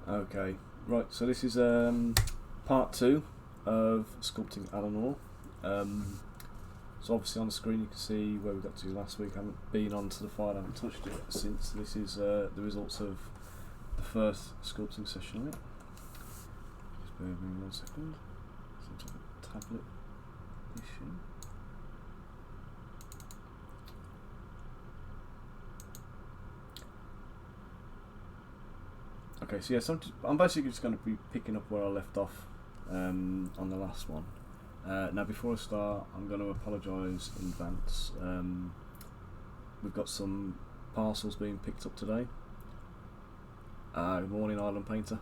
Okay, right, so this is part 2 of Sculpting Alenor. So obviously on the screen you can see where we got to last week. I haven't been onto the file, I haven't touched it since. This is the results of the first sculpting session on it. Just bear with me 1 second. Seems like a tablet issue. Okay, so yes, I'm basically just going to be picking up where I left off on the last one. Now before I start, I'm going to apologise in advance. We've got some parcels being picked up today. Good morning, Island Painter.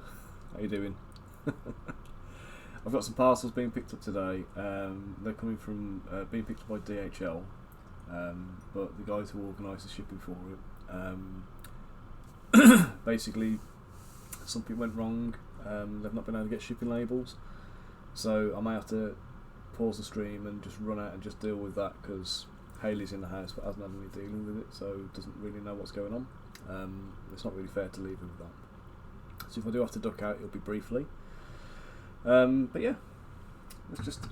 How you doing? I've got some parcels being picked up today. They're coming from being picked up by DHL, but the guys who organised the shipping for it basically something went wrong. They've not been able to get shipping labels, so I may have to pause the stream and just run out and just deal with that, because Hayley's in the house but hasn't had any dealing with it, so doesn't really know what's going on. It's not really fair to leave her with that. So if I do have to duck out, it'll be briefly. But yeah, let's just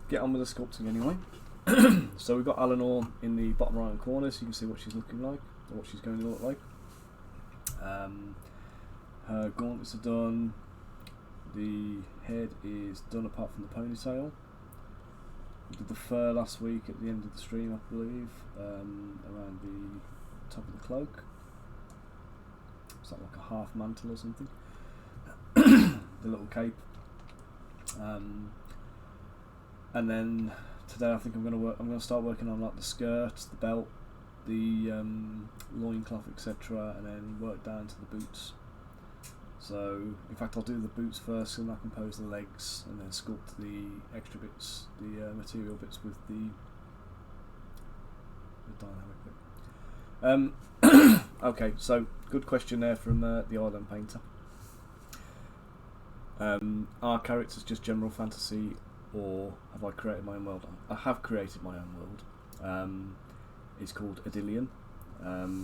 get on with the sculpting anyway. So we've got Alenor in the bottom right hand corner, so you can see what she's looking like, or what she's going to look like. Her gauntlets are done, the head is done apart from the ponytail. We did the fur last week at the end of the stream, I believe, around the top of the cloak. Is that like a half mantle or something? The little cape. And then today I think I'm going to start working on like the skirts, the belt, the loincloth, etc., and then work down to the boots. So, in fact, I'll do the boots first, and I compose the legs, and then sculpt the extra bits, the material bits with the dynamic bit. Okay, so good question there from the Island Painter. Are characters just general fantasy, or have I created my own world? I have created my own world. It's called Adillion.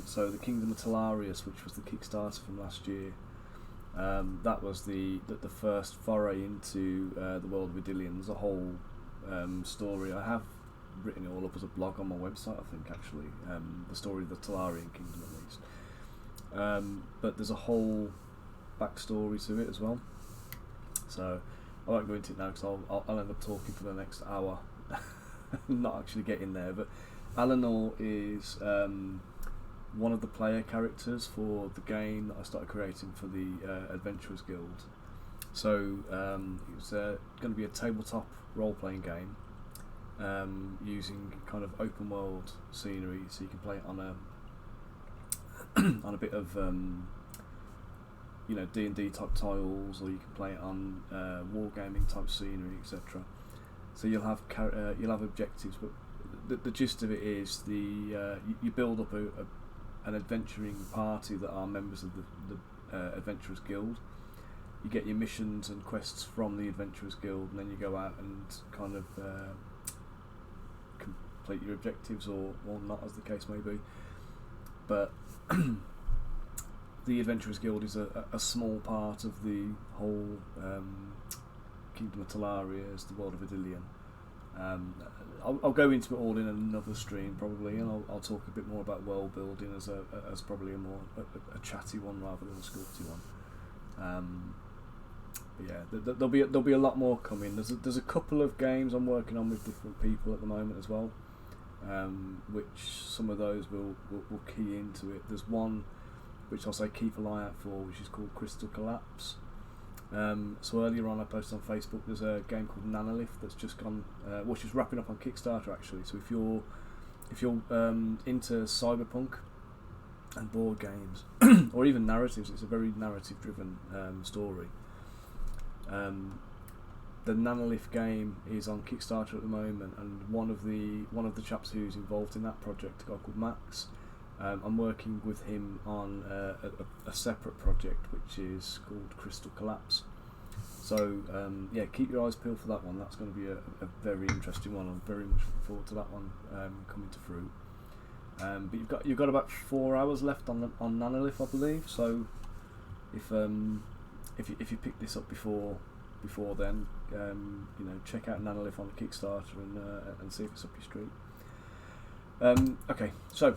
So the Kingdom of Telarius, which was the Kickstarter from last year, that was the first foray into the world of Adillion. There's a whole story. I have written it all up as a blog on my website, I think, actually. The story of the Telarian Kingdom, at least. but there's a whole backstory to it as well. So I won't go into it now because I'll end up talking for the next hour, not actually getting there. But Alenor is one of the player characters for the game that I started creating for the Adventurers Guild. So it's going to be a tabletop role-playing game using kind of open world scenery, so you can play it on a on a bit of D&D type tiles, or you can play it on wargaming type scenery, etc. So you'll have objectives, but the gist of it is you build up an adventuring party that are members of the Adventurers Guild. You get your missions and quests from the Adventurers Guild, and then you go out and kind of complete your objectives, or not, as the case may be. But the Adventurers Guild is a small part of the whole Kingdom of Telaria's, the world of Idillion. I'll go into it all in another stream probably, and I'll talk a bit more about world building as probably a chatty one rather than a sculpty one. But yeah, there'll be a lot more coming. There's a couple of games I'm working on with different people at the moment as well, which some of those will key into it. There's one which I'll say keep an eye out for, which is called Crystal Collapse. So earlier on I posted on Facebook there's a game called Nanolith that's just gone, which is wrapping up on Kickstarter actually. So if you're into cyberpunk and board games or even narratives, it's a very narrative driven story. The Nanolith game is on Kickstarter at the moment, and one of the chaps who's involved in that project, a guy called Max, I'm working with him on a separate project which is called Crystal Collapse. So yeah, keep your eyes peeled for that one. That's going to be a very interesting one. I'm very much looking forward to that one coming to fruit. But you've got about 4 hours left on Nanolith, I believe. So if you pick this up before then, check out Nanolith on the Kickstarter and see if it's up your street. Okay, so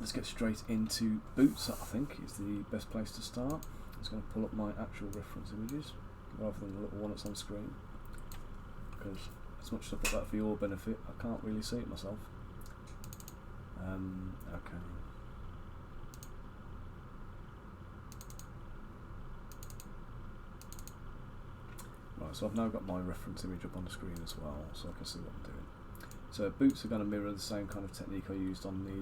let's get straight into boots. I think is the best place to start. I'm just going to pull up my actual reference images rather than the little one that's on screen, because as much as I put that for your benefit, I can't really see it myself. Okay. Right, so I've now got my reference image up on the screen as well, so I can see what I'm doing. So boots are going to mirror the same kind of technique I used on the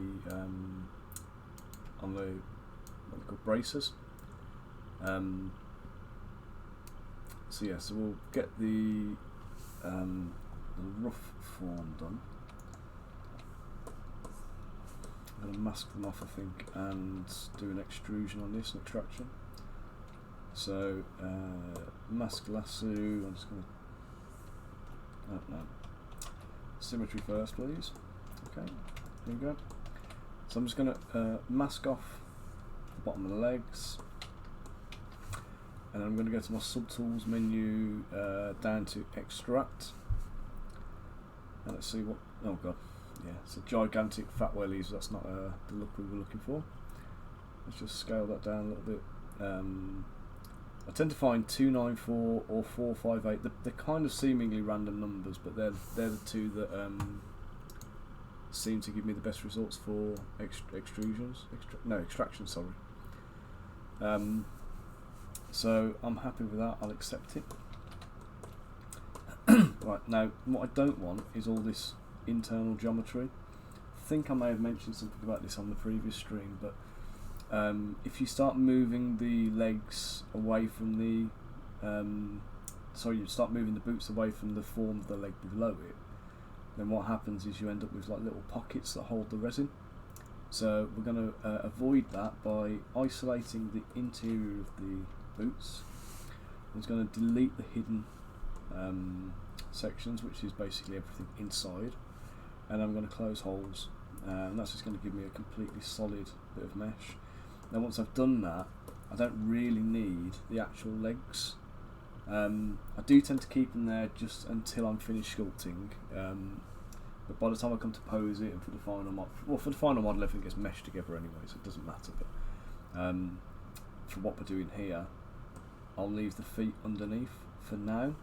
what they're called, braces. So yeah, so we'll get the rough form done. I'm going to mask them off, I think, and do an extrusion on this, an extraction. So mask lasso. I'm just going to symmetry first, please. Okay, here we go. So I'm just going to mask off the bottom of the legs, and I'm going to go to my subtools menu, down to extract, and let's see what. Oh god, yeah, it's a gigantic fat wellies. That's not the look we were looking for. Let's just scale that down a little bit. I tend to find 294 or 458. They're kind of seemingly random numbers, but they're the two that seem to give me the best results for extrusions. Extractions. Sorry. So I'm happy with that. I'll accept it. Right, now what I don't want is all this internal geometry. I think I may have mentioned something about this on the previous stream, but if you start moving the legs away from the you start moving the boots away from the form of the leg below it, then what happens is you end up with like little pockets that hold the resin. So we're going to avoid that by isolating the interior of the boots. I'm just going to delete the hidden sections, which is basically everything inside, and I'm going to close holes, and that's just going to give me a completely solid bit of mesh. Now once I've done that, I don't really need the actual legs. I do tend to keep them there just until I'm finished sculpting, but by the time I come to pose it and for the final model, everything gets meshed together anyway, so it doesn't matter. But for what we're doing here, I'll leave the feet underneath for now,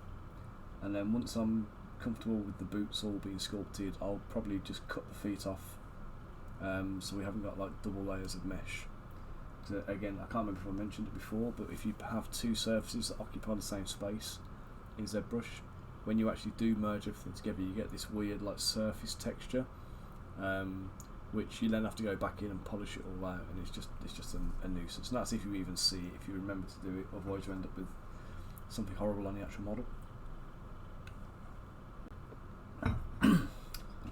and then once I'm comfortable with the boots all being sculpted, I'll probably just cut the feet off, so we haven't got like double layers of mesh. So again, I can't remember if I mentioned it before, but if you have two surfaces that occupy the same space in Zbrush, when you actually do merge everything together, you get this weird like surface texture, which you then have to go back in and polish it all out, and it's just a nuisance. And that's if you even see it, if you remember to do it, otherwise you end up with something horrible on the actual model.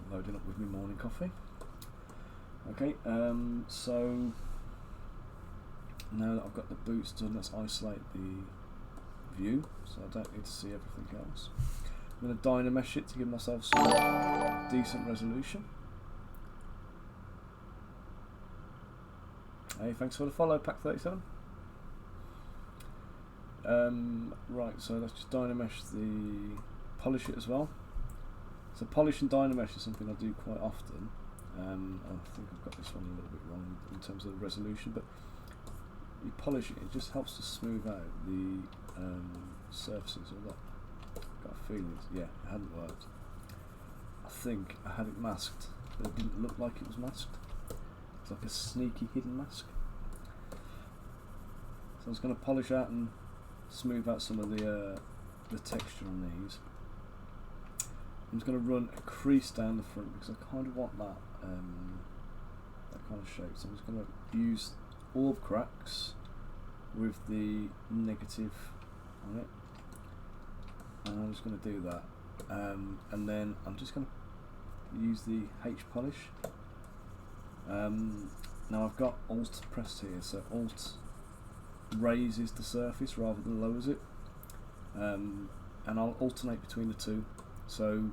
Loading up with my morning coffee. Okay, so now that I've got the boots done, let's isolate the view so I don't need to see everything else. I'm going to dynamesh it to give myself some decent resolution. Hey, thanks for the follow, Pack37. Right, so let's just dynamesh the polish it as well. So polish and dynamesh is something I do quite often. I think I've got this one a little bit wrong in terms of the resolution, but you polish it, it just helps to smooth out the surfaces. I've got a feeling, yeah, it hadn't worked. I think I had it masked, but it didn't look like it was masked. It's like a sneaky hidden mask. So I was going to polish out and smooth out some of the texture on these. I'm just going to run a crease down the front because I kind of want that kind of shape. So I'm just going to use orb cracks with the negative on it, and I'm just going to do that, and then I'm just going to use the H polish. Now I've got Alt pressed here, so Alt raises the surface rather than lowers it, and I'll alternate between the two. So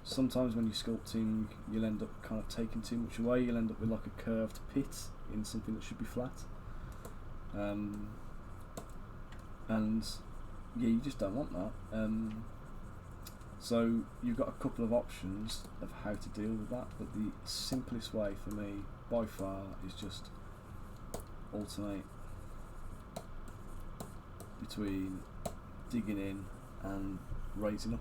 sometimes when you're sculpting, you'll end up kind of taking too much away. You'll end up with like a curved pit in something that should be flat, and yeah, you just don't want that. So you've got a couple of options of how to deal with that, but the simplest way for me by far is just alternate between digging in and raising up.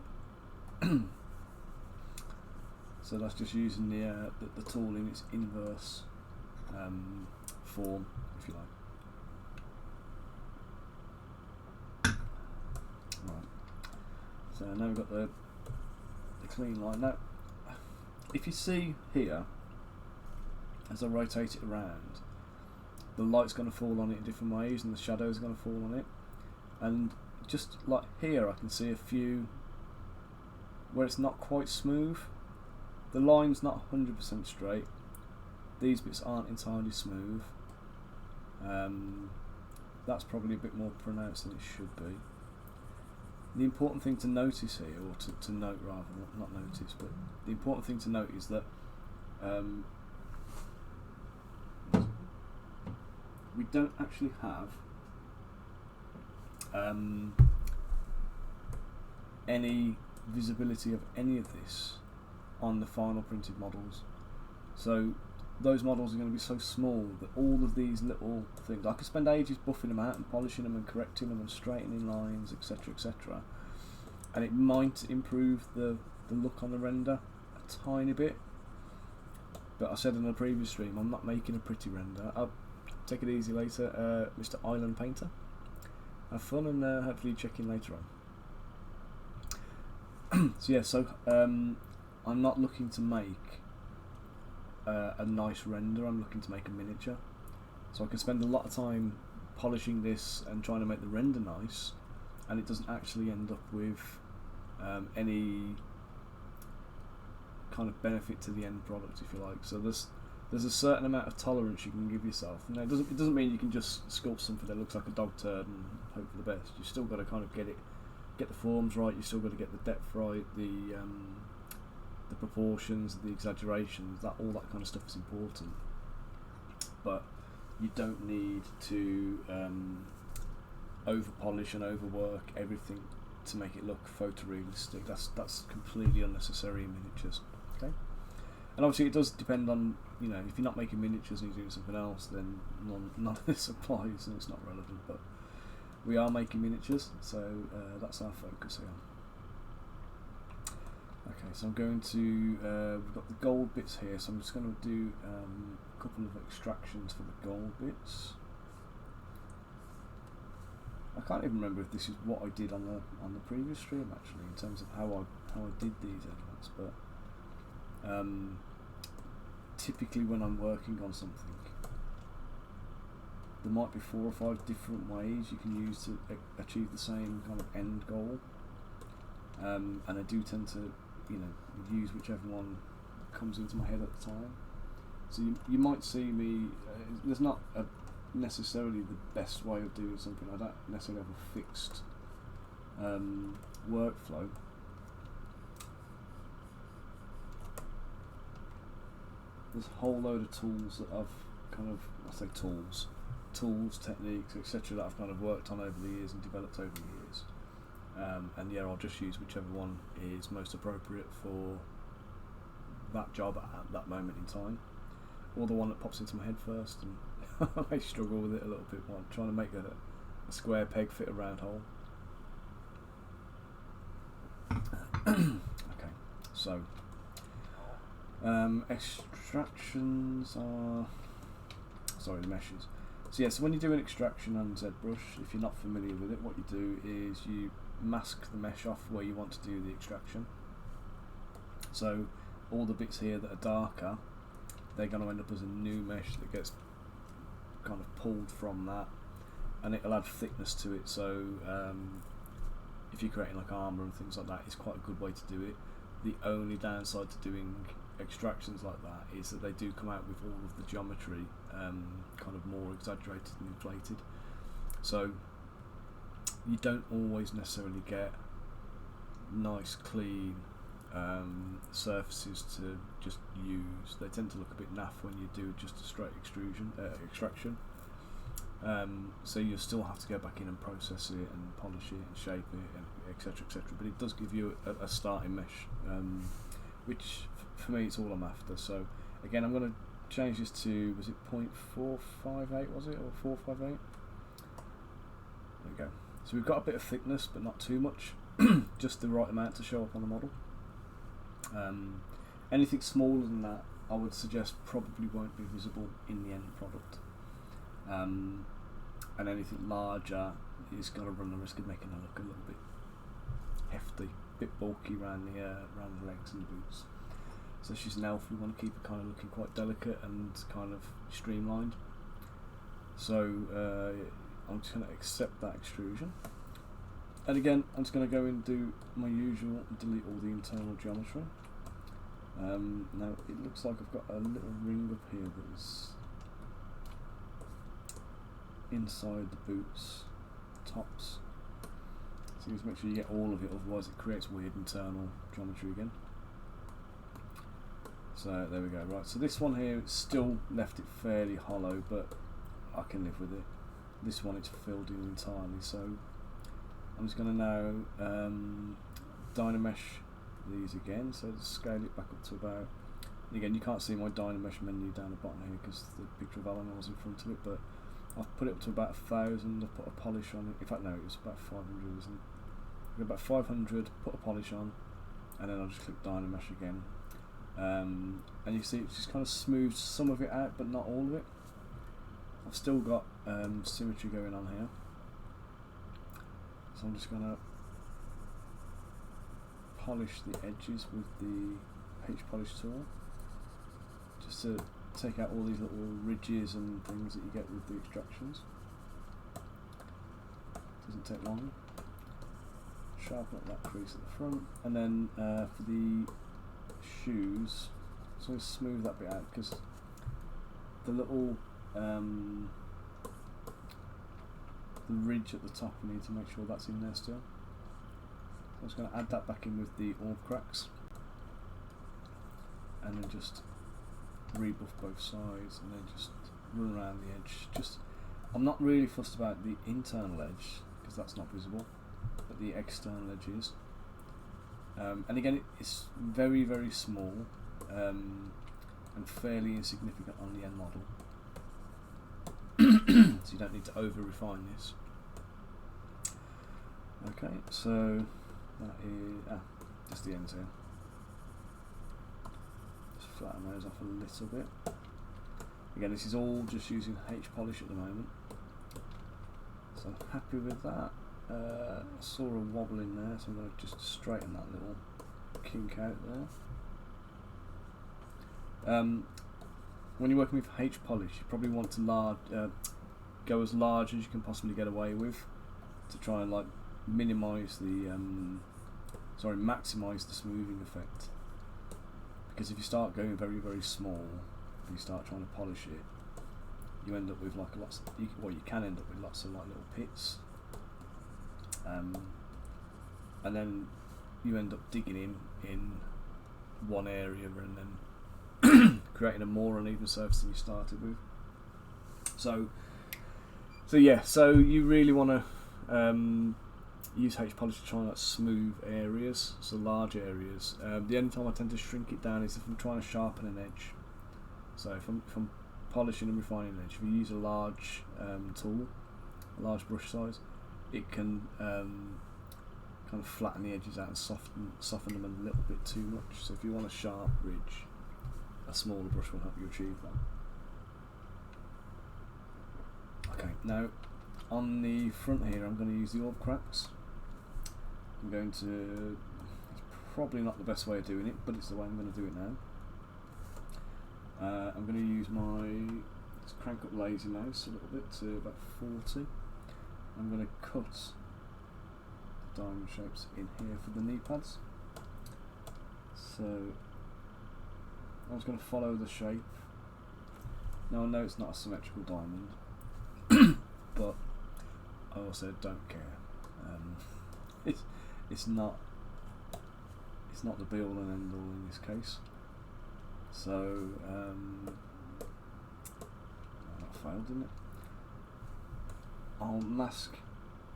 So that's just using the tool in its inverse form, if you like. Right. So now we've got the clean line. Now, if you see here, as I rotate it around, the light's going to fall on it in different ways, and the shadow's going to fall on it. And just like here, I can see a few where it's not quite smooth. The line's not 100% straight. These bits aren't entirely smooth. That's probably a bit more pronounced than it should be. The important thing to notice here, or to note rather, not notice, but the important thing to note is that we don't actually have any visibility of any of this on the final printed models. So those models are going to be so small that all of these little things, I could spend ages buffing them out and polishing them and correcting them and straightening lines, etc, etc, and it might improve the look on the render a tiny bit, but I said in a previous stream, I'm not making a pretty render. I'll take it easy later, Mr. Island Painter. Have fun, and hopefully check in later on. So yeah, so I'm not looking to make a nice render, I'm looking to make a miniature. So I can spend a lot of time polishing this and trying to make the render nice, and it doesn't actually end up with any kind of benefit to the end product, if you like. So there's a certain amount of tolerance you can give yourself. Now, it doesn't mean you can just sculpt something that looks like a dog turd and hope for the best. You still got to kind of get the forms right. You still got to get the depth right, the proportions, the exaggerations. All that kind of stuff is important. But you don't need to over polish and overwork everything to make it look photorealistic. That's completely unnecessary in miniatures. Okay. And obviously it does depend on, you know, if you're not making miniatures and you're doing something else, then none of this applies and it's not relevant. But we are making miniatures, so that's our focus here. Okay, so I'm going to, we've got the gold bits here, so I'm just going to do a couple of extractions for the gold bits. I can't even remember if this is what I did on the previous stream actually, in terms of how I did these elements, but typically when I'm working on something, there might be 4 or 5 different ways you can use to achieve the same kind of end goal, and I do tend to, you know, use whichever one comes into my head at the time. So you might see me, there's not necessarily the best way of doing something. I don't necessarily have a fixed workflow. There's a whole load of tools that I've kind of, I say tools, techniques, etc. that I've kind of worked on over the years and developed over the years. And yeah, I'll just use whichever one is most appropriate for that job at that moment in time, or the one that pops into my head first, and I may struggle with it a little bit while trying to make a square peg fit a round hole. Okay, so extractions are, sorry, the meshes. So yeah, so when you do an extraction on Zbrush, if you're not familiar with it, what you do is you mask the mesh off where you want to do the extraction. So all the bits here that are darker, they're going to end up as a new mesh that gets kind of pulled from that, and it'll add thickness to it. So if you're creating like armour and things like that, it's quite a good way to do it. The only downside to doing extractions like that is that they do come out with all of the geometry kind of more exaggerated and inflated, so you don't always necessarily get nice clean surfaces to just use. They tend to look a bit naff when you do just a straight extraction. So you still have to go back in and process it and polish it and shape it, and etc, etc. But it does give you a starting mesh, which for me it's all I'm after. So again, I'm going to change this to, was it 0.458, was it, or 458? There we go. So we've got a bit of thickness, but not too much, just the right amount to show up on the model. Anything smaller than that, I would suggest probably won't be visible in the end product. And anything larger is going to run the risk of making it look a little bit hefty, a bit bulky around the legs and the boots. So she's an elf, we want to keep her kind of looking quite delicate and kind of streamlined. So I'm just going to accept that extrusion. And again, I'm just going to go and do my usual, delete all the internal geometry. Now it looks like I've got a little ring up here that is inside the boots tops. So you just make sure you get all of it, otherwise it creates weird internal geometry again. So there we go. Right, so this one here, it's still left it fairly hollow, but I can live with it. This one it's filled in entirely, so I'm just going to now Dynamesh these again, so just scale it back up to about, again you can't see my Dynamesh menu down the bottom here because the picture of Alenor was in front of it, but I've put it up to about 1,000, I've put a polish on it. In fact no, it was about 500, isn't it? About 500, put a polish on, and then I'll just click Dynamesh again. And you see it's just kind of smoothed some of it out, but not all of it. I've still got symmetry going on here, so I'm just going to polish the edges with the H polish tool, just to take out all these little ridges and things that you get with the extractions. Doesn't take long. Sharpen up that crease at the front, and then for the shoes, so smooth that bit out, because the little the ridge at the top, I need to make sure that's in there still. So I'm just going to add that back in with the orb cracks, and then just rebuff both sides, and then just run around the edge. Just, I'm not really fussed about the internal edge because that's not visible, but the external edge is. And again, it's very, very small. and fairly insignificant on the end model. So you don't need to over refine this. Okay, so that is just the ends here. Just flatten those off a little bit. Again, this is all just using H polish at the moment, so I'm happy with that. I saw a wobble in there, so I'm going to just straighten that little kink out there. When you're working with H polish, you probably want to go as large as you can possibly get away with, to try and like minimise the maximise the smoothing effect. Because if you start going very, very small and you start trying to polish it, you end up with like you can end up with lots of like little pits, and then you end up digging in one area and then creating a more uneven surface than you started with. So yeah, so you really want to use H polish to try and like smooth areas, so large areas. The only time I tend to shrink it down is if I'm trying to sharpen an edge. So if I'm polishing and refining an edge, if you use a large tool, a large brush size, it can kind of flatten the edges out and soften them a little bit too much. So if you want a sharp ridge, a smaller brush will help you achieve that. Okay, now on the front here I'm going to use the orb cracks. It's probably not the best way of doing it, but it's the way I'm going to do it now. I'm going to use let's crank up lazy mouse a little bit to about 40. I'm going to cut diamond shapes in here for the knee pads. So I was going to follow the shape. Now I know it's not a symmetrical diamond, but I also don't care. It's not the be all and end all in this case. So that failed, didn't it? I'll mask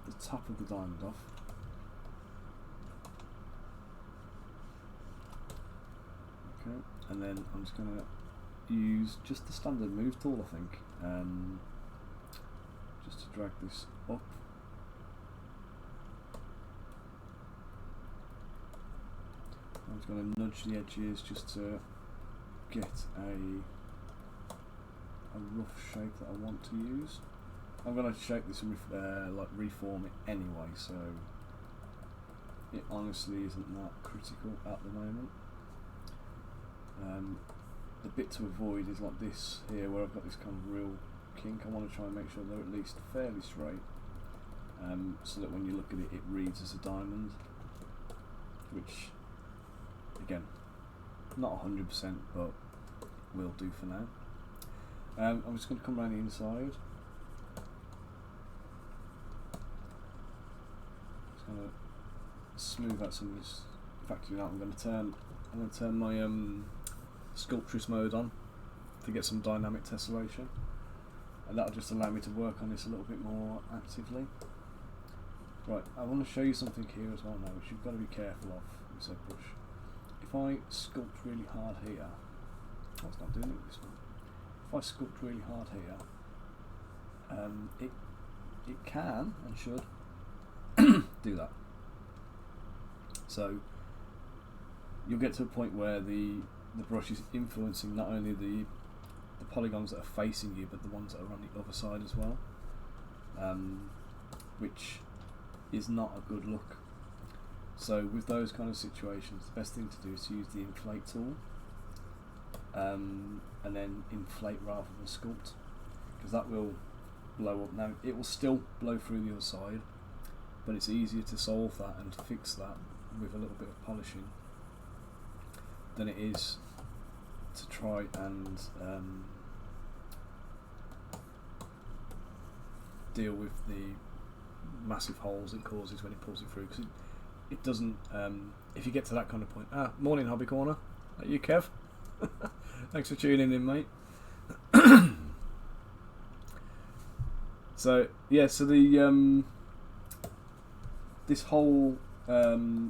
the top of the diamond off. Okay, and then I'm just going to use just the standard move tool, I think, just to drag this up. I'm just going to nudge the edges just to get a rough shape that I want to use. I'm going to shape this and reform it anyway, so it honestly isn't that critical at the moment. The bit to avoid is like this here, where I've got this kind of real kink. I want to try and make sure they're at least fairly straight, so that when you look at it, it reads as a diamond, which again, not 100%, but will do for now. I'm just going to come around the inside. Just going to smooth out some of this. In fact, I'm going to turn my Sculptress mode on to get some dynamic tessellation, and that'll just allow me to work on this a little bit more actively. Right, I want to show you something here as well now, which you've got to be careful of with Zbrush. If I sculpt really hard here, oh, it's not doing it with this one. If I sculpt really hard here, it can and should do that. So you'll get to a point where the brush is influencing not only the polygons that are facing you, but the ones that are on the other side as well, which is not a good look. So with those kind of situations, the best thing to do is to use the inflate tool, and then inflate rather than sculpt, because that will blow up. Now it will still blow through the other side, but it's easier to solve that and to fix that with a little bit of polishing than it is to try and deal with the massive holes it causes when it pulls it through, because it doesn't, if you get to that kind of point. Morning Hobby Corner, are you Kev? Thanks for tuning in, mate. So yeah, so the this hole that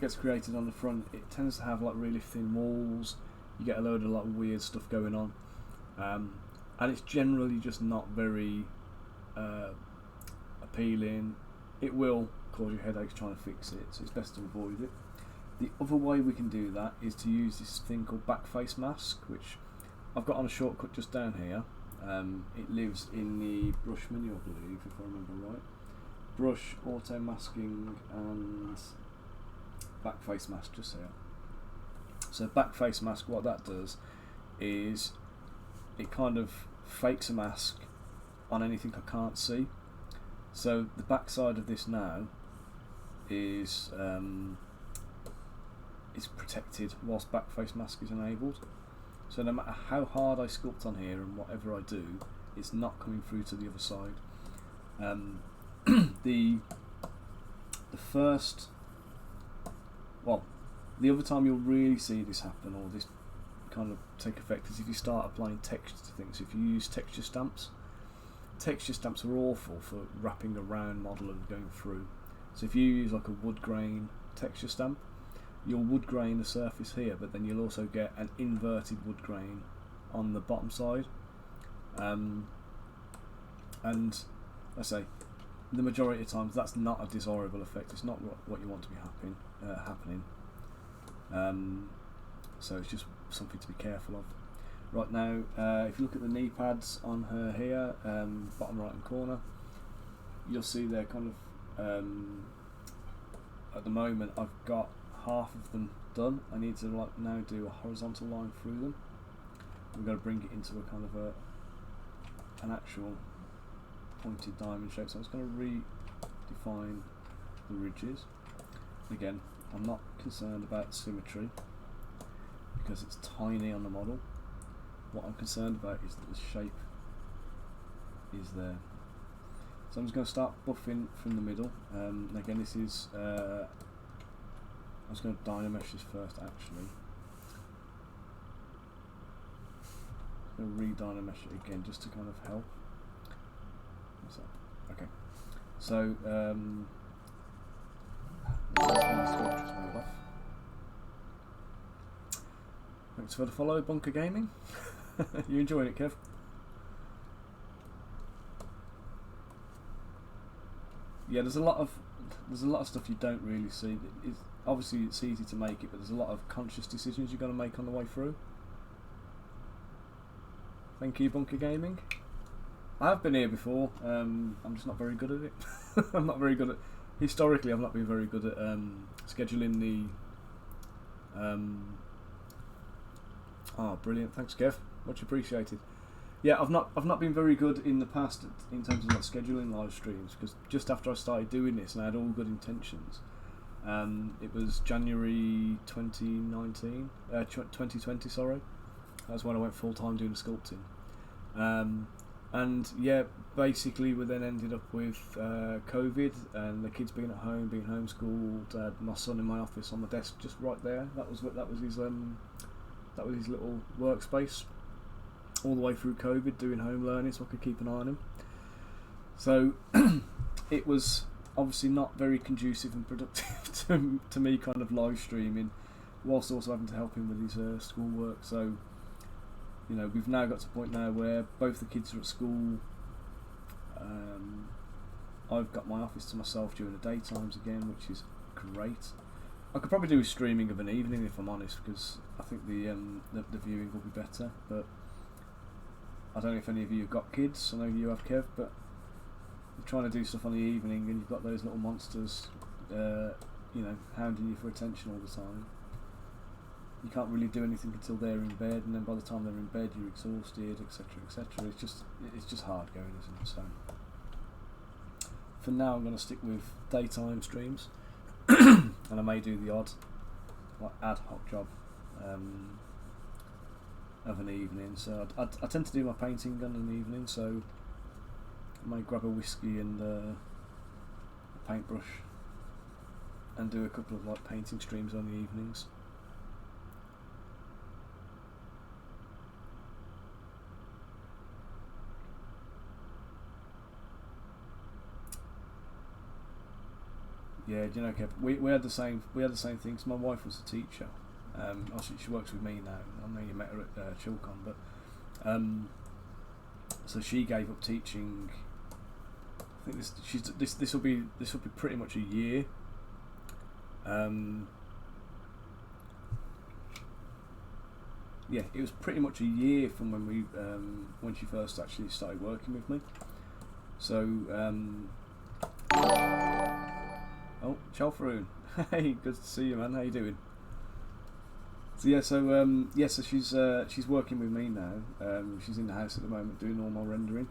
gets created on the front, it tends to have like really thin walls, you get a lot of weird stuff going on, and it's generally just not very appealing. It will cause you headaches trying to fix it, so it's best to avoid it. The other way we can do that is to use this thing called backface mask, which I've got on a shortcut just down here. It lives in the brush menu, I believe, if I remember right. Brush, auto masking, and backface mask just here. So backface mask, what that does is it kind of fakes a mask on anything I can't see. So the back side of this now is protected whilst backface mask is enabled. So no matter how hard I sculpt on here and whatever I do, it's not coming through to the other side. The other time you'll really see this happen, or this kind of take effect, is if you start applying texture to things. If you use texture stamps are awful for wrapping around model and going through. So if you use like a wood grain texture stamp, you'll wood grain the surface here, but then you'll also get an inverted wood grain on the bottom side. And I say, the majority of times that's not a desirable effect. It's not what you want to be happening. So it's just something to be careful of. Right now, if you look at the knee pads on her here, bottom right hand corner, you'll see they're kind of, at the moment I've got half of them done. I need to now do a horizontal line through them. I'm going to bring it into a kind of an actual pointed diamond shape. So I'm just going to redefine the ridges. Again, I'm not concerned about symmetry because it's tiny on the model. What I'm concerned about is that the shape is there. So I'm just going to start buffing from the middle. Again, this is I'm just going to dynamesh this first actually. I'm going to re-dynamesh it again just to kind of help. What's that? Okay. So thanks for the follow, Bunker Gaming. You enjoying it, Kev? Yeah, there's a lot of stuff you don't really see. Obviously it's easy to make it, but there's a lot of conscious decisions you've got to make on the way through. Thank you, Bunker Gaming. I have been here before. I'm just not very good at it. I'm not very good at. Historically, I've not been very good at scheduling the. Brilliant! Thanks, Kev. Much appreciated. Yeah, I've not been very good in the past in terms of like scheduling live streams, because just after I started doing this and I had all good intentions, it was January 2019, 2020. Sorry, that's when I went full time doing the sculpting. And yeah, basically we then ended up with COVID and the kids being at home, being homeschooled. My son in my office on the desk just right there. That was his little workspace all the way through COVID, doing home learning so I could keep an eye on him. So it was obviously not very conducive and productive to me kind of live streaming, whilst also having to help him with his schoolwork. So you know, we've now got to a point now where both the kids are at school. I've got my office to myself during the daytimes again, which is great. I could probably do a streaming of an evening if I'm honest, because I think the viewing will be better. But I don't know if any of you have got kids. I know you have, Kev, but you're trying to do stuff on the evening and you've got those little monsters, hounding you for attention all the time. You can't really do anything until they're in bed, and then by the time they're in bed, you're exhausted, etc., etc. It's just hard going, isn't it? So for now, I'm going to stick with daytime streams, and I may do the odd, like ad hoc job of an evening. So I tend to do my painting on an evening, so I may grab a whiskey and a paintbrush and do a couple of like painting streams on the evenings. Yeah, do you know, Kev, we had the same things. My wife was a teacher, Obviously she works with me now. I know you met her at Chilcon, but so she gave up teaching. I think this will be pretty much a year. Yeah, it was pretty much a year from when she first actually started working with me. So, oh, ciao Faroon. Hey, good to see you, man. How you doing? So yeah, so she's working with me now. She's in the house at the moment doing all my rendering.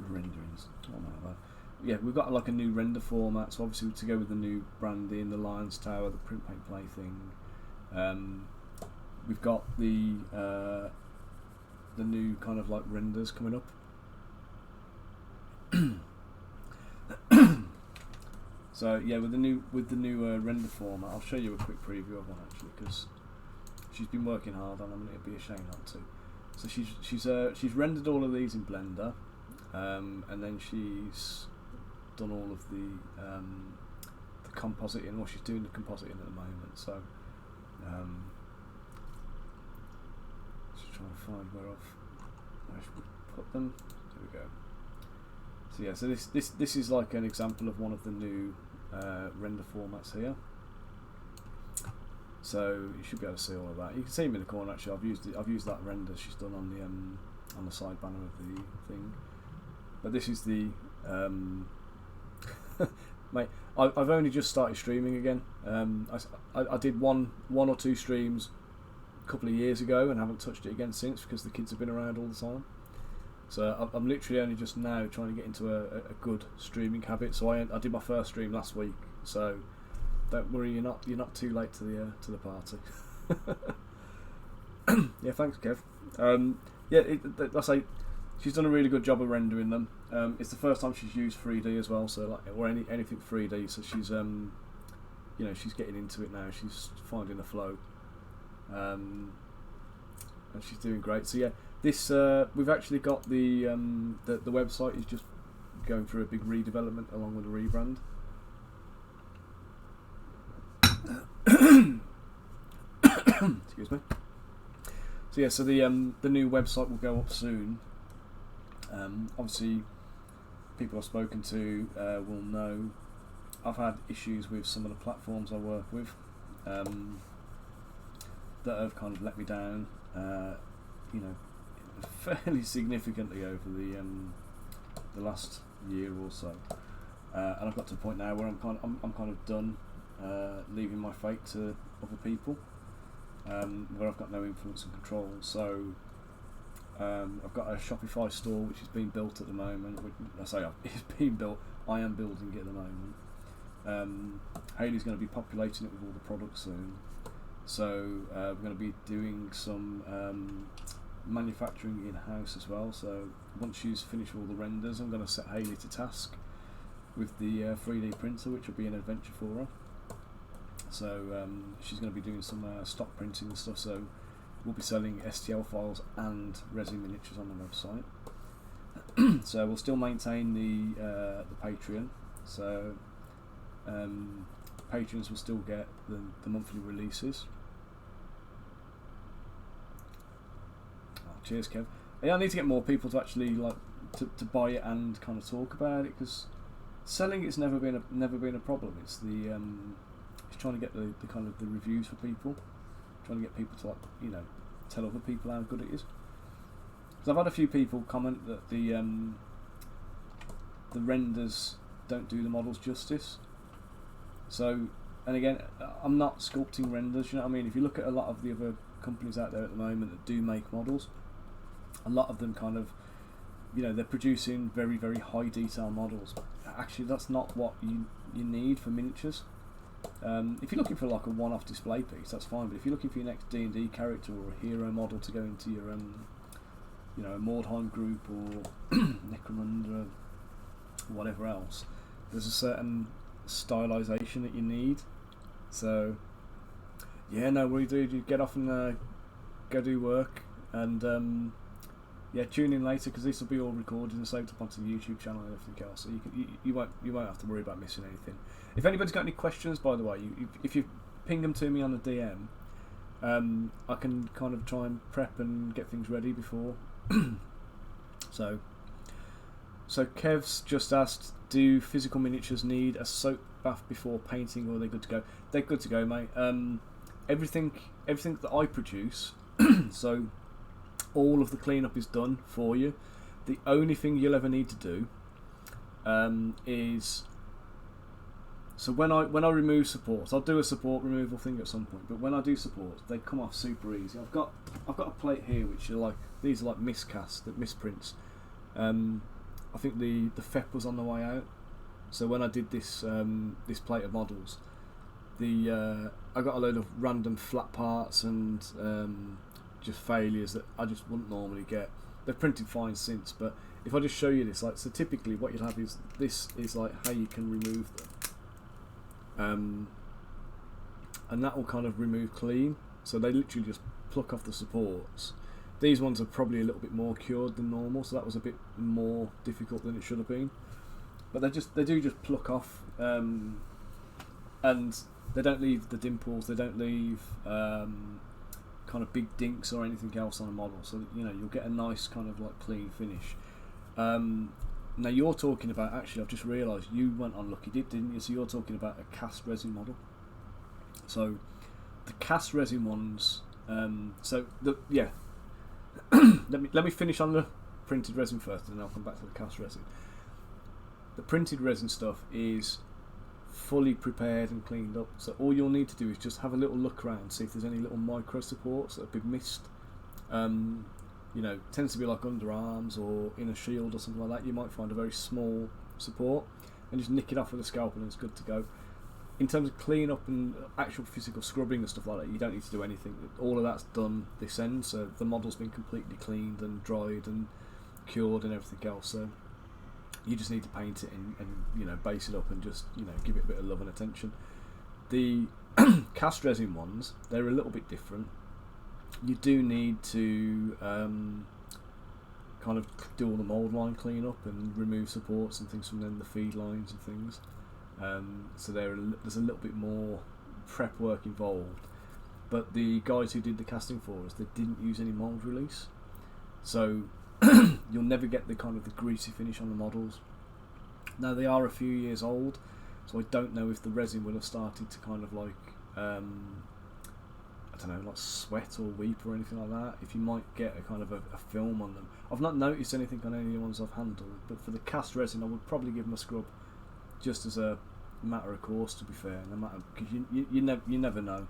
Renderings. What am I about? Yeah, we've got like a new render format. So obviously to go with the new branding, the Lions Tower, the print paint play thing. We've got the new kind of like renders coming up. So yeah, with the new render format, I'll show you a quick preview of one actually, because she's been working hard on them, and it'd be a shame not to. So she's rendered all of these in Blender, and then she's done all of the compositing. Well, she's doing the compositing at the moment. So just trying to find where I should put them. There we go. So yeah, so this is like an example of one of the new render formats here. So you should be able to see all of that. You can see them in the corner. Actually, I've used that render she's done on the side banner of the thing. But this is the mate. I've only just started streaming again. I did one or two streams a couple of years ago and haven't touched it again since, because the kids have been around all the time. So I'm literally only just now trying to get into a good streaming habit. So I did my first stream last week. So don't worry, you're not too late to the party. Yeah, thanks, Kev. Yeah, I say she's done a really good job of rendering them. It's the first time she's used 3D as well, so like, or anything 3D. So she's she's getting into it now. She's finding the flow, and she's doing great. So yeah, this we've actually got the website is just going through a big redevelopment along with a rebrand. Excuse me. So yeah, so the new website will go up soon. Obviously, people I've spoken to will know I've had issues with some of the platforms I work with that have kind of let me down, fairly significantly over the last year or so, and I've got to a point now where I'm kind of done leaving my fate to other people, where I've got no influence and control. So I've got a Shopify store which is being built at the moment. It's being built. I am building it at the moment. Hayley's going to be populating it with all the products soon. So we're going to be doing some manufacturing in-house as well. So once she's finished all the renders, I'm going to set Hayley to task with the 3D printer, which will be an adventure for her. So she's going to be doing some stock printing and stuff. So we'll be selling STL files and resin miniatures on the website. So we'll still maintain the Patreon. So patrons will still get the monthly releases. Oh, cheers, Kev. Yeah, I need to get more people to actually like to buy it and kind of talk about it, because selling it's never been a problem. It's the it's trying to get the kind of the reviews for people, trying to get people to tell other people how good it is. Because I've had a few people comment that the renders don't do the models justice. So, and again, I'm not sculpting renders, you know what I mean? If you look at a lot of the other companies out there at the moment that do make models, a lot of them kind of, they're producing very, very high detail models. Actually, that's not what you need for miniatures. If you're looking for like a one-off display piece, that's fine. But if you're looking for your next D&D character or a hero model to go into your, a Mordheim group or Necromunda, or whatever else, there's a certain stylization that you need. So yeah, no worry, dude. You get off and go do work, and tune in later, because this will be all recorded and saved up onto the YouTube channel and everything else. So you won't have to worry about missing anything. If anybody's got any questions, by the way, if you've ping them to me on the DM, I can kind of try and prep and get things ready before. So Kev's just asked, do physical miniatures need a soap bath before painting, or are they good to go? They're good to go, mate. Everything that I produce, so all of the cleanup is done for you. The only thing you'll ever need to do is, so when I remove supports, I'll do a support removal thing at some point, but when I do supports, they come off super easy. I've got a plate here which are like, these are like miscasts, misprints. I think the FEP was on the way out, so when I did this this plate of models, I got a load of random flat parts and just failures that I just wouldn't normally get. They've printed fine since, but if I just show you this, like, so typically what you'll have is, this is like how you can remove them, and that will kind of remove clean. So they literally just pluck off the supports. These ones are probably a little bit more cured than normal, so that was a bit more difficult than it should have been. But they do just pluck off, and they don't leave the dimples. They don't leave kind of big dinks or anything else on a model. So you'll get a nice kind of like clean finish. Now you're talking about, actually, I've just realised you went on Lucky Dip, didn't you? So you're talking about a cast resin model. So the cast resin ones. Let me finish on the printed resin first, and then I'll come back to the cast resin. The printed resin stuff is fully prepared and cleaned up, so all you'll need to do is just have a little look around, see if there's any little micro supports that have been missed. Tends to be like underarms or in a shield or something like that. You might find a very small support, and just nick it off with a scalpel and it's good to go. In terms of clean up and actual physical scrubbing and stuff like that, you don't need to do anything. All of that's done this end, so the model's been completely cleaned and dried and cured and everything else. So you just need to paint it and base it up and just give it a bit of love and attention. The cast resin ones, they're a little bit different. You do need to kind of do all the mould line cleanup and remove supports and things from then the feed lines and things. So there's a little bit more prep work involved. But the guys who did the casting for us, they didn't use any mould release, so you'll never get the kind of the greasy finish on the models. Now they are a few years old, so I don't know if the resin will have started to kind of like like sweat or weep or anything like that. If you might get a kind of a film on them. I've not noticed anything on any of the ones I've handled, but for the cast resin I would probably give them a scrub, just as a matter of course, to be fair, no matter, because you never know.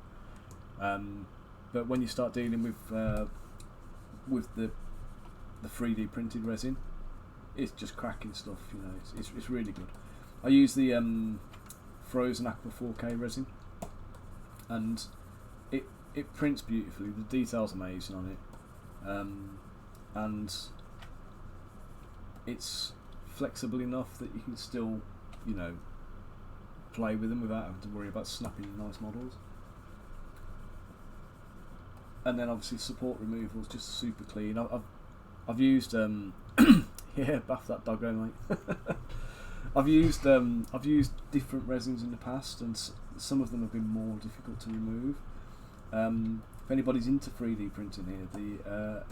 But when you start dealing with the 3D printed resin, it's just cracking stuff. It's really good. I use the frozen aqua 4K resin, and it prints beautifully. The detail's amazing on it, and it's flexible enough that you can still play with them without having to worry about snapping nice models. And then obviously support removals, just super clean. I've used yeah, baff that doggo, mate. I've used different resins in the past, and some of them have been more difficult to remove. If anybody's into 3D printing here, the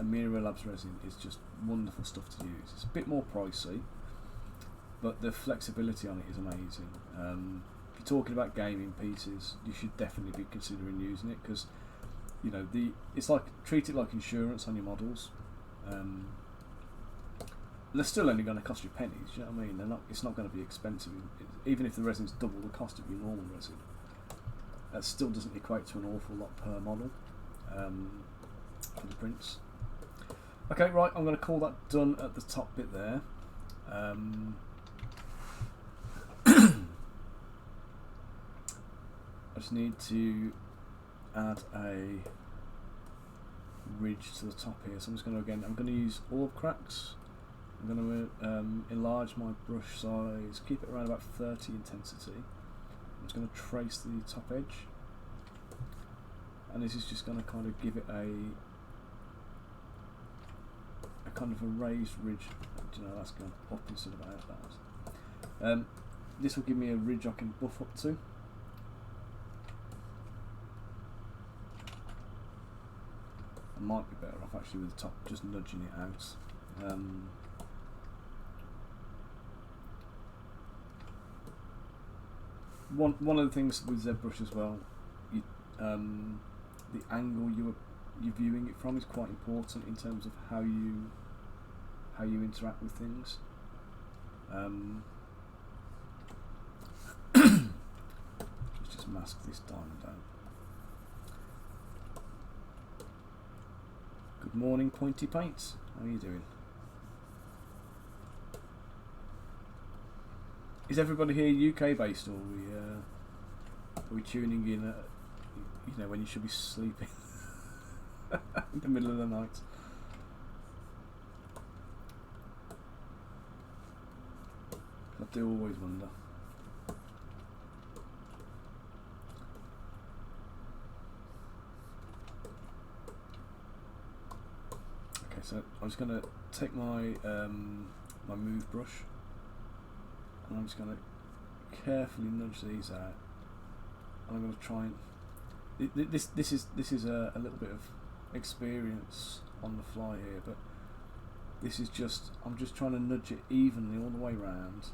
Amira Labs resin is just wonderful stuff to use. It's a bit more pricey, but the flexibility on it is amazing. If you're talking about gaming pieces, you should definitely be considering using it, because it's like, treat it like insurance on your models. They're still only going to cost you pennies. You know what I mean? It's not going to be expensive, even if the resin's double the cost of your normal resin. That still doesn't equate to an awful lot per model for the prints. Okay, right, I'm going to call that done at the top bit there. I just need to add a ridge to the top here, so I'm going to use orb cracks. I'm going to enlarge my brush size, keep it around about 30 intensity. I'm just going to trace the top edge, and this is just going to kind of give it a kind of a raised ridge. That's going up instead of out. This will give me a ridge I can buff up to. might be better off actually with the top just nudging it out. One of the things with Zbrush as well, you, the angle you're viewing it from is quite important in terms of how you interact with things. Let's just mask this diamond out. Good morning, Pointy Paints. How are you doing? Is everybody here UK based, or are we tuning in at, you know, when you should be sleeping in the middle of the night? I do always wonder. Okay, so I'm just going to take my my move brush, and I'm just going to carefully nudge these out, and I'm going to try and this is a little bit of experience on the fly here, but this is just, I'm just trying to nudge it evenly all the way around,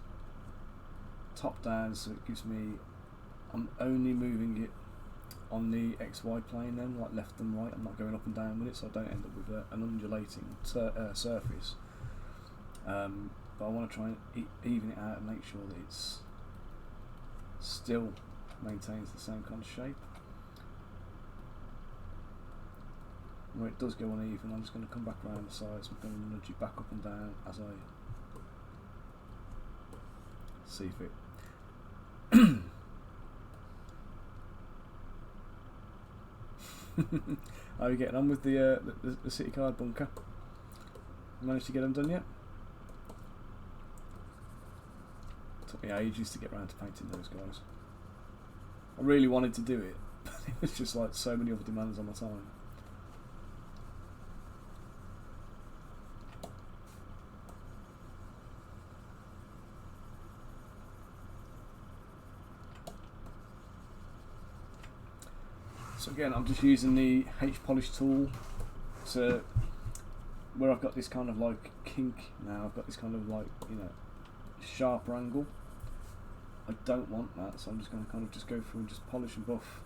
top down, so it gives me, I'm only moving it on the XY plane then, like left and right. I'm not going up and down with it, so I don't end up with an undulating surface. But I want to try and even it out and make sure that it's still maintains the same kind of shape. Where it does go uneven, I'm just going to come back around the sides. I'm going to nudge it back up and down as I see fit. How are you getting on with the city card bunker? Managed to get them done yet? Took me ages to get around to painting those guys. I really wanted to do it, but it was just like so many other demands on my time. So again, I'm just using the H polish tool to, where I've got this kind of like kink now, I've got this kind of like, you know, sharper angle. I don't want that, so I'm just going to kind of just go through and just polish and buff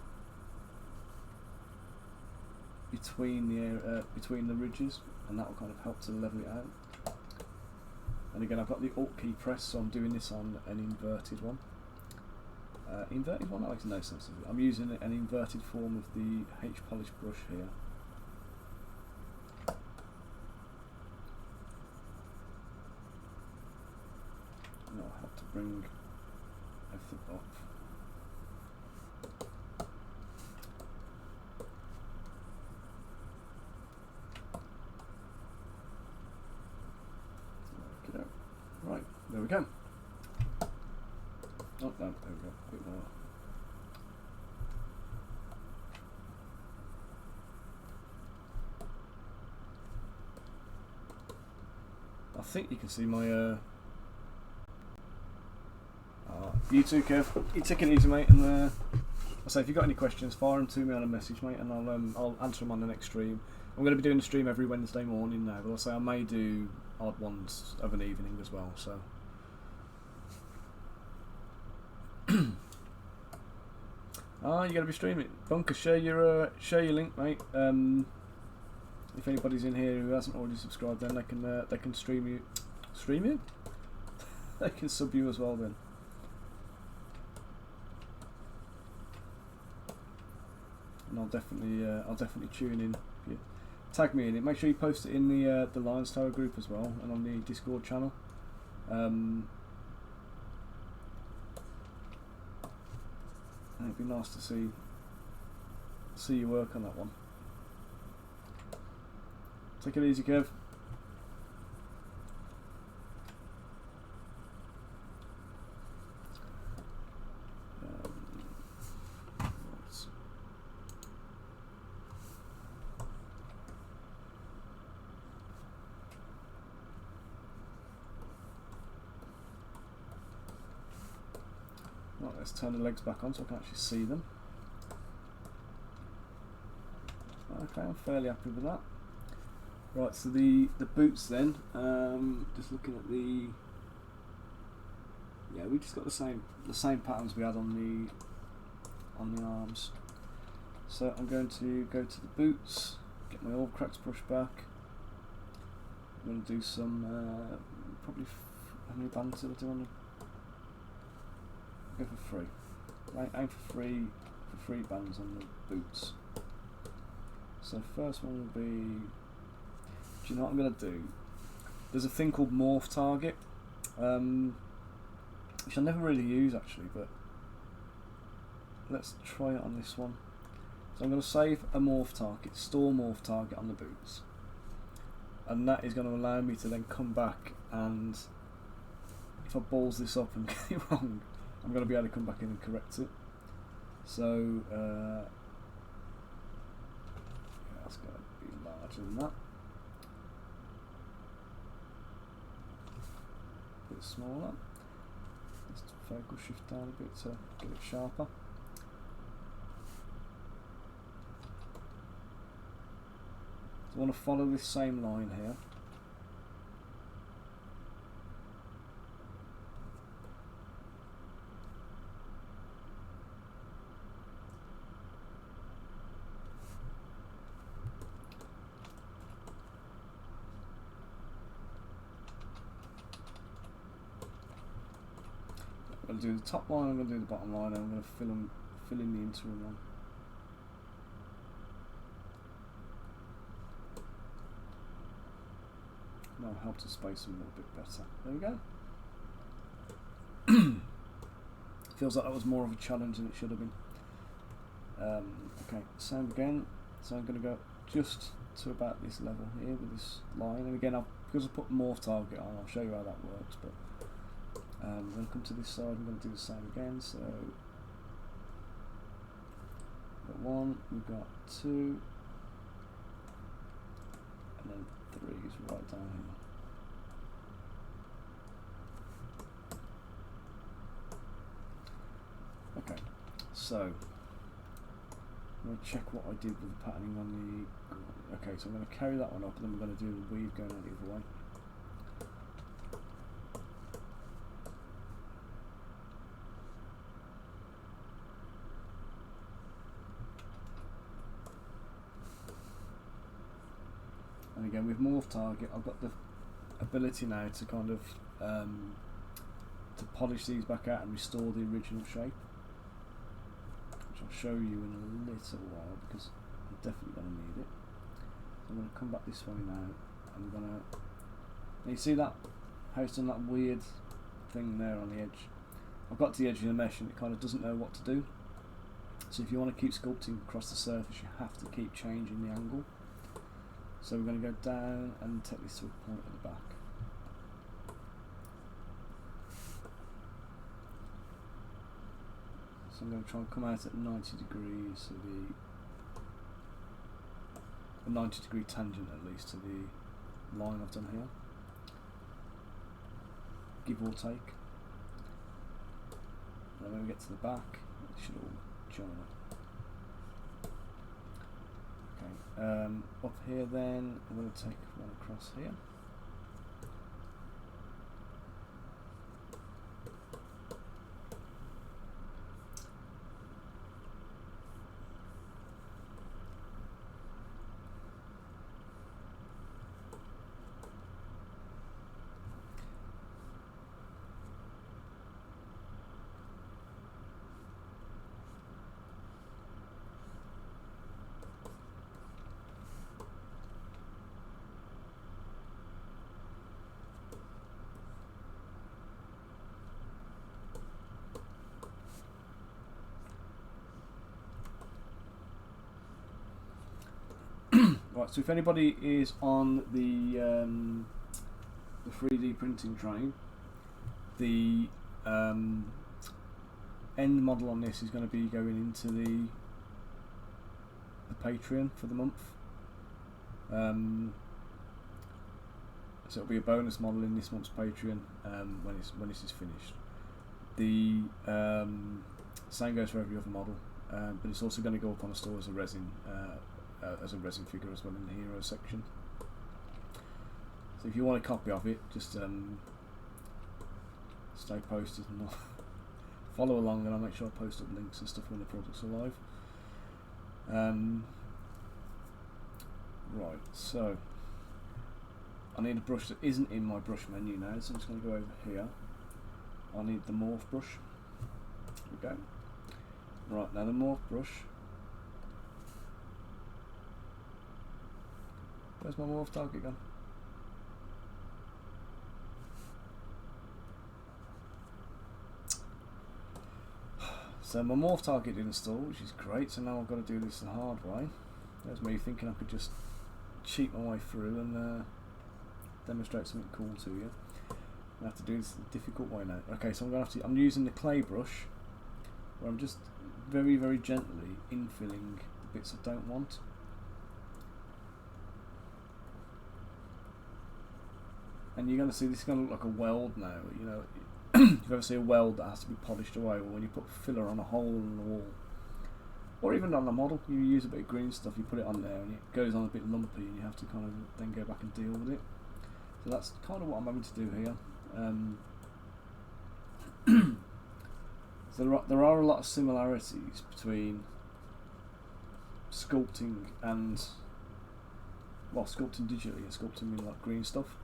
between the ridges, and that will kind of help to level it out. And again, I've got the Alt key pressed, so I'm doing this on an inverted one. Inverted one? That makes no sense. I'm using an inverted form of the H polish brush here. And that'll help to bring everything up. Okay, right, there we go. Oh, no, there we go, a bit more. I think you can see my, you too, Kev. You take it easy, mate, and I'll say if you've got any questions, fire them to me on a message, mate, and I'll answer them on the next stream. I'm going to be doing a stream every Wednesday morning now, but I'll say I may do odd ones of an evening as well, so. You're going to be streaming. Bunker, share your link, mate. If anybody's in here who hasn't already subscribed, then they can stream you. Stream you? They can sub you as well then. And I'll definitely tune in. If you tag me in it. Make sure you post it in the Lions Tower group as well, and on the Discord channel. It'd be nice to see your work on that one. Take it easy, Kev. Right, let's turn the legs back on so I can actually see them. Okay, I'm fairly happy with that. Right, so the boots then. Just looking at the. Yeah, we just got the same patterns we had on the arms. So I'm going to go to the boots, get my old cracks brush back. I'm going to do some probably how many bands did I do on them? Go for 3. Aim for three bands on the boots. So first one will be. Do you know what I'm going to do? There's a thing called morph target, which I never really use actually, but let's try it on this one. So I'm going to save a morph target, store morph target on the boots, and that is going to allow me to then come back, and if I balls this up and get it wrong, I'm going to be able to come back in and correct it. So yeah, that's going to be larger than that. A bit smaller. Let's focus shift down a bit to get it sharper. So I want to follow this same line here. I'm going to do the top line, I'm going to do the bottom line, and I'm going to fill in the interim one. That'll help to space them a little bit better. There we go. Feels like that was more of a challenge than it should have been. Okay, same again. So I'm going to go just to about this level here with this line. And again, because I put morph target on, I'll show you how that works. But I'm going to come to this side. I'm going to do the same again. So we've got 1, we've got 2, and then 3 is right down here. Okay, so I'm going to check what I did with the patterning on the. Okay, so I'm going to carry that one up, and then we're going to do the weave going out the other way. And again, with morph target, I've got the ability now to kind of to polish these back out and restore the original shape, which I'll show you in a little while because I'm definitely going to need it. So I'm going to come back this way now, and I'm going to. You see that? How it's done that weird thing there on the edge. I've got to the edge of the mesh, and it kind of doesn't know what to do. So if you want to keep sculpting across the surface, you have to keep changing the angle. So we're going to go down and take this to a point at the back. So I'm going to try and come out at 90 degrees, so a 90-degree tangent at least to the line I've done here. Give or take. And when we get to the back, it should all join up. Up here then, I'm going to take one across here. Right, so if anybody is on the 3D printing train, the end model on this is going to be going into the Patreon for the month. So it'll be a bonus model in this month's Patreon when this is finished. The same goes for every other model, but it's also going to go up on the store as a resin figure as well in the hero section. So if you want a copy of it, just stay posted and follow along, and I'll make sure I post up links and stuff when the products are live. Right, so I need a brush that isn't in my brush menu now, so I'm just going to go over here. I need the morph brush. There we go. Right, now the morph brush. Where's my morph target gone? So my morph target installed, which is great, so now I've got to do this the hard way. There's me thinking I could just cheat my way through and demonstrate something cool to you. I have to do this the difficult way now. Okay, so I'm using the clay brush, where I'm just very, very gently infilling the bits I don't want. And you're going to see this is going to look like a weld now. You know, if you ever see a weld that has to be polished away, or when you put filler on a hole in the wall, or even on a model, you use a bit of green stuff, you put it on there and it goes on a bit lumpy and you have to kind of then go back and deal with it. So that's kind of what I'm having to do here. So there are a lot of similarities between sculpting and, well, sculpting digitally and sculpting with like green stuff.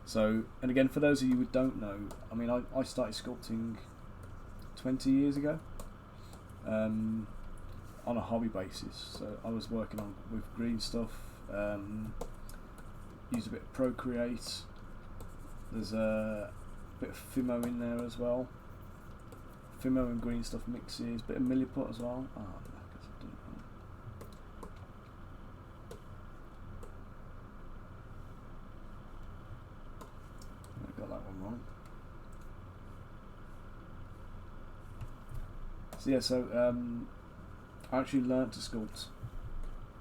So, and again, for those of you who don't know, I mean, I started sculpting 20 years ago. On a hobby basis, so I was working with green stuff, used a bit of Procreate, there's a bit of Fimo in there as well, Fimo and green stuff mixes, bit of Milliput as well. I guess I've done it wrong. I got that one wrong. So yeah, I actually learnt to sculpt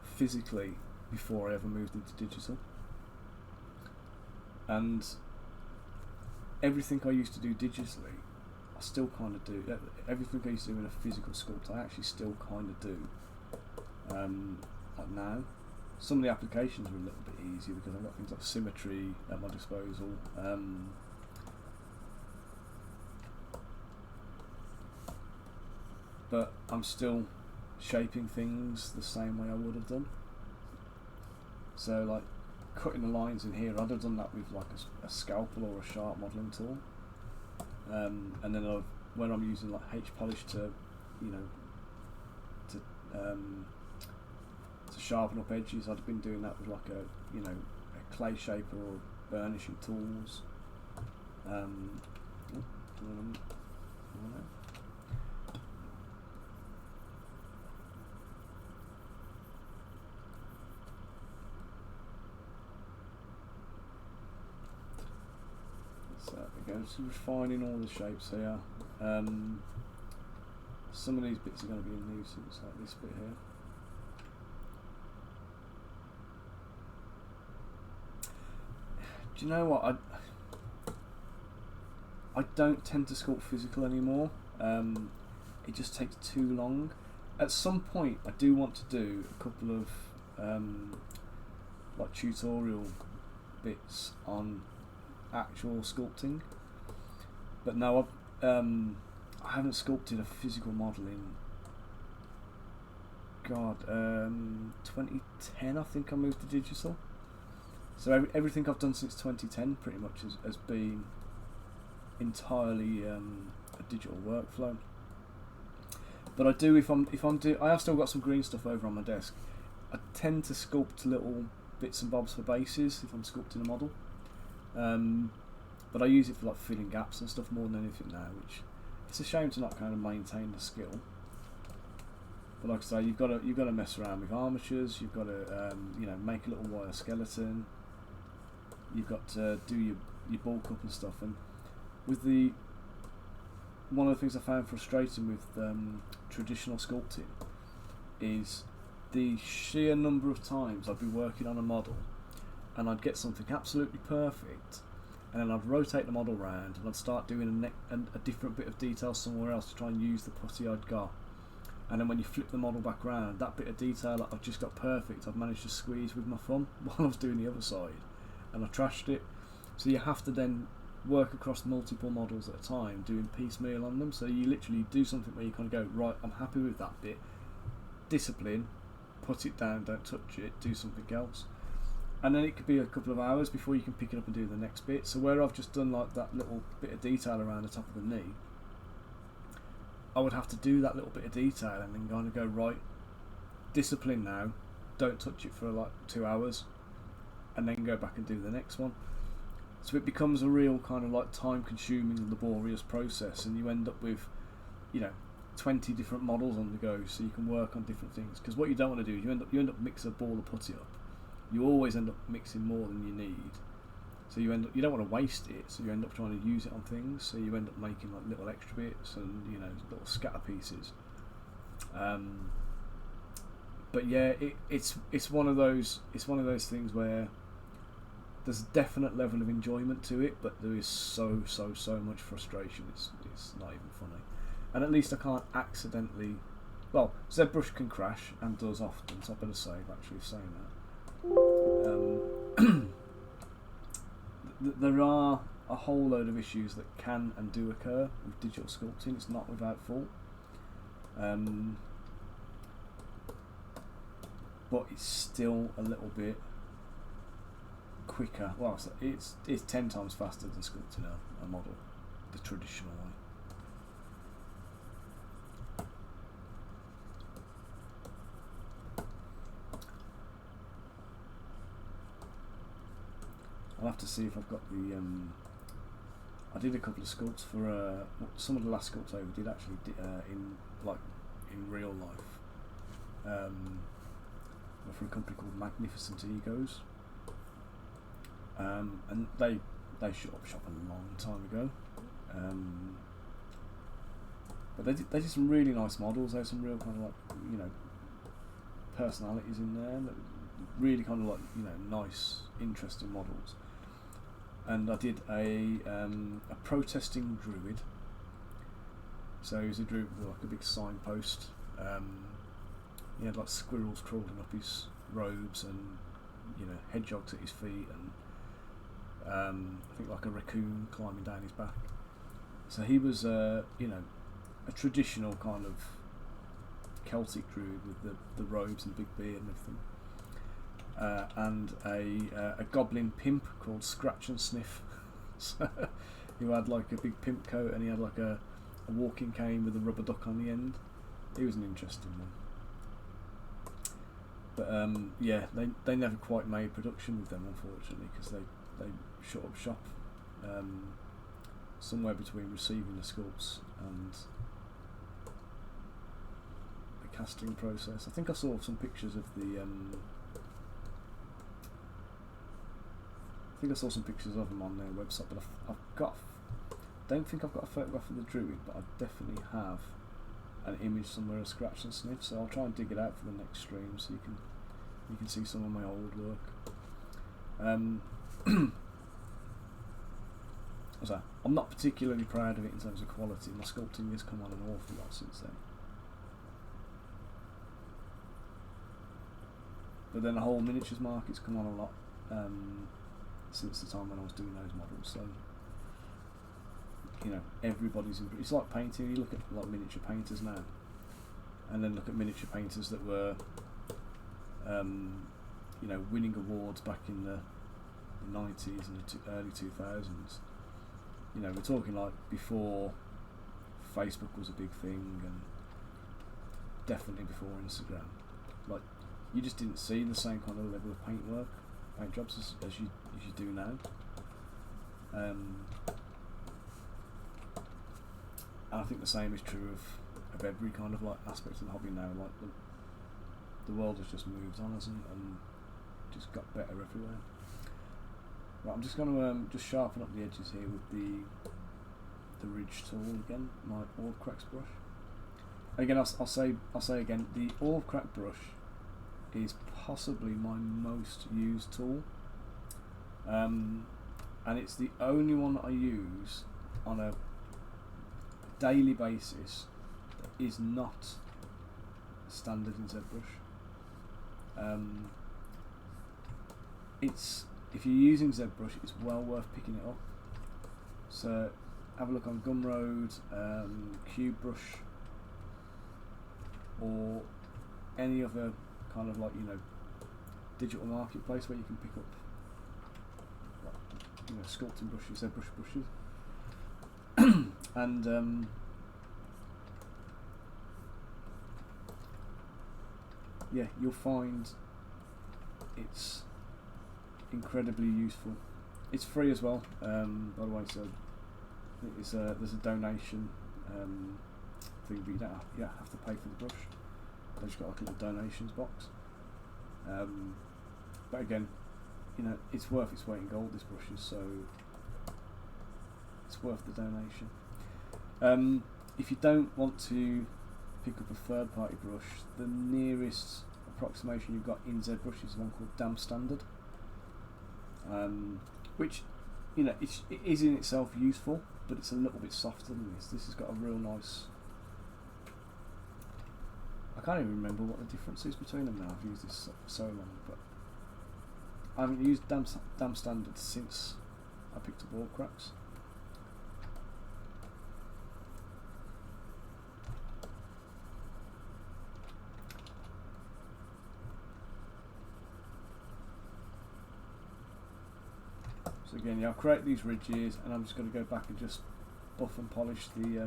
physically before I ever moved into digital, and everything I used to do digitally, I still kind of do. Everything I used to do in a physical sculpt, I actually still kind of do. Like now, some of the applications are a little bit easier because I've got things like symmetry at my disposal. But I'm still shaping things the same way I would have done. So like cutting the lines in here, I'd have done that with like a scalpel or a sharp modelling tool. And then when I'm using like H polish to, you know, to sharpen up edges, I'd have been doing that with like a clay shaper or burnishing tools. So there we go, just refining all the shapes here. Some of these bits are going to be a nuisance, like this bit here. Do you know what? I don't tend to sculpt physical anymore. It just takes too long. At some point, I do want to do a couple of like tutorial bits on actual sculpting, but no, I haven't sculpted a physical model in 2010. I think I moved to digital, so everything I've done since 2010 pretty much has been entirely a digital workflow. But I do, I have still got some green stuff over on my desk. I tend to sculpt little bits and bobs for bases if I'm sculpting a model. But I use it for like filling gaps and stuff more than anything now, which it's a shame to not kind of maintain the skill. But like I say, you've got to mess around with armatures. You've got to make a little wire skeleton. You've got to do your bulk up and stuff. And with one of the things I found frustrating with traditional sculpting is the sheer number of times I'd be working on a model and I'd get something absolutely perfect, and then I'd rotate the model around and I'd start doing a different bit of detail somewhere else to try and use the putty I'd got, and then when you flip the model back around, that bit of detail that I've just got perfect, I've managed to squeeze with my thumb while I was doing the other side, and I trashed it. So you have to then work across multiple models at a time, doing piecemeal on them. So you literally do something where you kind of go, right, I'm happy with that bit, discipline, put it down, don't touch it, do something else. And then it could be a couple of hours before you can pick it up and do the next bit. So where I've just done like that little bit of detail around the top of the knee, I would have to do that little bit of detail and then kind of go, right, discipline now, don't touch it for like 2 hours, and then go back and do the next one. So it becomes a real kind of like time consuming and laborious process, and you end up with, 20 different models on the go, so you can work on different things. Because what you don't want to do is you end up mixing a ball of putty up. You always end up mixing more than you need. So you don't want to waste it, so you end up trying to use it on things. So you end up making like little extra bits and little scatter pieces. But yeah, it's one of those things where there's a definite level of enjoyment to it, but there is so much frustration. It's not even funny. And at least I can't accidentally. Well, Zbrush can crash and does often, so I better save actually saying that. There are a whole load of issues that can and do occur with digital sculpting. It's not without fault. But it's still a little bit quicker. Well, it's 10 times faster than sculpting a model the traditional way. I'll have to see if I've got the. I did a couple of sculpts for some of the last sculpts I did actually in real life. For a company called Magnificent Egos, and they shut up shop a long time ago. But they did some really nice models. There's some real kind of personalities in there. That really kind of nice, interesting models. And I did a protesting druid. So he was a druid with a big signpost. He had squirrels crawling up his robes and hedgehogs at his feet and I think a raccoon climbing down his back. So he was a traditional kind of Celtic druid with the robes and big beard and everything. And a goblin pimp called Scratch and Sniff. So he had a big pimp coat and he had a walking cane with a rubber duck on the end. He was an interesting one. But they never quite made production with them, unfortunately, because they shut up shop somewhere between receiving the sculpts and the casting process. I think I saw some pictures of the. I think I saw some pictures of them on their website, but don't think I've got a photograph of the druid, but I definitely have an image somewhere of Scratch and Sniff, so I'll try and dig it out for the next stream so you can see some of my old work. So I'm not particularly proud of it in terms of quality. My sculpting has come on an awful lot since then. But then the whole miniatures market's come on a lot since the time when I was doing those models. So everybody's it's like painting. You look at miniature painters now, and then look at miniature painters that were winning awards back in the 90s and the early 2000s. We're talking before Facebook was a big thing, and definitely before Instagram. You just didn't see the same kind of level of paint jobs as you do now. And I think the same is true of every kind of aspect of the hobby now. The world has just moved on, hasn't it, and just got better everywhere. Right, I'm just going to just sharpen up the edges here with the ridge tool again, my Orb Cracks brush. And again, I'll say again, the Orb Crack brush is possibly my most used tool, and it's the only one that I use on a daily basis that is not standard in Zbrush. if you're using Zbrush, it's well worth picking it up. So have a look on Gumroad, Brush, or any other kind of like, you know, digital marketplace where you can pick up, like, you know, sculpting brushes, Zbrush brushes, and yeah, you'll find it's incredibly useful. It's free as well, by the way. So there's a donation thing, but you don't have to pay for the brush. They've just got like a little donations box. But again, you know, it's worth its weight in gold, this brush is, so it's worth the donation. If you don't want to pick up a third party brush, the nearest approximation you've got in Zbrush is one called Damn Standard, which, you know, it is in itself useful, but it's a little bit softer than this. This has got a real nice, I can't even remember what the difference is between them now. I've used this so long, but I haven't used Damn Standard since I picked up All Cracks. So again, yeah, I'll create these ridges, and I'm just going to go back and just buff and polish the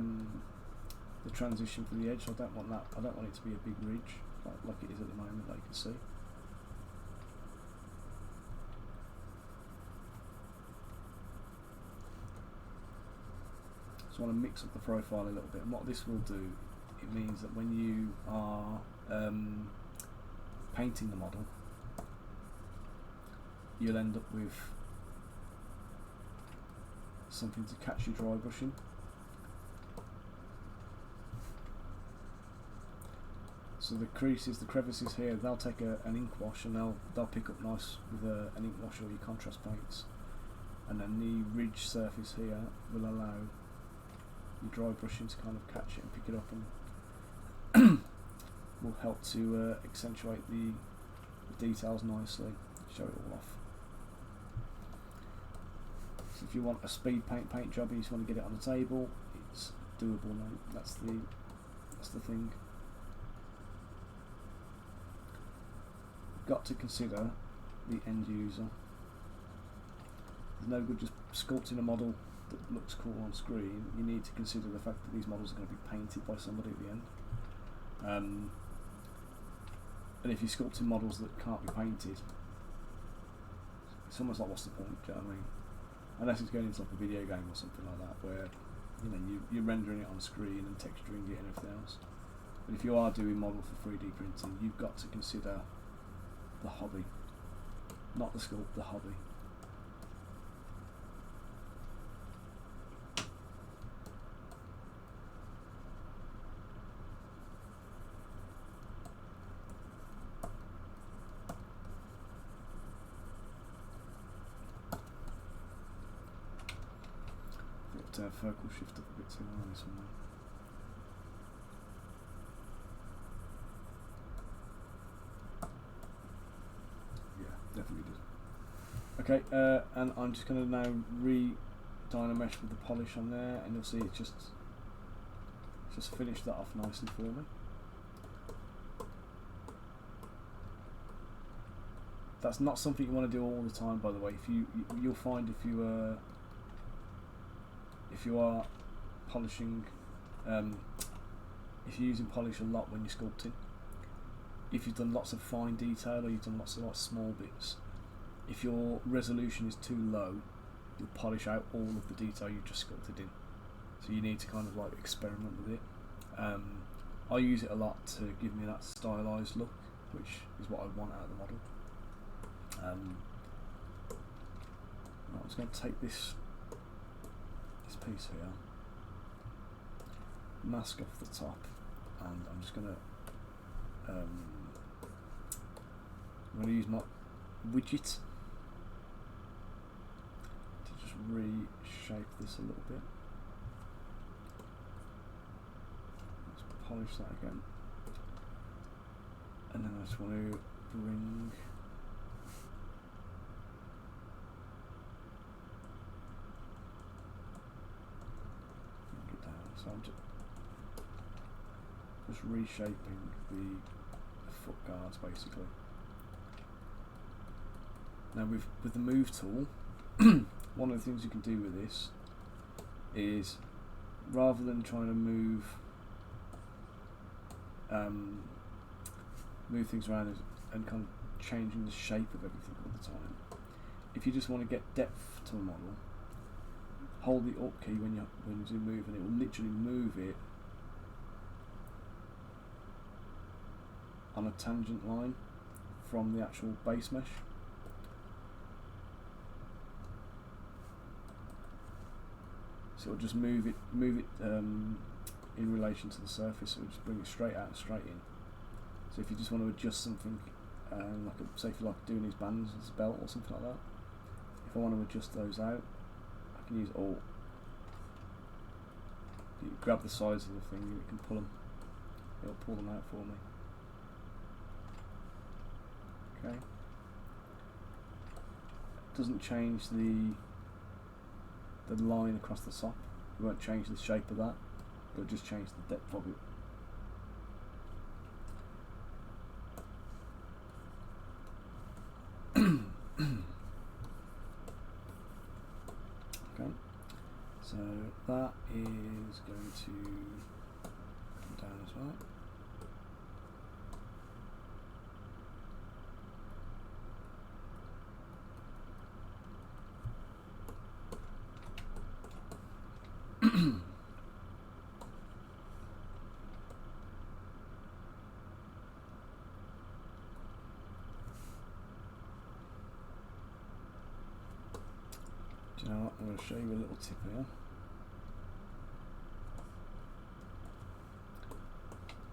transition for the edge. I don't want that. I don't want it to be a big ridge like it is at the moment, like you can see. So I want to mix up the profile a little bit, and what this will do, it means that when you are painting the model, you'll end up with something to catch your dry brushing. So the creases, the crevices here, they'll take an ink wash, and they'll pick up nice with an ink wash or your contrast paints, and then the ridge surface here will allow your dry brushing to kind of catch it and pick it up, and will help to accentuate the details nicely, show it all off. So if you want a speed paint job and you just want to get it on the table, it's doable, mate. That's the thing. You've got to consider the end user. There's no good just sculpting a model that looks cool on screen. You need to consider the fact that these models are going to be painted by somebody at the end. And if you're sculpting models that can't be painted, it's almost like, what's the point? Do you know what I mean? Unless it's going into like a video game or something like that, where, you know, you're rendering it on screen and texturing it and everything else. But if you are doing model for 3D printing, you've got to consider the hobby, not the sculpt, the hobby. Focal shift up a bit too high on this one. Yeah, definitely did. Okay, and I'm just going to now re-dynamesh with the polish on there, and you'll see it just finished that off nicely for me. That's not something you want to do all the time, by the way. You'll find if you are polishing, if you're using polish a lot when you're sculpting, if you've done lots of fine detail or you've done lots of like small bits, if your resolution is too low, you'll polish out all of the detail you've just sculpted in. So you need to kind of like experiment with it. I use it a lot to give me that stylized look, which is what I want out of the model. I'm just going to take this piece here, mask off the top, and I'm just going to use my widget to just reshape this a little bit. Let's polish that again, and then I just want to bring So I'm just reshaping the foot guards basically. Now with the move tool, one of the things you can do with this is, rather than trying to move things around and kind of changing the shape of everything all the time, if you just want to get depth to a model, hold the Up key when you do move, and it will literally move it on a tangent line from the actual base mesh. So it'll just move it in relation to the surface. So it'll just bring it straight out, straight in. So if you just want to adjust something, say if you like doing his bands, his belt or something like that, if I want to adjust those out, I can use Alt. You grab the sides of the thing and it can pull them. It'll pull them out for me. Okay. Doesn't change the line across the top. It won't change the shape of that. It'll just change the depth of it. Okay, so that is going to come down as well. Do you know what? I'm going to show you a little tip here.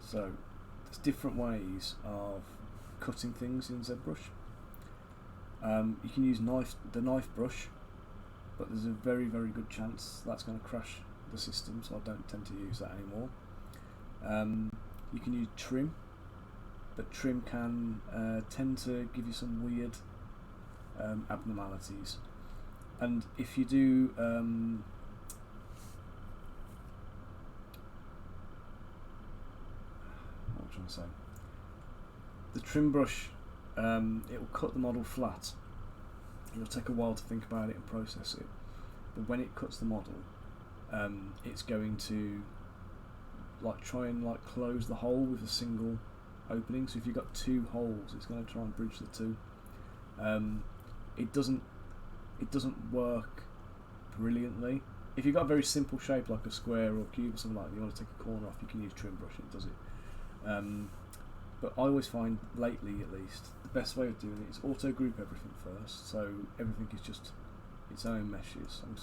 So, there's different ways of cutting things in Zbrush. You can use the knife brush, but there's a very, very good chance that's going to crash the system, so I don't tend to use that anymore. You can use trim, but trim can tend to give you some weird abnormalities. And if you do what am I trying to say? The trim brush, it will cut the model flat. It'll take a while to think about it and process it, but when it cuts the model, it's going to try and close the hole with a single opening. So if you've got two holes, it's going to try and bridge the two. It doesn't work brilliantly. If you've got a very simple shape like a square or a cube or something like that, you want to take a corner off, you can use trim brush, it does it. But I always find, lately at least, the best way of doing it is auto group everything first, so everything is just its own meshes. I'm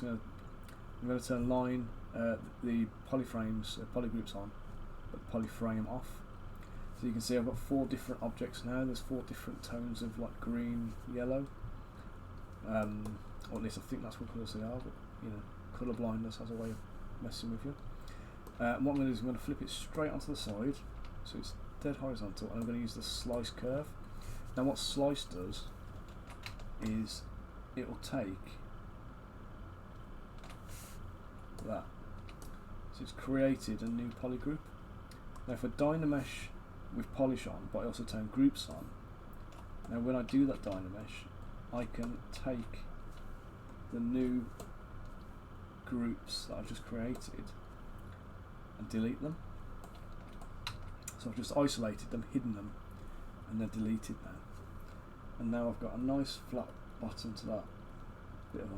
going to turn line the polyframes, polygroups on, but polyframe off. So you can see I've got 4 different objects now. There's 4 different tones of green, yellow. Or at least I think that's what colours they are, but you know, colour blindness has a way of messing with you. And what I'm going to do is I'm going to flip it straight onto the side, so it's dead horizontal, and I'm going to use the slice curve. Now what slice does is it will take that. So it's created a new polygroup. Now if I Dynamesh with polish on, but I also turn groups on, now when I do that Dynamesh, I can take the new groups that I've just created and delete them. So I've just isolated them, hidden them, and they're deleted now. And now I've got a nice flat bottom to that bit of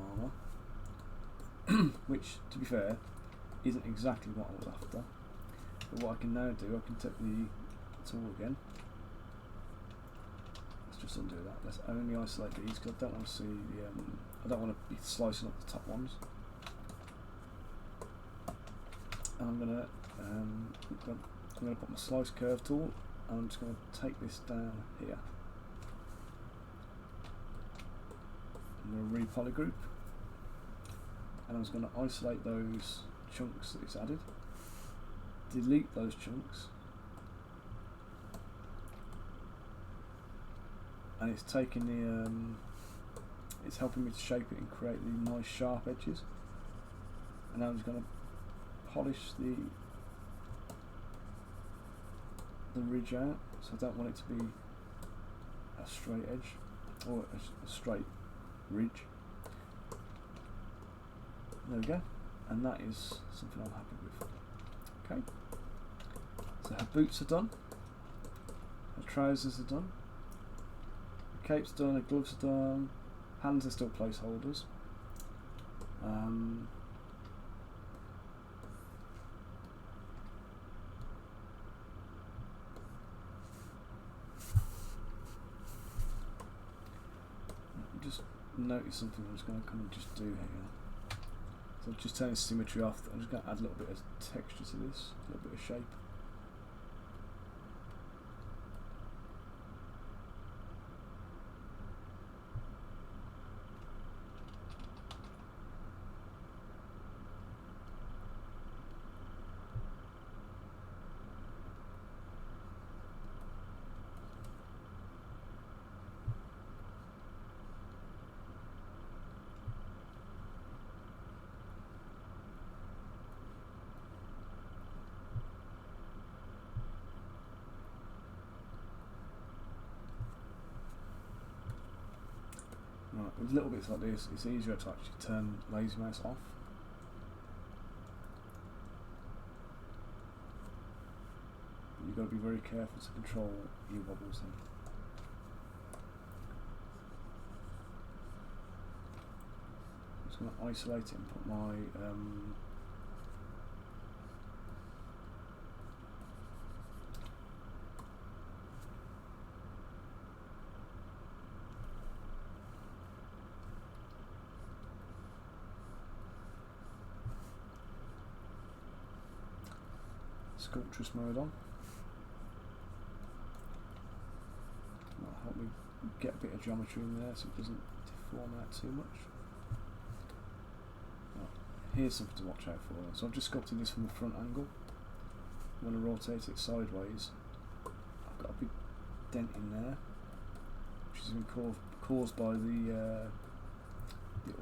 armour, which, to be fair, isn't exactly what I was after. But what I can now do, I can take the tool again. Let's just undo that. Let's only isolate these because I don't want to see the. I don't want to be slicing up the top ones. And I'm gonna put my slice curve tool, and I'm just going to take this down here. I'm going to repolygroup, and I'm just going to isolate those chunks that it's added, delete those chunks, and it's taking the it's helping me to shape it and create the nice sharp edges. And now I'm just going to polish the ridge out, so I don't want it to be a straight edge or a straight ridge. There we go, and that is something I'm happy with. Okay, so her boots are done, her trousers are done, her cape's done, her gloves are done, hands are still placeholders. Just notice something I'm just going to kind of just do here. So I'm just turning symmetry off. I'm just going to add a little bit of texture to this, a little bit of shape. Right, with little bits like this, it's easier to actually turn lazy mouse off. But you've got to be very careful to control your wobbles then. I'm just going to isolate it and put my Sculptress mode on. That'll help me get a bit of geometry in there so it doesn't deform out too much. Right, here's something to watch out for. So I've just sculpted this from the front angle. I'm going to rotate it sideways. I've got a big dent in there, which has been caused by the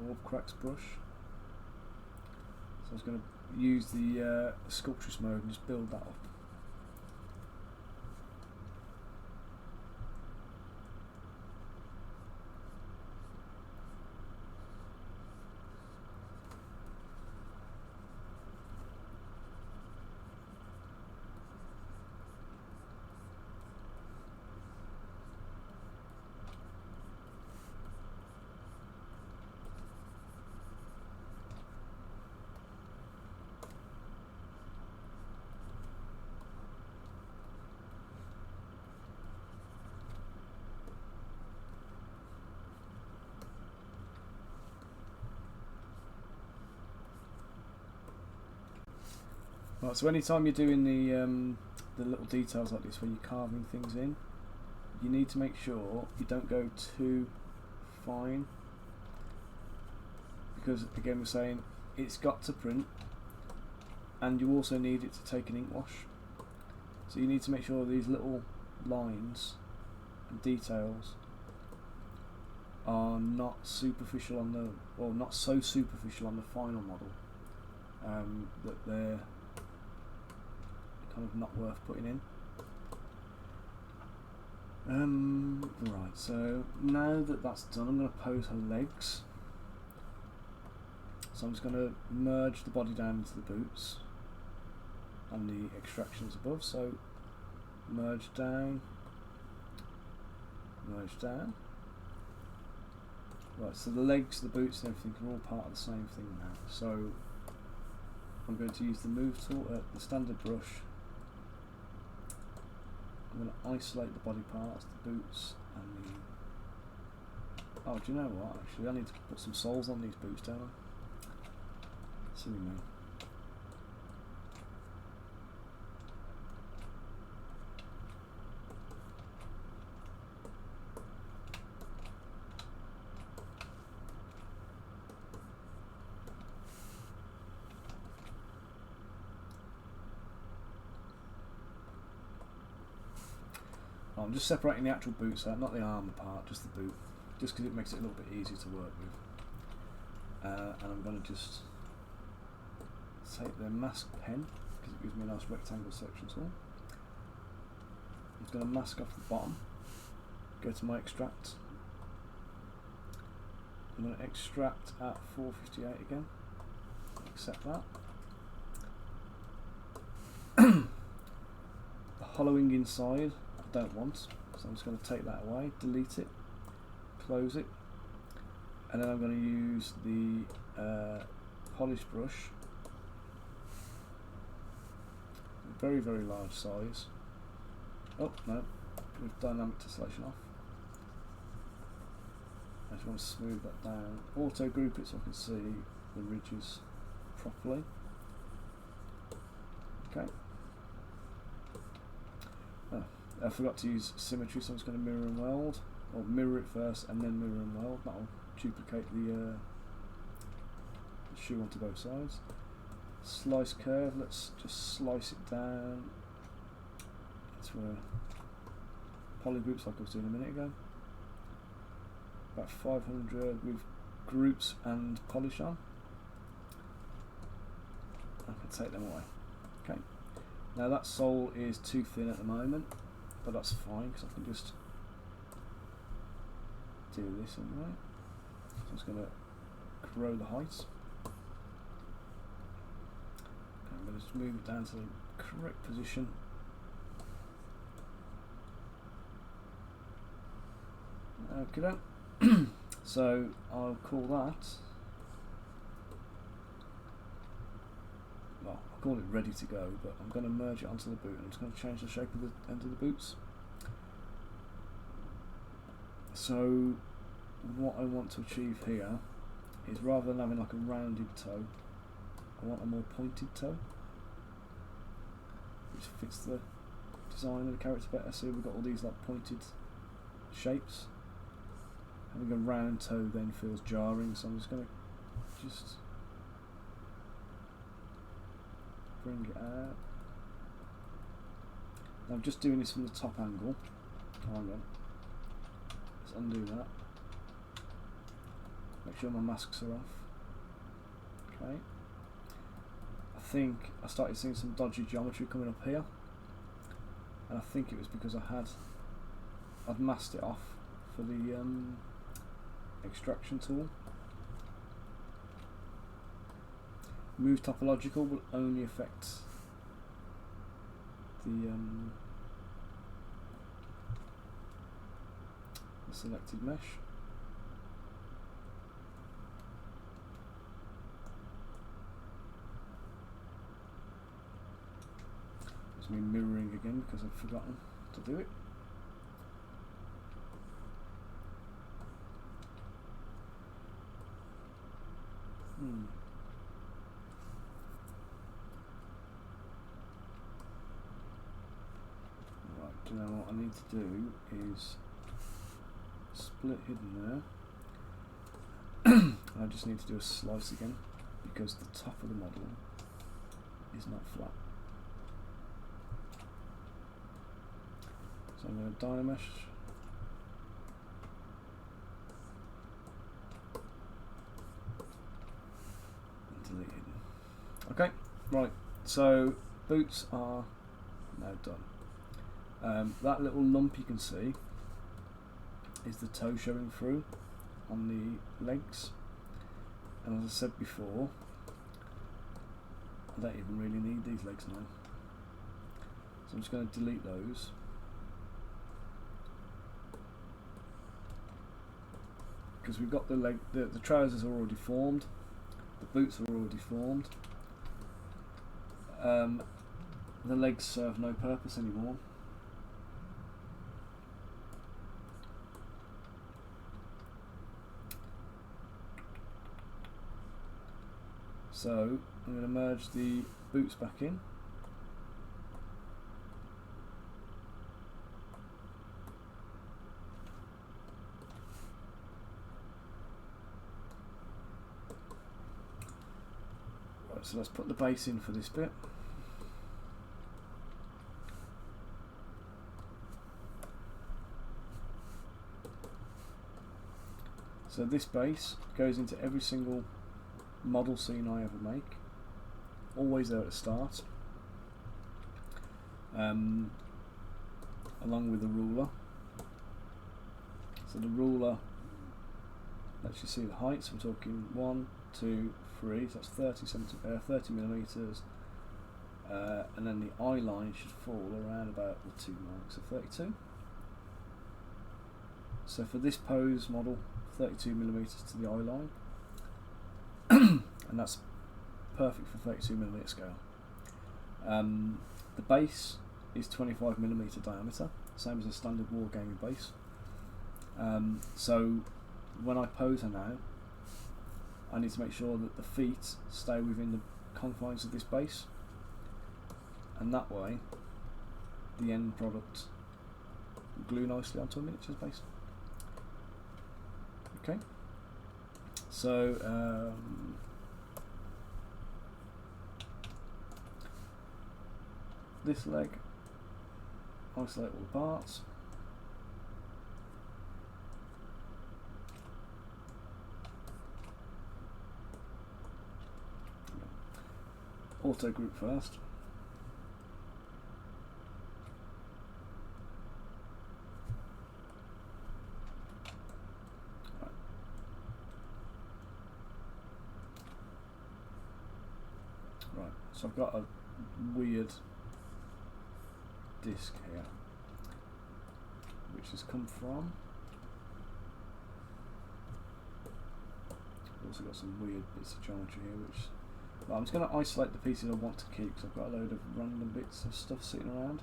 orb cracks brush. So I was going to use the Sculptress mode and just build that up. Right, so anytime you're doing the little details like this, when you're carving things in, you need to make sure you don't go too fine, because again we're saying it's got to print, and you also need it to take an ink wash. So you need to make sure these little lines and details are not superficial on the, or not so superficial on the final model that they're kind of not worth putting in. Right, so now that that's done, I'm going to pose her legs. So I'm just going to merge the body down into the boots and the extractions above. So merge down, merge down. Right, so the legs, the boots and everything are all part of the same thing now. So I'm going to use the move tool at the standard brush. I'm going to isolate the body parts, the boots and the... Oh, do you know what, actually I need to put some soles on these boots, don't I? Silly me. I'm just separating the actual boots out, not the armour part, just the boot, just because it makes it a little bit easier to work with. And I'm going to just take the mask pen because it gives me a nice rectangle section tool. I'm just going to mask off the bottom, go to my extract. I'm going to extract at 458 again, accept that. The hollowing inside I don't want, so I'm just going to take that away, delete it, close it, and then I'm going to use the polish brush, very large size. Oh no, with dynamic tessellation off. I just want to smooth that down, auto group it so I can see the ridges properly. Okay. Oh, I forgot to use symmetry, so I'm just going to mirror and weld, or mirror it first and then mirror and weld. That'll duplicate the shoe onto both sides. Slice curve, let's just slice it down. That's where polygroups like I was doing a minute ago. About 500 with groups and polish on. I can take them away. Okay. Now that sole is too thin at the moment, but that's fine because I can just do this anyway. So I'm just going to grow the height. I'm going to just move it down to the correct position. Okay then. So I'll call that, well, I'll call it ready to go, but I'm going to merge it onto the boot and I'm just going to change the shape of the end of the boots. So what I want to achieve here is, rather than having like a rounded toe, I want a more pointed toe, which fits the design of the character better. So we've got all these like pointed shapes. Having a round toe then feels jarring, so I'm just going to bring it out. Now I'm just doing this from the top angle. Hang on. Let's undo that. Make sure my masks are off. Okay. I think I started seeing some dodgy geometry coming up here, and I think it was because I'd masked it off for the extraction tool. Move topological will only affect the selected mesh. It's me mirroring again because I've forgotten to do it. Right, do you know what I need to do is split hidden there. I just need to do a slice again because the top of the model is not flat. So I'm going to Dynamesh. Okay, right, so boots are now done. That little lump you can see is the toe showing through on the legs, and as I said before, I don't even really need these legs now, so I'm just going to delete those. Because we've got the trousers are already formed, the boots are already formed. The legs serve no purpose anymore. So I'm going to merge the boots back in. Right, so let's put the base in for this bit. So this base goes into every single model scene I ever make. always there at the start, along with the ruler. So the ruler lets you see the heights. We're talking 1, 2, 3. So that's 30 millimeters, and then the eye line should fall around about the 2 marks of 32. So for this pose model, 32 millimeters to the eye line, and that's perfect for 32 millimeter scale. The base is 25 millimeter diameter, same as a standard wargaming base. So when I pose her now, I need to make sure that the feet stay within the confines of this base, and that way the end product will glue nicely onto a miniatures base. Okay, so this leg, isolate all the parts. Auto group first. Right, so I've got a weird disc here, which has come from. I've also got some weird bits of geometry here, which. Well, I'm just going to isolate the pieces I want to keep, because I've got a load of random bits of stuff sitting around.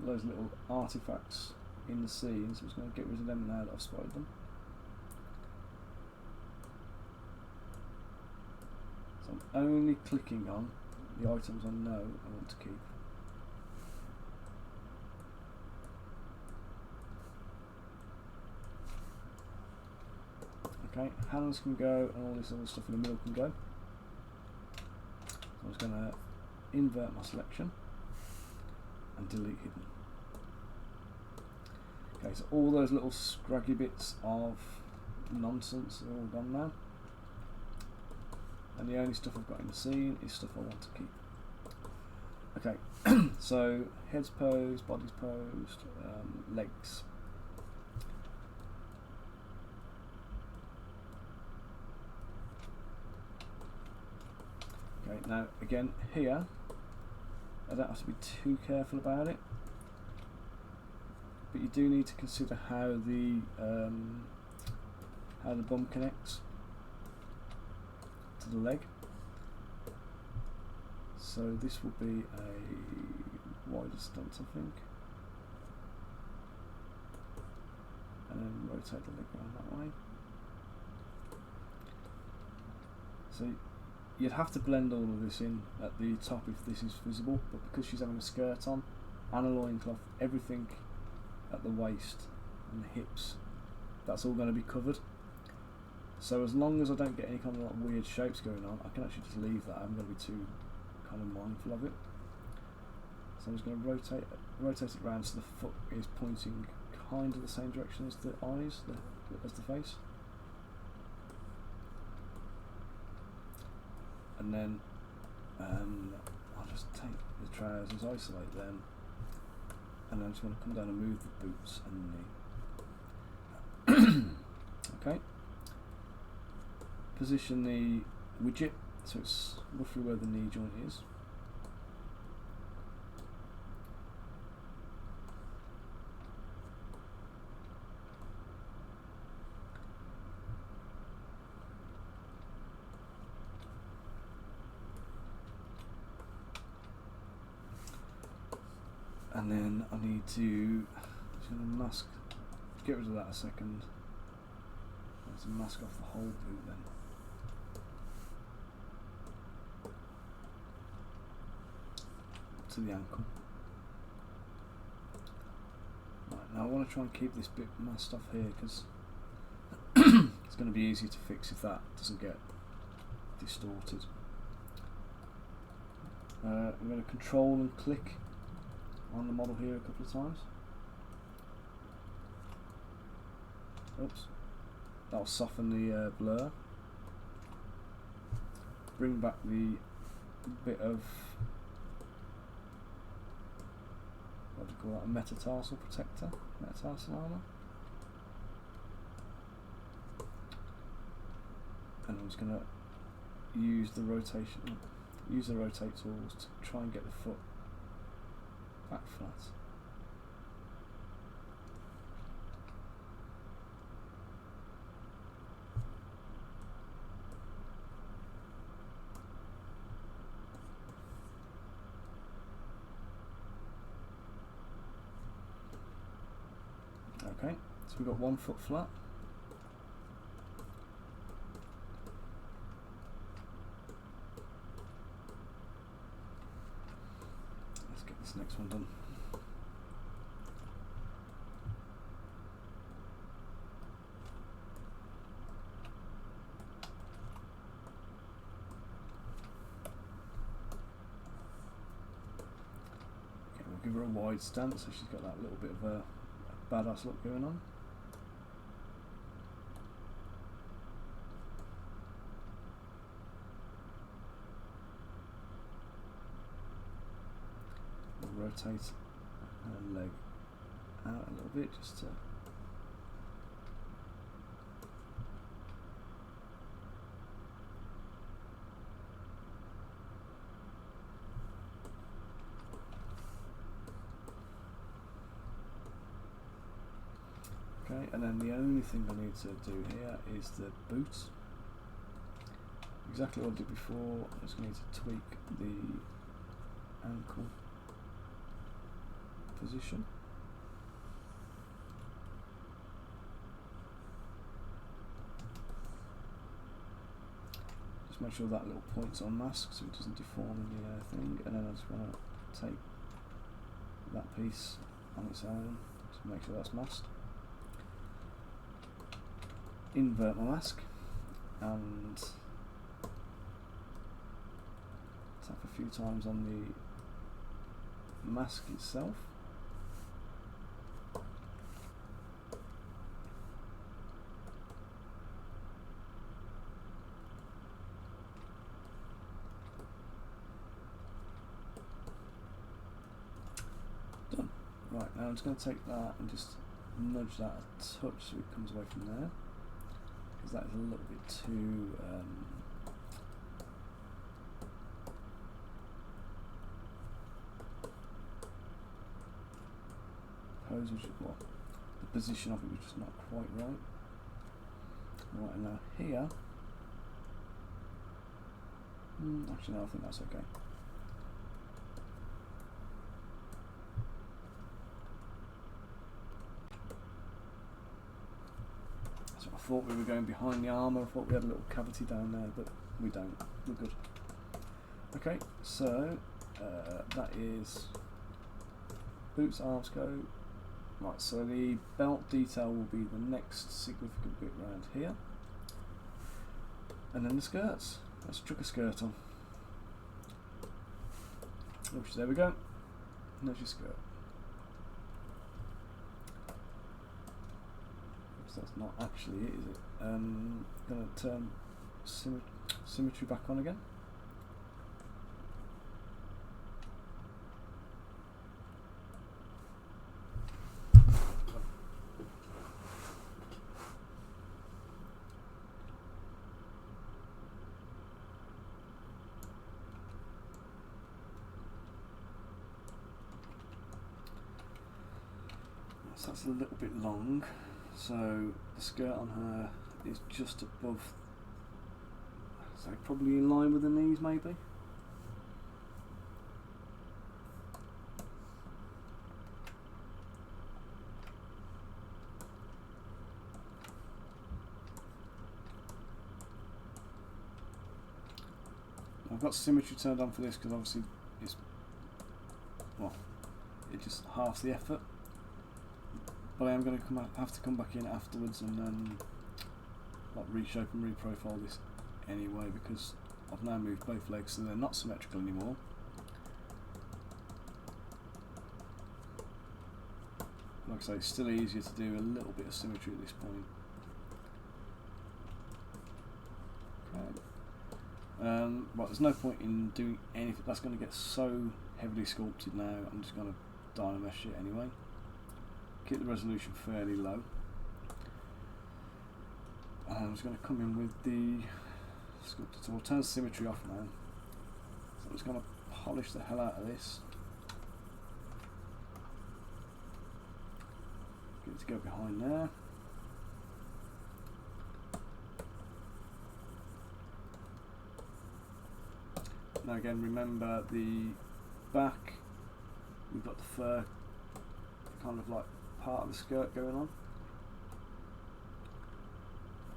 Those little artifacts in the scene, so I'm just going to get rid of them now that I've spotted them. So I'm only clicking on the items I know I want to keep. Okay, hands can go and all this other stuff in the middle can go. So I'm just going to invert my selection and delete hidden. Okay, so all those little scraggy bits of nonsense are all gone now. And the only stuff I've got in the scene is stuff I want to keep. Okay, so heads posed, bodies posed, legs. Okay, now again here, I don't have to be too careful about it, but you do need to consider how the bum connects to the leg. So this will be a wider stunt, I think, and then rotate the leg around that way. So you'd have to blend all of this in at the top if this is visible, but because she's having a skirt on and a loincloth, everything at the waist and the hips, that's all going to be covered. So as long as I don't get any kind of like weird shapes going on, I can actually just leave that. I'm going to be too kind of mindful of it. So I'm just going to rotate it around so the foot is pointing kind of the same direction as the eyes, as the face. And then I'll just take the trousers, isolate them, and I'm just going to come down and move the boots and the knee. Okay. Position the widget so it's roughly where the knee joint is. And then I need to just going to mask, get rid of that a second. I need to mask off the whole boot then. To the ankle. Right, now I want to try and keep this bit masked off here because it's going to be easy to fix if that doesn't get distorted. I'm going to control and click on the model here a couple of times. Oops, that'll soften the blur. bring back the bit of, what do you call that, a metatarsal protector, metatarsal armour. And I'm just going to use the rotate tools to try and get the foot back flat. Okay, so we've got 1 foot flat. Let's get this next one done. Okay, we'll give her a wide stance so she's got that little bit of a badass look going on. We'll rotate her leg out a little bit just to okay, and then the only thing I need to do here is the boot. Exactly what I did before, I'm just going to tweak the ankle position. Just make sure that little point's unmasked so it doesn't deform the thing, and then I'm just going to take that piece on its own, just make sure that's masked. Invert my mask and tap a few times on the mask itself. Done. Right, now I'm just going to take that and just nudge that a touch so it comes away from there, because that is a little bit too pose, which is what the position of it was just not quite right. Right, and now here, actually no, I think that's okay. So I thought we were going behind the armour, I thought we had a little cavity down there, but we don't, we're good. Okay, so that is boots, arms go. Right, so the belt detail will be the next significant bit around here. And then the skirts. Let's chuck a skirt on. Oops, there we go. There's your skirt. Oops, that's not actually it, is it? Going to turn symmetry back on again. So that's a little bit long, so the skirt on her is just above, so probably in line with the knees maybe. I've got symmetry turned on for this because obviously it's, well, it just halves the effort. But I am going to have to come back in afterwards and then like reshape and reprofile this anyway, because I've now moved both legs so they're not symmetrical anymore. Like I say, it's still easier to do a little bit of symmetry at this point. Okay. Right, there's no point in doing anything. That's going to get so heavily sculpted now. I'm just going to dynamesh it anyway. Keep the resolution fairly low. I'm just going to come in with the sculptor tool. Turn symmetry off now. So I'm just going to polish the hell out of this. Get it to go behind there. Now again, remember the back, we've got the fur kind of like part of the skirt going on.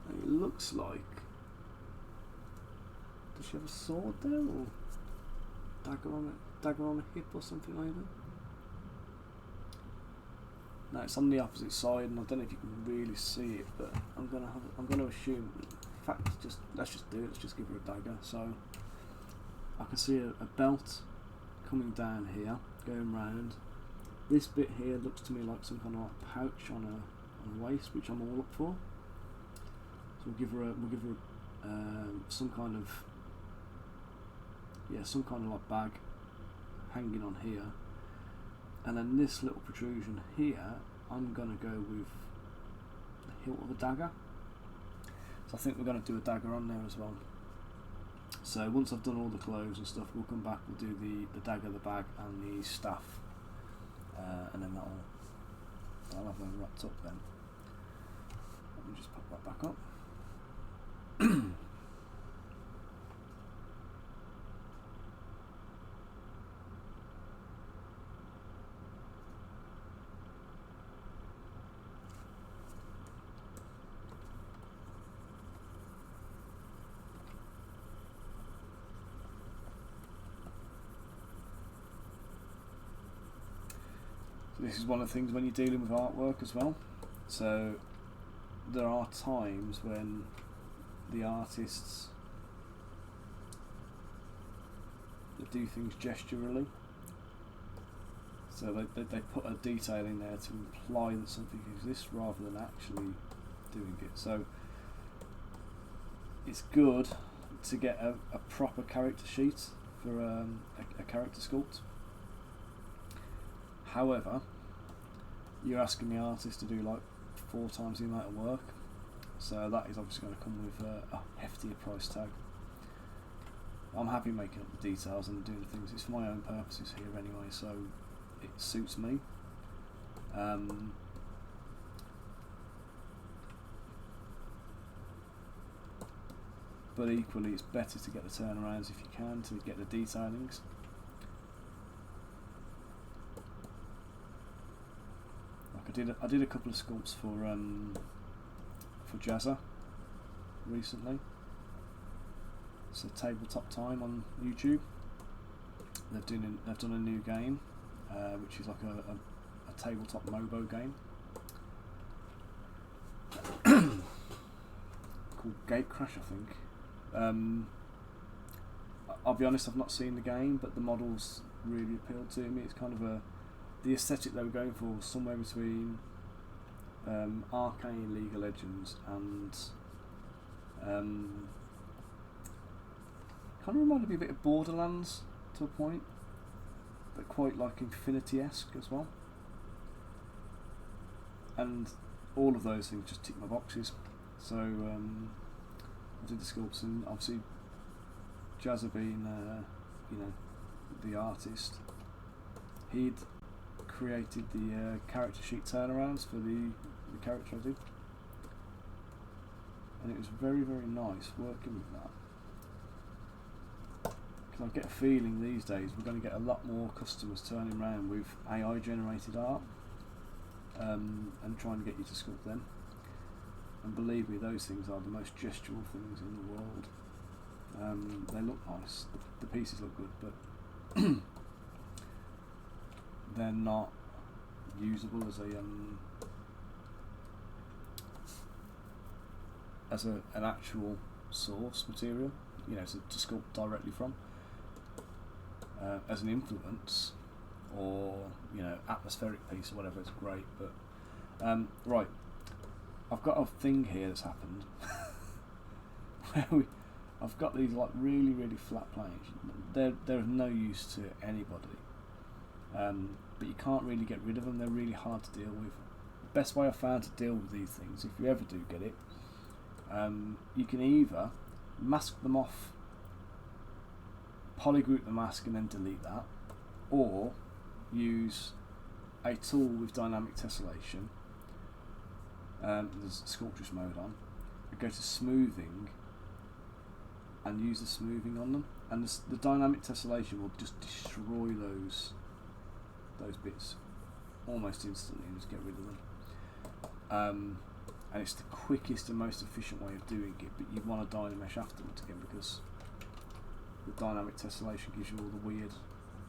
And it looks like, does she have a sword there, or dagger on a hip or something like that? No, it's on the opposite side, and I don't know if you can really see it, but I'm gonna assume. In fact, let's just do it. Let's just give her a dagger. So I can see a belt coming down here, going round. This bit here looks to me like some kind of like pouch on a waist, which I'm all up for. So we'll give her some kind of like bag hanging on here, and then this little protrusion here, I'm gonna go with the hilt of a dagger. So I think we're gonna do a dagger on there as well. So once I've done all the clothes and stuff, we'll come back, we'll do the dagger, the bag and the staff, and then I'll have them wrapped up then. Let me just pop that back up. This is one of the things when you're dealing with artwork as well. So there are times when the artists do things gesturally. So they put a detail in there to imply that something exists rather than actually doing it. So it's good to get a proper character sheet for a character sculpt. However, you're asking the artist to do like 4 times the amount of work, so that is obviously going to come with a heftier price tag. I'm happy making up the details and doing things. It's for my own purposes here anyway, so it suits me. But equally, it's better to get the turnarounds if you can, to get the detailings. I did a couple of sculpts for Jazza recently. It's a Tabletop Time on YouTube. They've done a new game, which is like a tabletop MOBO game called Gatecrash, I think. I'll be honest, I've not seen the game, but the models really appealed to me. It's kind of the aesthetic they were going for was somewhere between Arcane, League of Legends, and kind of reminded me a bit of Borderlands to a point, but quite like Infinity-esque as well. And all of those things just tick my boxes. So I did the sculpts, and obviously Jazza being the artist, he'd created the character sheet turnarounds for the character I did, and it was very, very nice working with that, because I get a feeling these days we're going to get a lot more customers turning around with AI generated art and trying to get you to sculpt them, and believe me, those things are the most gestural things in the world. They look nice, the pieces look good, but they're not usable as an actual source material, to sculpt directly from, as an influence or atmospheric piece or whatever. It's great, but right, I've got a thing here that's happened where I've got these like really flat planes. They're of no use to anybody, but you can't really get rid of them. They're really hard to deal with. The best way I've found to deal with these things, if you ever do get it, you can either mask them off, polygroup the mask and then delete that, or use a tool with dynamic tessellation. There's Sculptress mode on. Go to smoothing and use the smoothing on them, and the dynamic tessellation will just destroy those bits almost instantly and just get rid of them. And it's the quickest and most efficient way of doing it, but you want to dynamesh afterwards again, because the dynamic tessellation gives you all the weird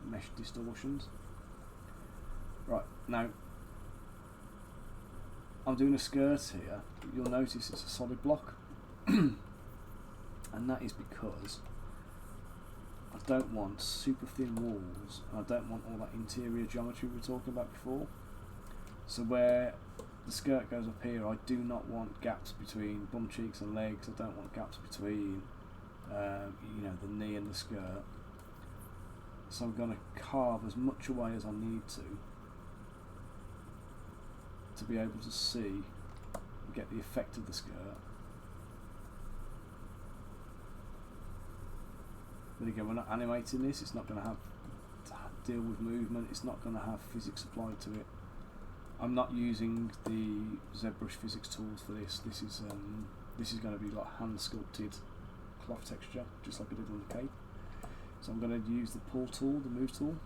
mesh distortions. Right, now I'm doing a skirt here, but you'll notice it's a solid block. And that is because I don't want super thin walls, and I don't want all that interior geometry we were talking about before. So where the skirt goes up here, I do not want gaps between bum cheeks and legs. I don't want gaps between the knee and the skirt. So I'm going to carve as much away as I need to be able to see and get the effect of the skirt. But again, we're not animating this. It's not going to have to deal with movement. It's not going to have physics applied to it. I'm not using the Zbrush physics tools for this. This is going to be like hand sculpted cloth texture, just like I did on the cape. So I'm going to use the pull tool, the move tool.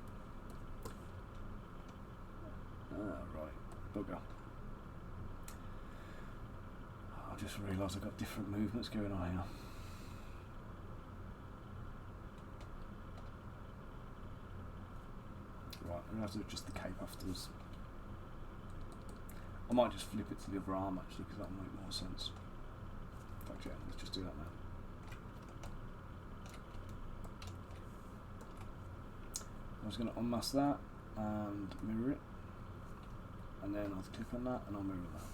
Right, bugger. I just realised I've got different movements going on here. Right, I'm going to have to adjust the cape afterwards. I might just flip it to the other arm actually, because that will make more sense. In fact, yeah, let's just do that now. I'm just going to unmask that and mirror it, and then I'll click on that and I'll mirror that.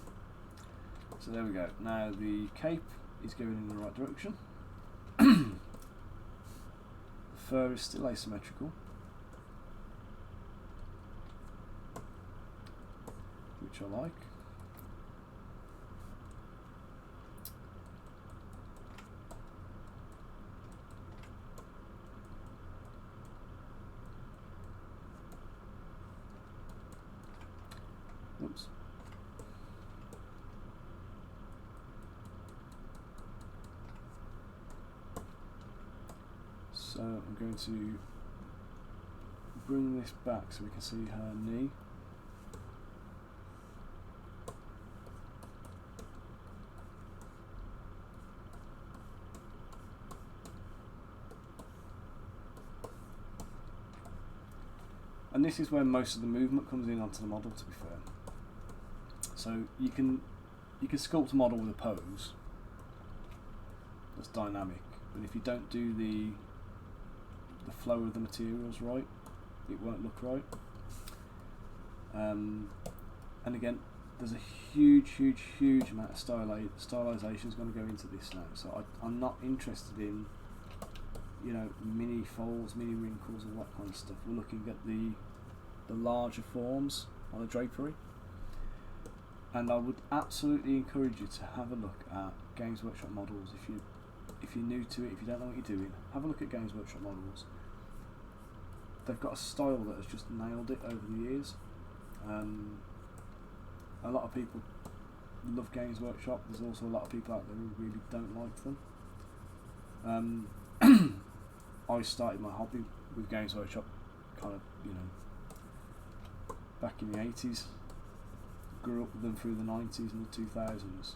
So there we go. Now the cape is going in the right direction. The fur is still asymmetrical, which I like. Oops. So I'm going to bring this back so we can see her knee. And this is where most of the movement comes in onto the model, to be fair. So you can sculpt a model with a pose that's dynamic, but if you don't do the flow of the materials right, it won't look right. And again, there's a huge amount of stylization is going to go into this now. So I'm not interested in mini folds, mini wrinkles, all that kind of stuff. We're looking at the larger forms on a drapery, and I would absolutely encourage you to have a look at Games Workshop models. If you're new to it, if you don't know what you're doing, have a look at Games Workshop models. They've got a style that has just nailed it over the years. A lot of people love Games Workshop. There's also a lot of people out there who really don't like them. I started my hobby with Games Workshop kind of, back in the 80s. Grew up with them through the 90s and the 2000s.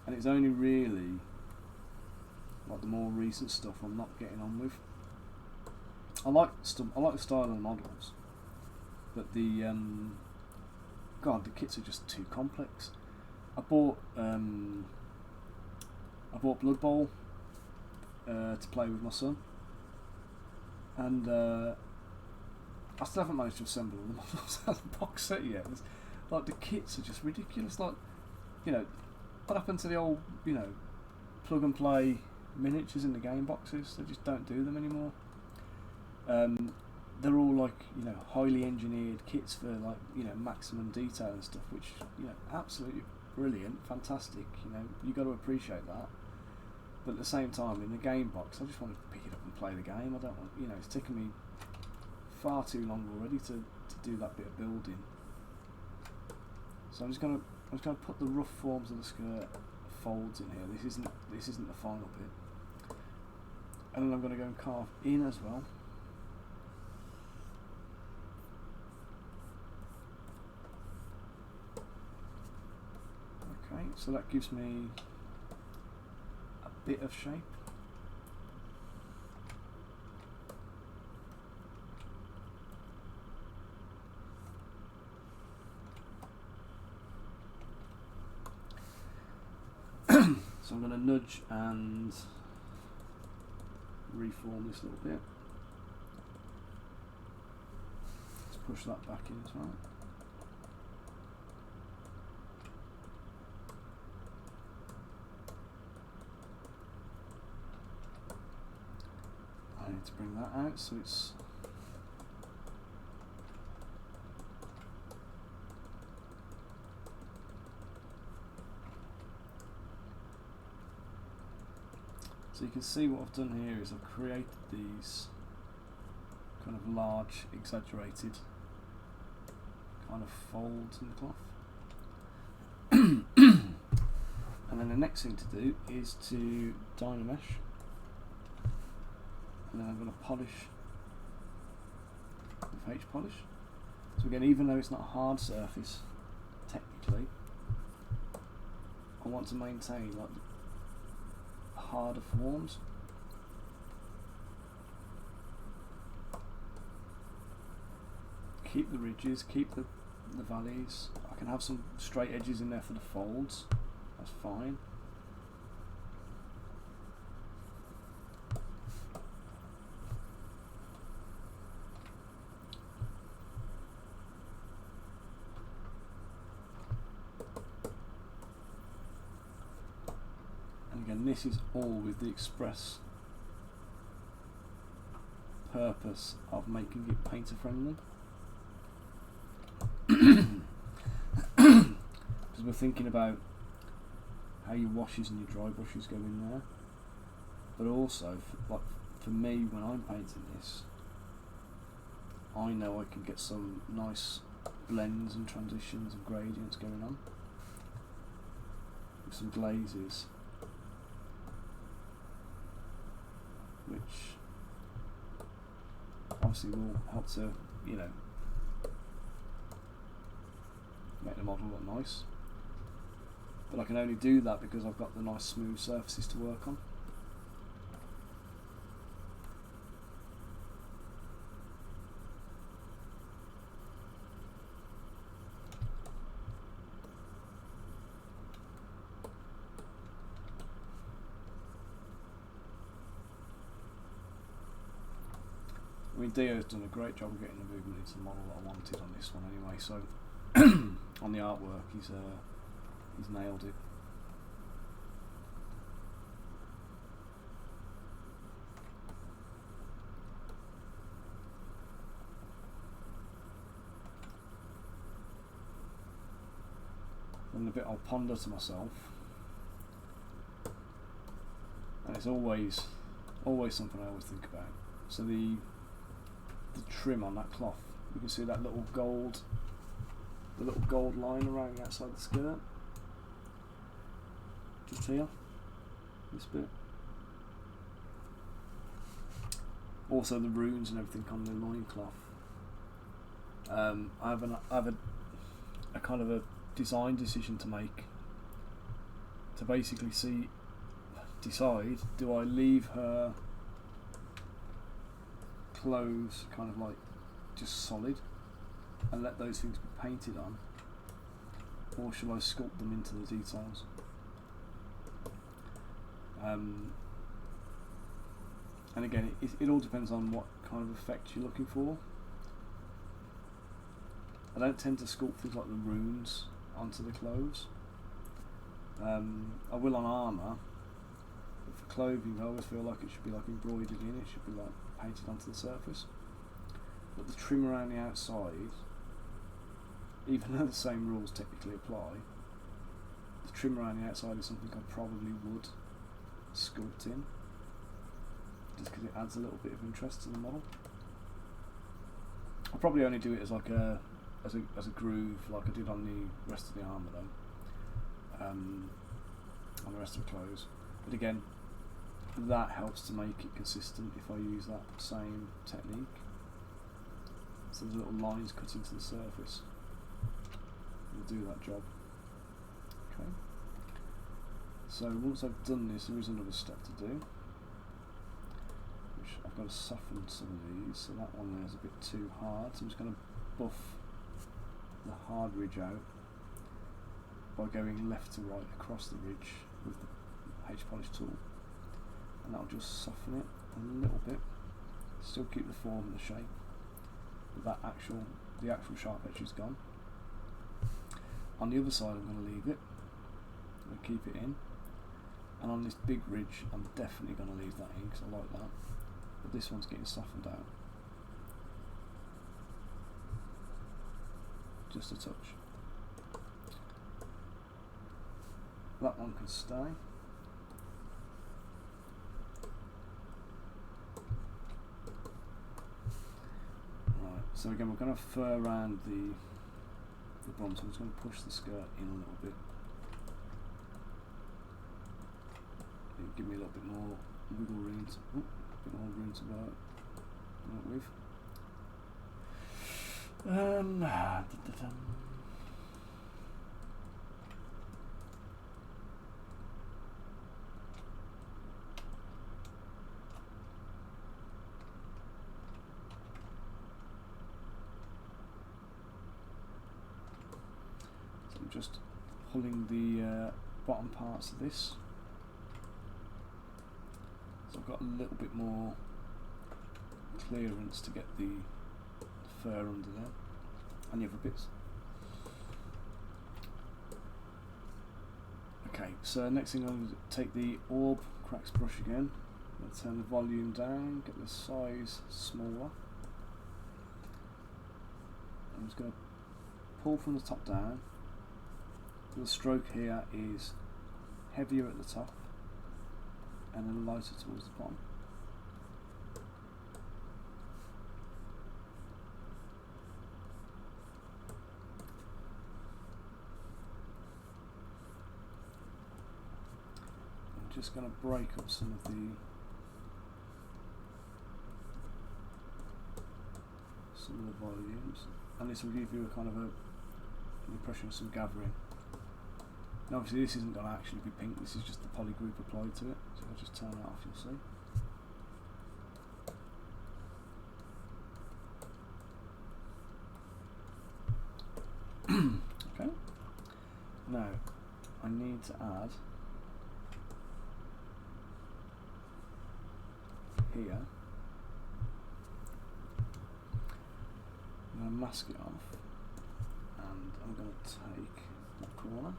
And it's only really like the more recent stuff I'm not getting on with. I like the style of the models, but the kits are just too complex. I bought Blood Bowl to play with my son, and I still haven't managed to assemble all the models out of the box set yet. Like, the kits are just ridiculous. Like, what happened to the old, plug and play miniatures in the game boxes. They just don't do them anymore. They're all like, you know, highly engineered kits for like, you know, maximum detail and stuff, which, you know, absolutely brilliant, fantastic. You know, you got to appreciate that. But at the same time, in the game box, I just want to pick it up and play the game. I don't want, you know, it's taken me far too long already to do that bit of building. So I'm just gonna put the rough forms of the skirt folds in here. This isn't the final bit. And then I'm gonna go and carve in as well. Okay, so that gives me a bit of shape. So I'm going to nudge and reform this little bit. Let's push that back in as well. I need to bring that out so it's so you can see what I've done here is I've created these kind of large, exaggerated kind of folds in the cloth. And then the next thing to do is to Dynamesh. And then I'm going to polish with H-polish. So again, even though it's not a hard surface, technically, I want to maintain like harder forms. Keep the ridges, keep the valleys. I can have some straight edges in there for the folds, that's fine. And this is all with the express purpose of making it painter friendly. Because we're thinking about how your washes and your dry brushes go in there, but also for me, when I'm painting this, I know I can get some nice blends and transitions and gradients going on with some glazes, which obviously will help to, you know, make the model look nice. But I can only do that because I've got the nice smooth surfaces to work on. I mean, Dio's done a great job of getting the movement into the model that I wanted on this one anyway, so on the artwork he's nailed it. And the bit I'll ponder to myself, and it's always something I always think about. So the trim on that cloth, you can see that little gold line around the outside of the skirt, just here, this bit. Also the runes and everything on the loincloth. I have a kind of a design decision to make, to basically decide, do I leave her clothes kind of like just solid and let those things be painted on, or shall I sculpt them into the details? And again, it all depends on what kind of effect you're looking for. I don't tend to sculpt things like the runes onto the clothes. I will on armour, but for for clothing, I always feel like it should be like embroidered in, it should be like painted onto the surface. But the trim around the outside, even though the same rules technically apply, the trim around the outside is something I probably would sculpt in, just because it adds a little bit of interest to the model. I'll probably only do it as like as a groove, like I did on the rest of the armour though, on the rest of the clothes. But again, that helps to make it consistent if I use that same technique. So the little lines cut into the surface will do that job. Okay. So once I've done this, there is another step to do, which I've got to soften some of these. So that one there is a bit too hard. So I'm just going to buff the hard ridge out by going left to right across the ridge with the H polish tool, and that'll just soften it a little bit. Still keep the form and the shape, but the actual sharp edge is gone. On the other side, I'm going to leave it. I'm going to keep it in, and on this big ridge, I'm definitely going to leave that in because I like that. But this one's getting softened out, just a touch. That one can stay. Right, so again we're going to fur around the bum, so I'm just going to push the skirt in a little bit. It'll give me a little bit more wiggle room to work with. So I'm just pulling the bottom parts of this. So I've got a little bit more clearance to get the fur under there and the other bits. Okay, so next thing I'm going to take the orb cracks brush again. I'm going to turn the volume down, get the size smaller. I'm just going to pull from the top down. The stroke here is heavier at the top and then lighter towards the bottom. I'm just going to break up some of the volumes, and this will give you a kind of an impression of some gathering. Now obviously this isn't going to actually be pink, this is just the poly group applied to it, so I'll just turn that off, you'll see. Okay, now I need to add here, I'm going to mask it off, and I'm going to take that corner,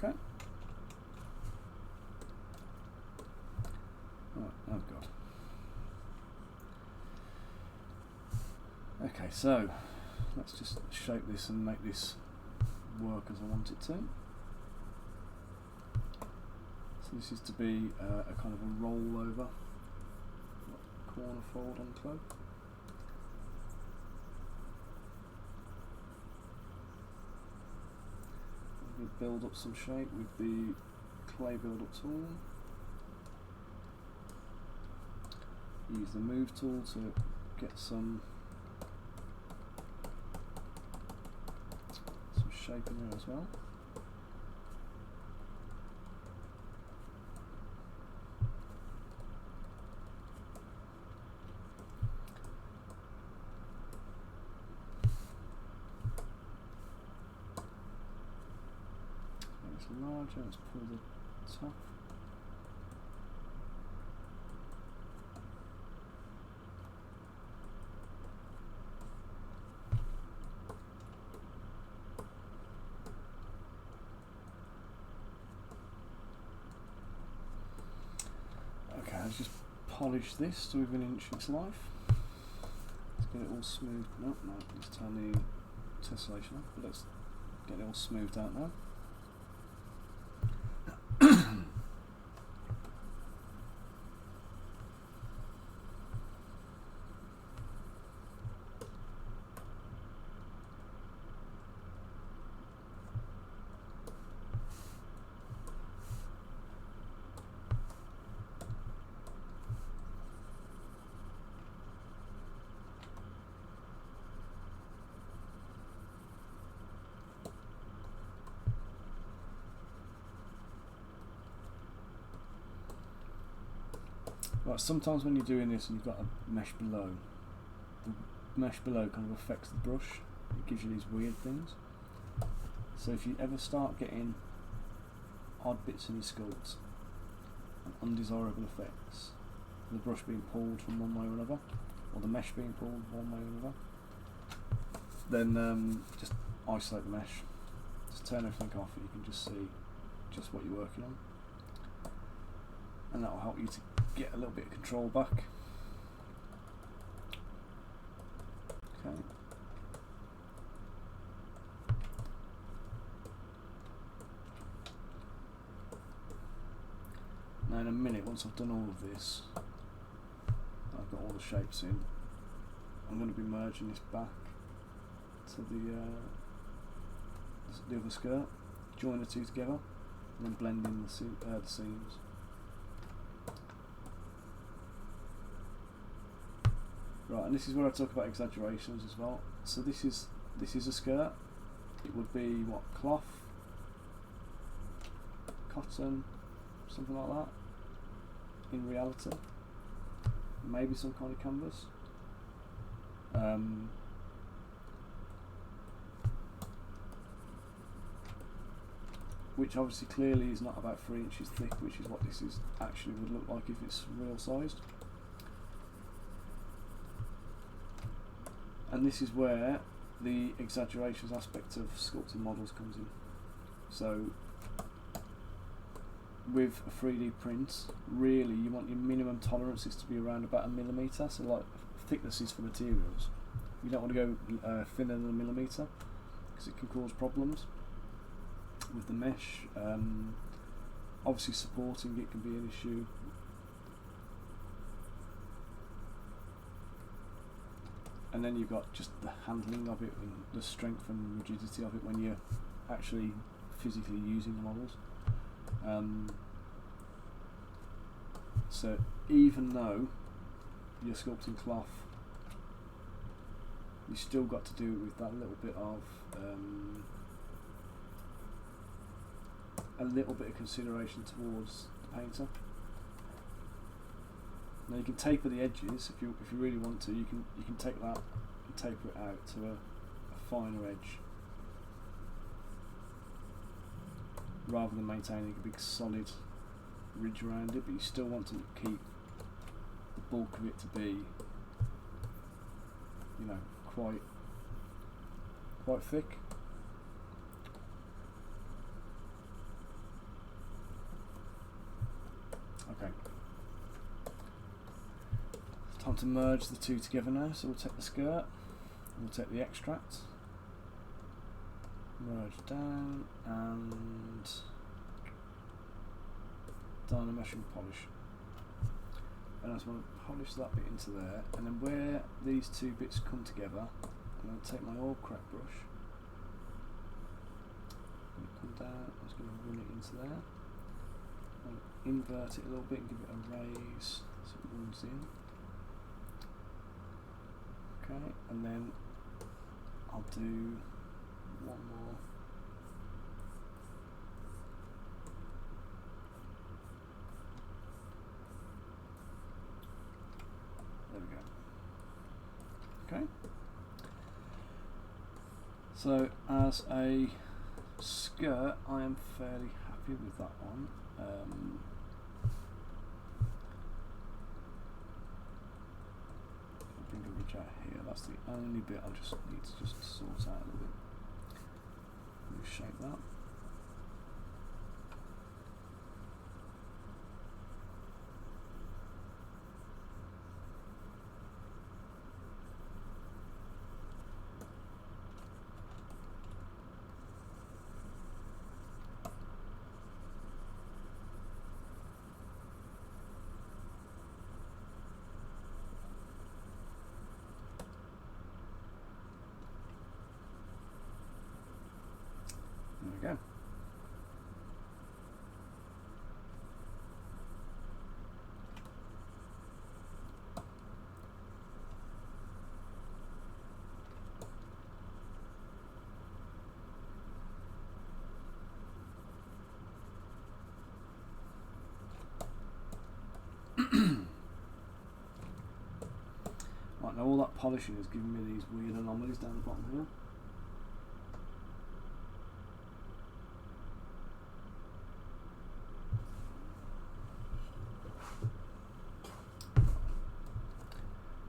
okay. Oh god. Okay, so let's just shape this and make this work as I want it to. So this is to be a kind of a rollover corner fold on the cloak. I'm going to build up some shape with the clay build up tool. Use the move tool to get some shape in there as well. It's larger, let's pull the top. Okay, let's just polish this to within an inch of its life. Let's get it all smoothed. No, let's turn the tessellation off, but let's get it all smoothed out now. Right, sometimes when you're doing this and you've got a mesh below, the mesh below kind of affects the brush. It gives you these weird things. So if you ever start getting odd bits in your sculpts and undesirable effects, the brush being pulled from one way or another, or the mesh being pulled one way or another, then just isolate the mesh. Just turn everything off and you can just see just what you're working on. And that will help you to get a little bit of control back. Okay. Now in a minute, once I've done all of this, I've got all the shapes in, I'm going to be merging this back to the other skirt, join the two together, and then blend in the seams. Right, and this is where I talk about exaggerations as well. So this is a skirt. It would be what, cloth, cotton, something like that. In reality, maybe some kind of canvas. Which obviously clearly is not about 3 inches thick, which is what this is actually would look like if it's real sized. And this is where the exaggerations aspect of sculpting models comes in. So with a 3D print, really you want your minimum tolerances to be around about 1 millimetre, so like thicknesses for materials. You don't want to go thinner than 1 millimetre because it can cause problems with the mesh. Obviously supporting it can be an issue. And then you've got just the handling of it and the strength and rigidity of it when you're actually physically using the models. So even though you're sculpting cloth, you still got to do it with that little bit of consideration towards the painter. Now you can taper the edges if you really want to. You can take that and taper it out to a finer edge, rather than maintaining a big solid ridge around it. But you still want to keep the bulk of it to be, you know, quite thick. Okay. Time to merge the two together now, so we'll take the skirt, and we'll take the extract, merge down, and Dynamesh and polish. And I just want to polish that bit into there, and then where these two bits come together, I'm going to take my oil crack brush, I'm going to come down, I'm just going to run it into there, and invert it a little bit and give it a raise so it runs in. Okay, and then I'll do one more So as a skirt, I am fairly happy with that one. Bring a ridge out here. That's the only bit I just need to just sort out a little bit. Reshape that. There we go. Right, now all that polishing has given me these weird anomalies down the bottom here.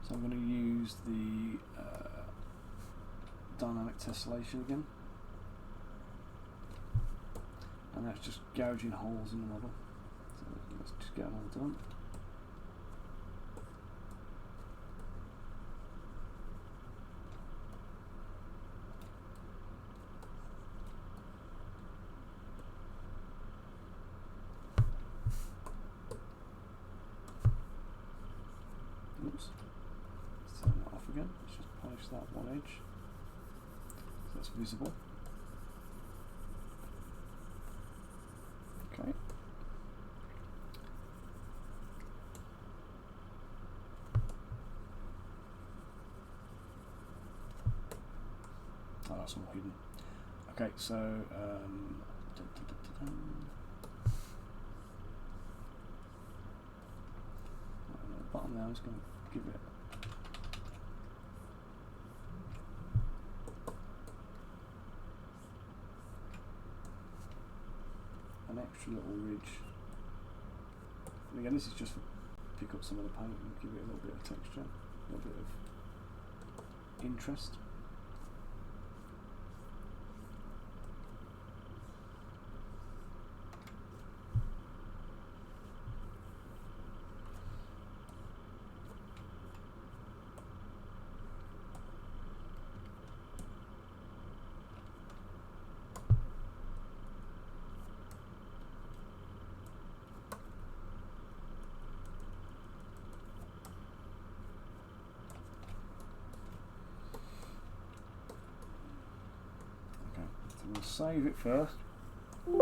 So I'm going to use the dynamic tessellation again, and that's just gouging holes in the model. So let's just get them all done. Oops. Let's turn that off again. Let's just polish that one edge so that's visible. Okay. Oh, that's all hidden. Okay, so the bottom now is going to give it an extra little ridge. And again, this is just to pick up some of the paint and give it a little bit of texture, a little bit of interest. I'm going to save it first, and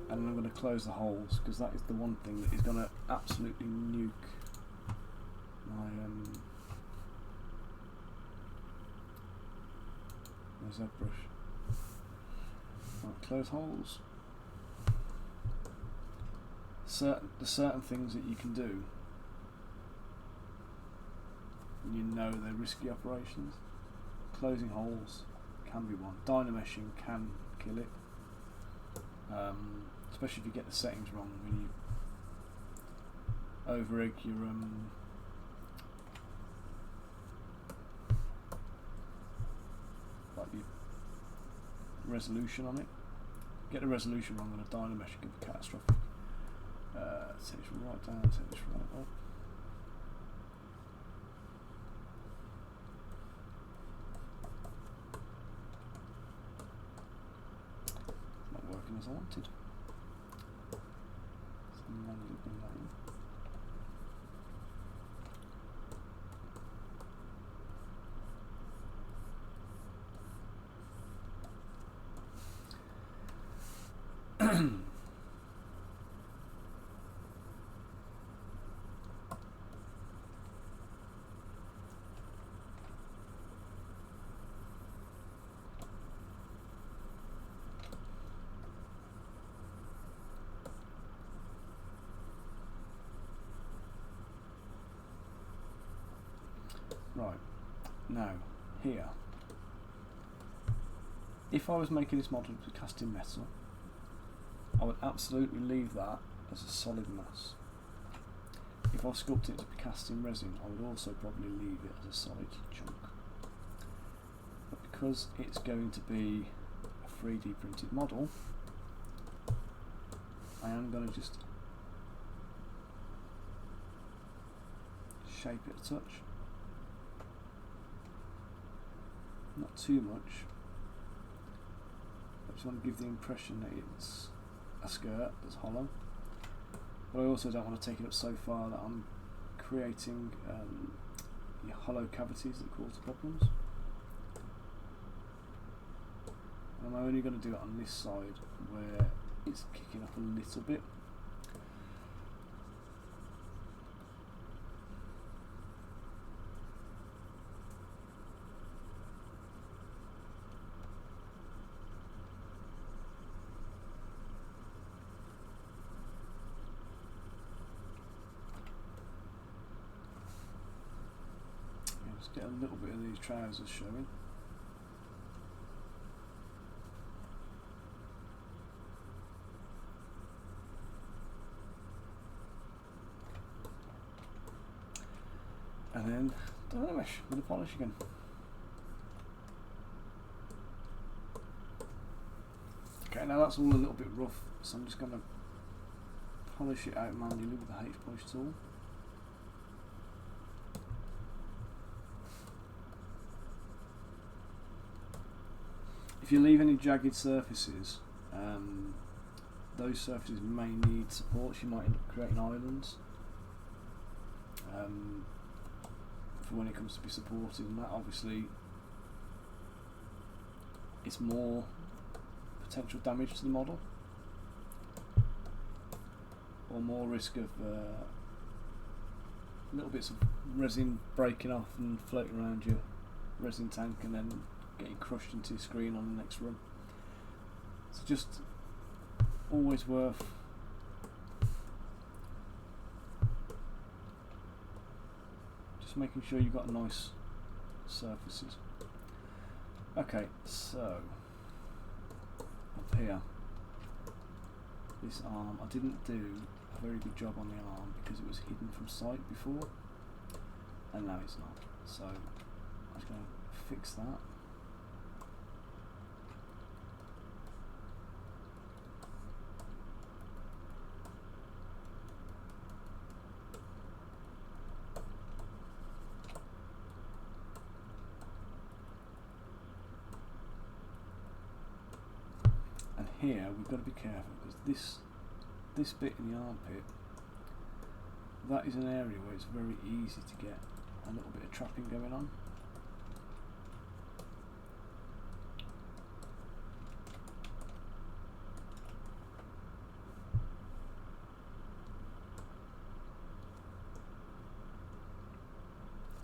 then I'm going to close the holes, because that is the one thing that is going to absolutely nuke my Zbrush. Right, close holes. There's certain things that you can do, and you know they're risky operations. Closing holes can be one. Dynameshing can kill it, especially if you get the settings wrong when you over-egg your resolution on it. Get the resolution wrong on a Dynamesh, it can be catastrophic. Set this right down, set this right up. Not working as I wanted. So manually bring that in. Right, now here If I was making this model to cast in metal, I would absolutely leave that as a solid mass. If I was sculpting it to be cast in resin, I would also probably leave it as a solid chunk. But because it's going to be a 3D printed model, I am going to just shape it a touch. Not too much. I just want to give the impression that it's a skirt that's hollow. But I also don't want to take it up so far that I'm creating hollow cavities that cause problems. And I'm only going to do it on this side where it's kicking up a little bit. Just get a little bit of these trousers showing. And then varnish with the polish again. Okay, now that's all a little bit rough, so I'm just going to polish it out manually with the H polish tool. If you leave any jagged surfaces, those surfaces may need supports. You might end up creating islands for when it comes to be supported, and that obviously is more potential damage to the model, or more risk of little bits of resin breaking off and floating around your resin tank and then getting crushed into your screen on the next run. It's just always worth just making sure you've got nice surfaces. Okay, so up here, this arm, I didn't do a very good job on the arm because it was hidden from sight before, and now it's not. So I'm just going to fix that. And here we've got to be careful because this bit in the armpit, that is an area where it's very easy to get a little bit of trapping going on.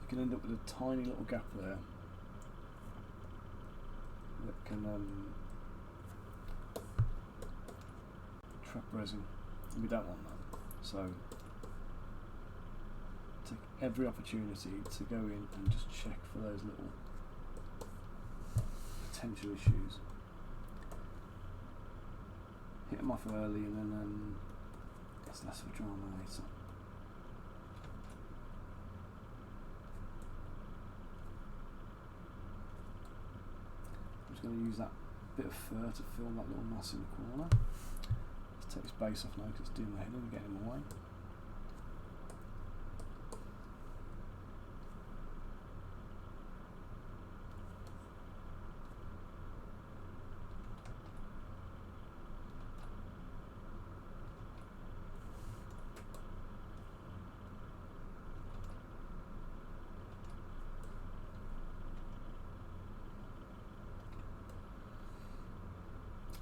You can end up with a tiny little gap there that can trap resin, and we don't want that. So take every opportunity to go in and just check for those little potential issues. Hit them off early, and then it's less of a drama later. I'm just going to use that bit of fur to fill that little mass in the corner. Let's take this base off now because it's doing my head in and getting in the way.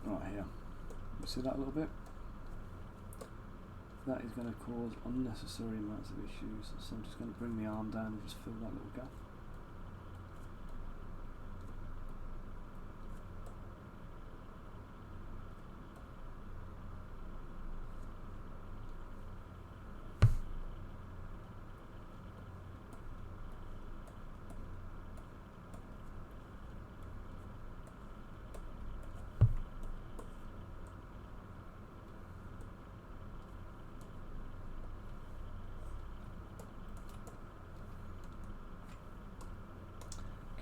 Right here, you see that little bit? That is going to cause unnecessary amounts of issues, so I'm just going to bring the arm down and just fill that little gap.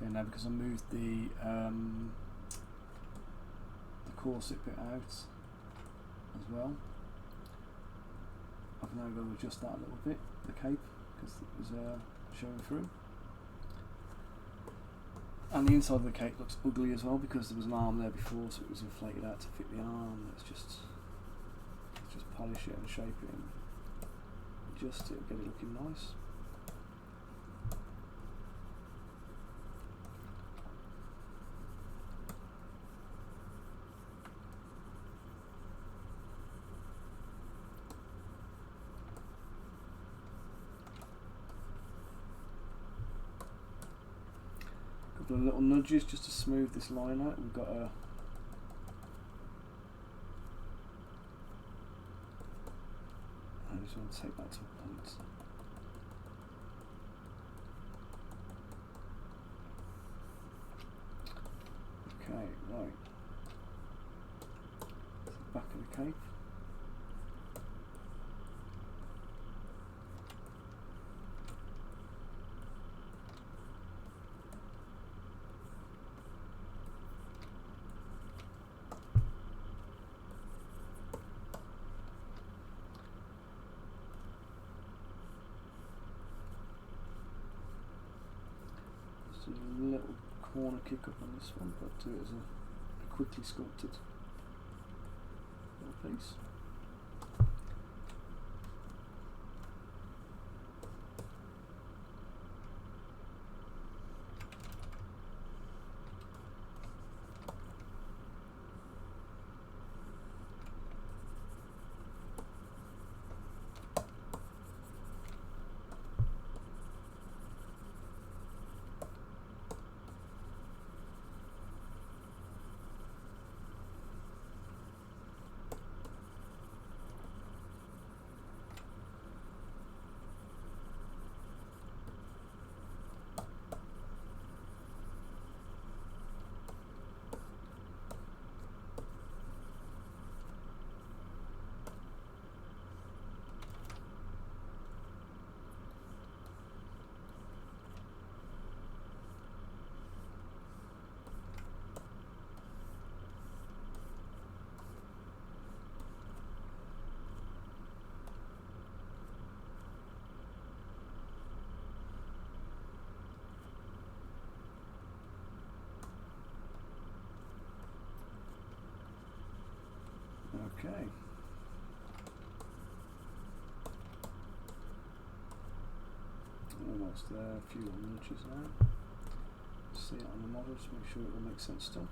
Okay, now because I moved the corset bit out as well, I've now got to adjust that a little bit, the cape, because it was showing through. And the inside of the cape looks ugly as well because there was an arm there before, so it was inflated out to fit the arm. Let's just polish it and shape it and adjust it and get it looking nice. Couple of little nudges just to smooth this line out. We've got a I just want to take that to a point. Okay, right. Back of the cape. Just a little corner kick up on this one, but do it as a quickly sculpted little piece. Okay. Almost there, a few little nudges now. See it on the model to make sure it will make sense still.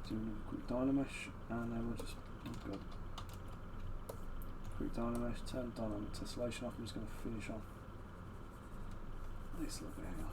Do another quick dynamesh, and then we'll just quick dynamesh, turn dynamic tessellation off. I'm just going to finish off this little bit here.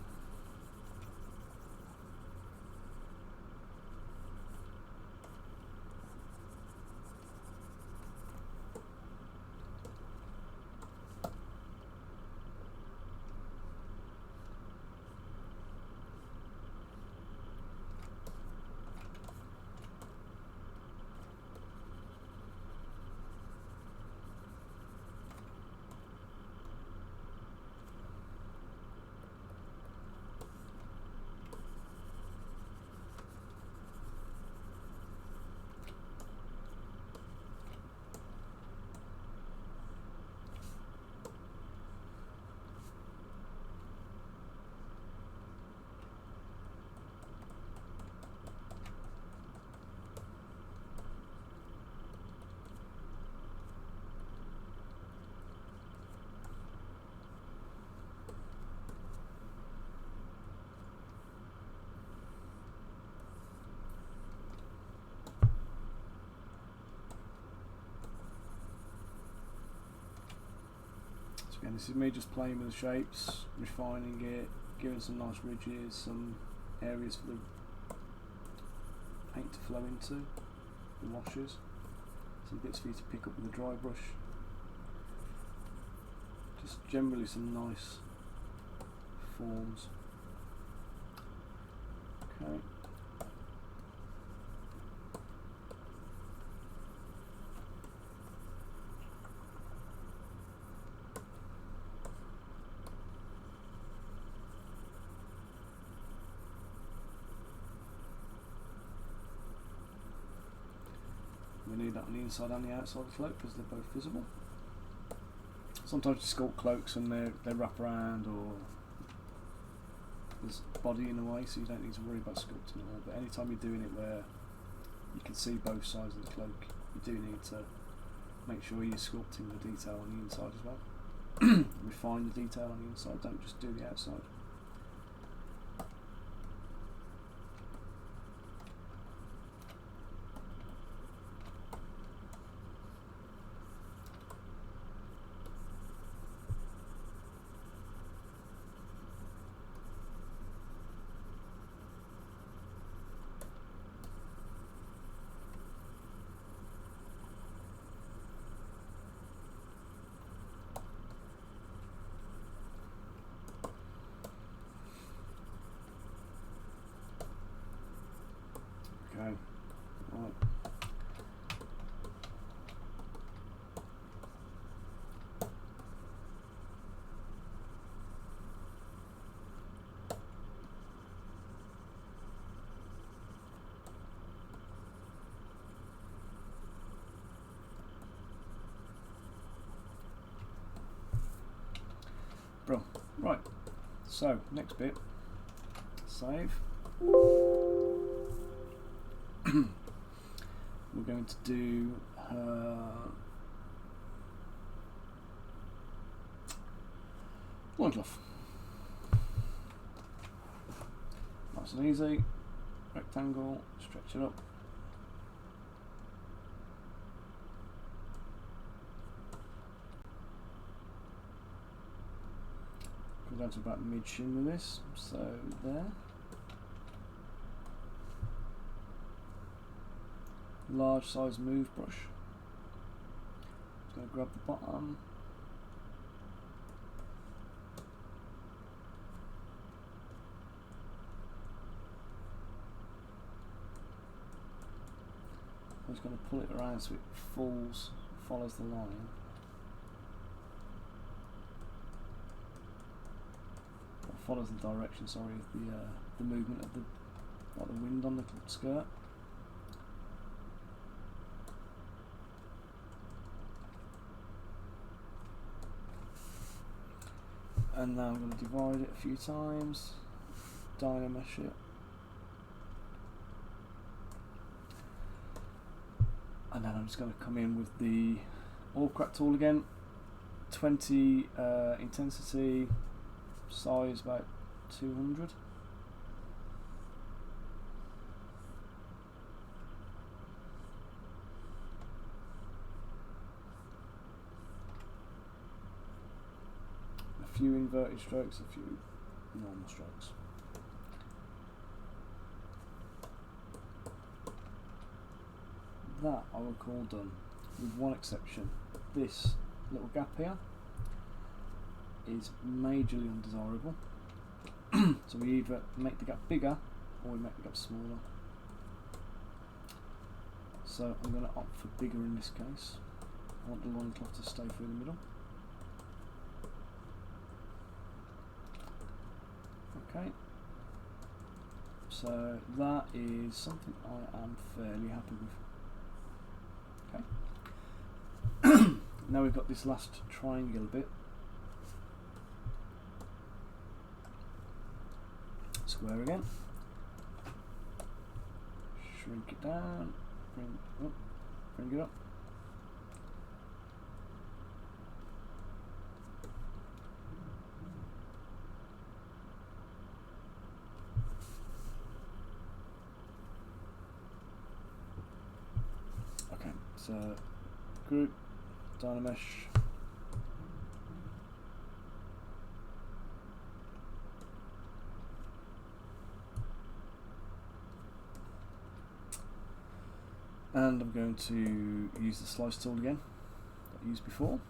Again, this is me just playing with the shapes, refining it, giving some nice ridges, some areas for the paint to flow into, the washes, some bits for you to pick up with a dry brush. Just generally some nice forms. Okay. We need that on the inside and the outside of the cloak because they're both visible. Sometimes you sculpt cloaks and they wrap around, or there's body in the way, so you don't need to worry about sculpting it all. But anytime you're doing it where you can see both sides of the cloak, you do need to make sure you're sculpting the detail on the inside as well. Refine the detail on the inside, don't just do the outside. Okay, right. Bro, right. So next bit, save. We're going to do loincloth. Nice and easy. Rectangle, stretch it up. Go down to about mid-shin with this, so there. Large size move brush. Just going to grab the bottom. I'm just going to pull it around so it follows the line. Or follows the direction, sorry, of the movement of the wind on the skirt. And now I'm going to divide it a few times, dynamesh it, and then I'm just going to come in with the all crack tool again, 20 intensity, size about 200. A few inverted strokes, a few normal strokes. That I will call done, with one exception. This little gap here is majorly undesirable. So we either make the gap bigger or we make the gap smaller. So I'm going to opt for bigger in this case. I want the loincloth to stay through the middle. Okay, so that is something I am fairly happy with. Okay, now we've got this last triangular bit. Square again, shrink it down, bring it up. So group, dynamesh, and I'm going to use the slice tool again that I used before.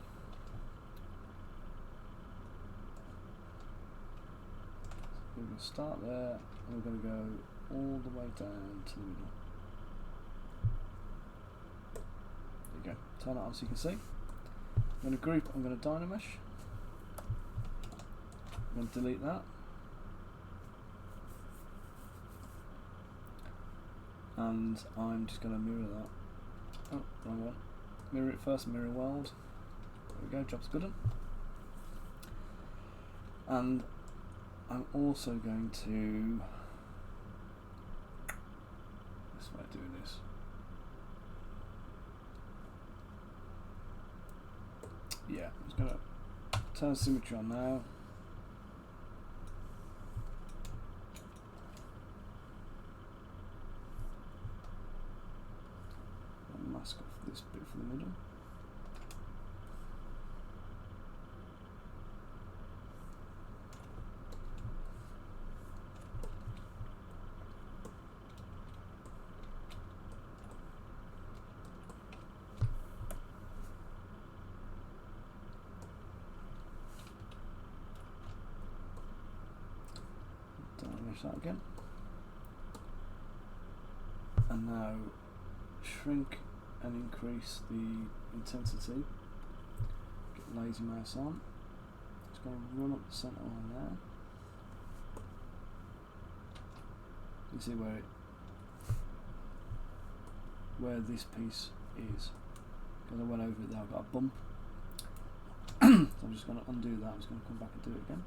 going to start there, and we're going to go all the way down to the middle. There you go. Turn it on so you can see. I'm going to group, I'm going to Dynamesh. I'm going to delete that. And I'm just going to mirror that. Oh, wrong one. Mirror it first, mirror world. There we go, job's good. And I'm also going to, this way of doing this. Yeah, I'm just going to turn symmetry on now. And mask off this bit for the middle. That again, and now shrink and increase the intensity. Get lazy mouse on. Just going to run up the center line there. You see where this piece is, because I went over it there. I've got a bump, so I'm just going to undo that. I'm just going to come back and do it again.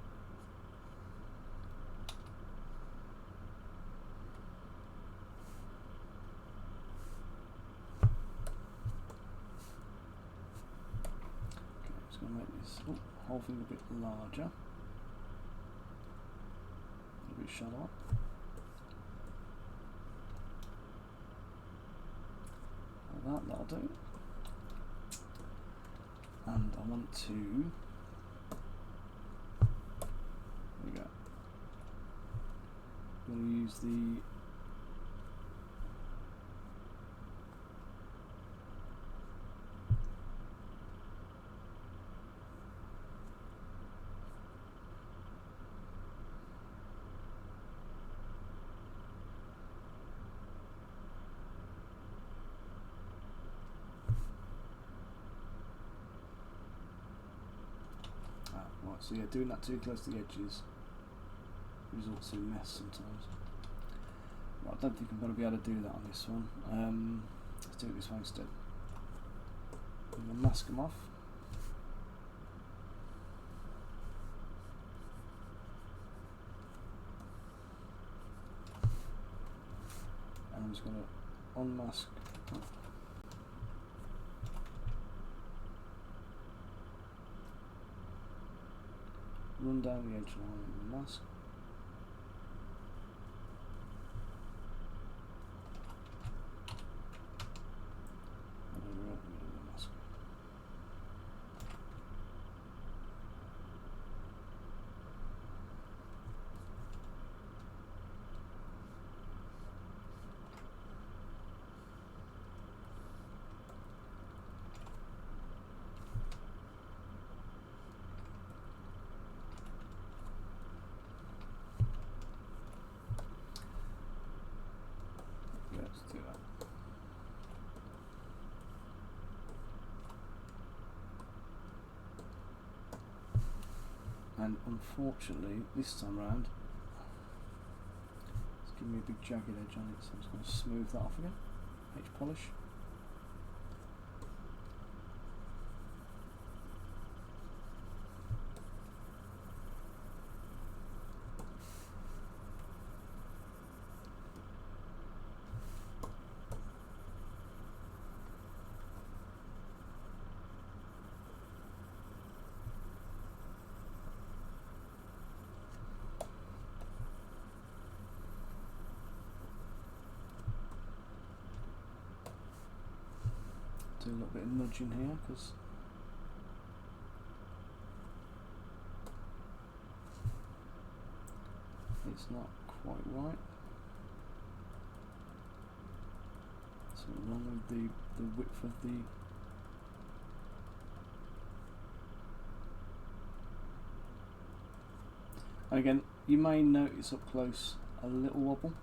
Going to make this whole thing a bit larger, a bit shallower. Like that'll do. And I want to, there we go. I'm going to use the so yeah, doing that too close to the edges results in mess sometimes. Right, I don't think I'm going to be able to do that on this one. Let's do it this way instead. I'm going to mask them off. And I'm just going to unmask. Run down the edge line of the mask. And then right in the middle of the mask. Let's do that. And unfortunately, this time round, it's giving me a big jagged edge on it, so I'm just going to smooth that off again. H polish. Do a little bit of nudging here because it's not quite right. Something wrong with the width of the And again, you may notice up close a little wobble.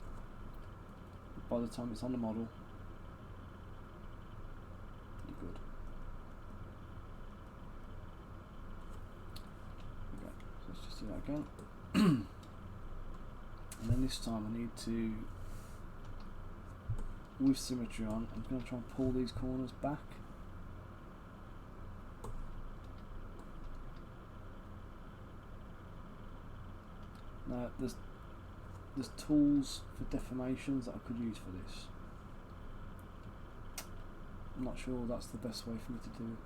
By the time it's on the model, you're good. Okay, so let's just do that again. And then this time I need to, with symmetry on, I'm going to try and pull these corners back. Now there's tools for deformations that I could use for this. I'm not sure that's the best way for me to do it.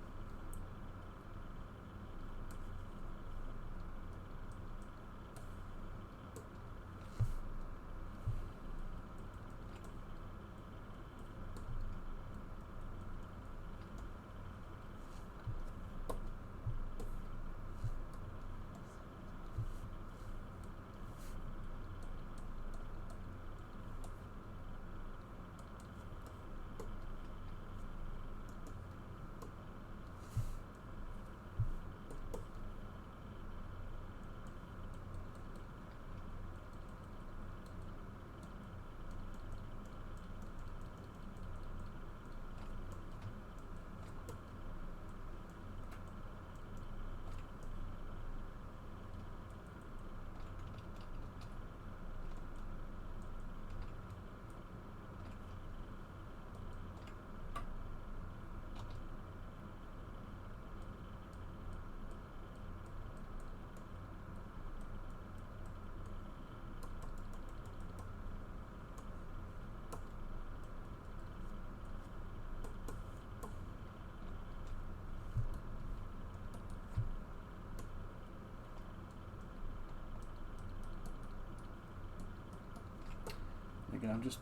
Again, I'm just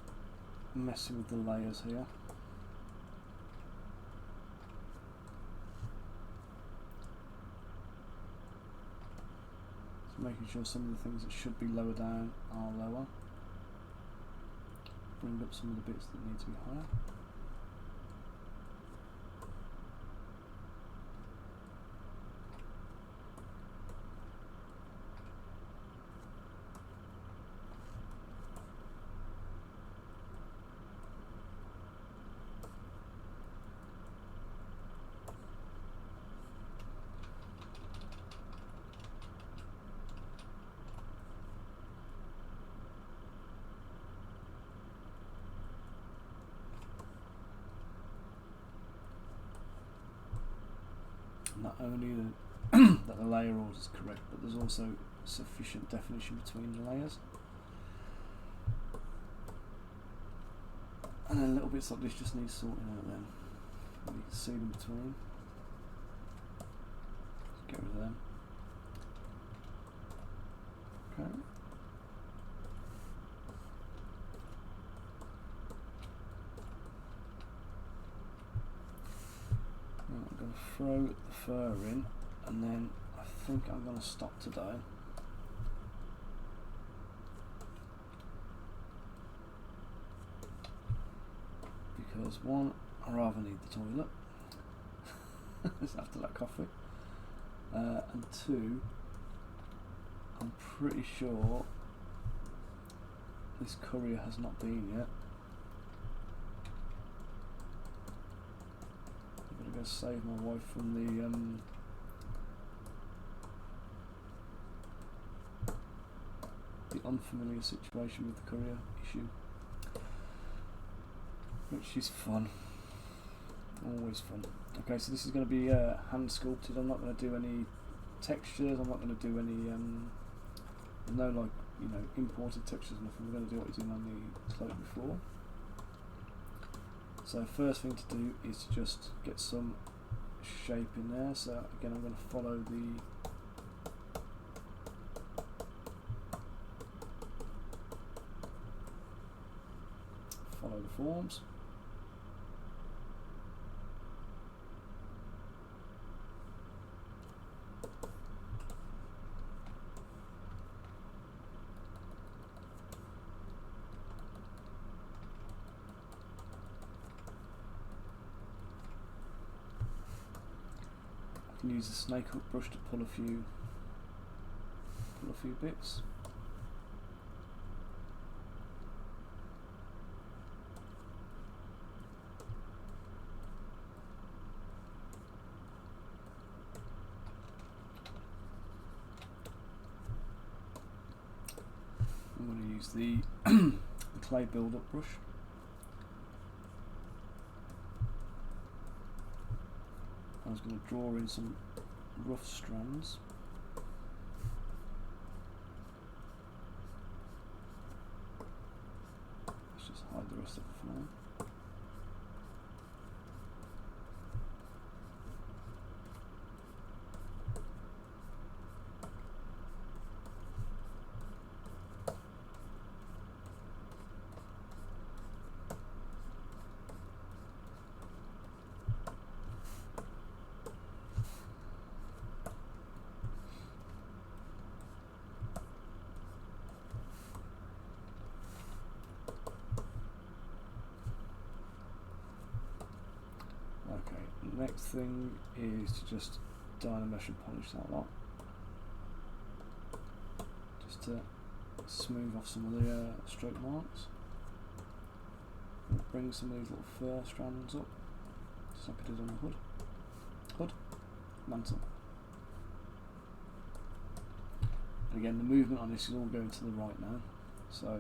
messing with the layers here. Just making sure some of the things that should be lower down are lower. Bring up some of the bits that need to be higher. Not only that the layer order is correct, but there's also sufficient definition between the layers. And then little bits like this just need sorting out then. You can see them between. Just get rid of them. Okay. I'm going to throw the fur in, and then I think I'm going to stop today. Because one, I rather need the toilet after that coffee, and two, I'm pretty sure this courier has not been yet. I'm going to save my wife from the unfamiliar situation with the courier issue, which is fun, always fun. Okay, so this is going to be hand sculpted. I'm not going to do any textures. I'm not going to do any no imported textures. Nothing. We're going to do what we did on the cloak before. So first thing to do is to just get some shape in there. So again, I'm going to follow the forms. Use the snake hook brush to pull a few few bits. I'm going to use the, the clay build-up brush. I was going to draw in some rough strands. Let's just hide the rest of it for now. Next thing is to just Dynamesh and polish that lot, just to smooth off some of the stroke marks. Bring some of these little fur strands up, just like I did on the hood, mantle. And again, the movement on this is all going to the right now, so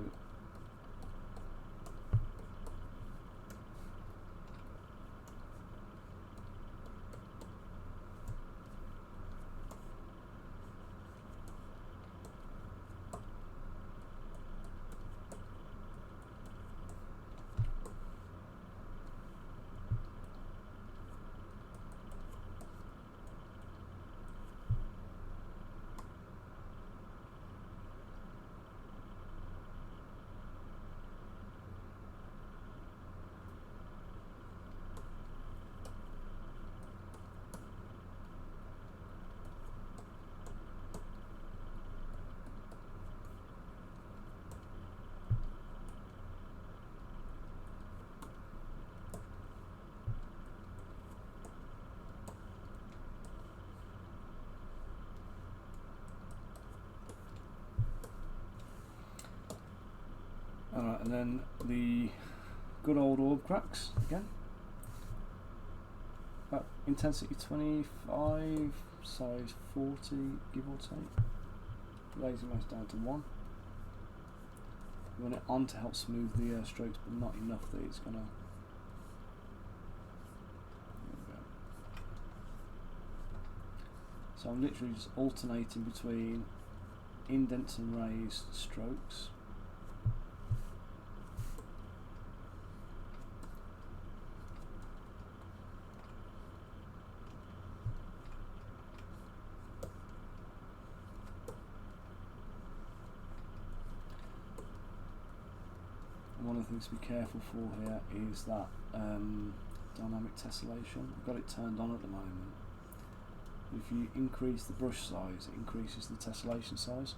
alright, and then the good old orb cracks again. About intensity 25, size 40, give or take. Lazy mouse down to 1. You want it on to help smooth the strokes, but not enough that it's gonna. There we go. So I'm literally just alternating between indents and raised strokes. One of the things to be careful for here is that dynamic tessellation. I've got it turned on at the moment. If you increase the brush size, it increases the tessellation size.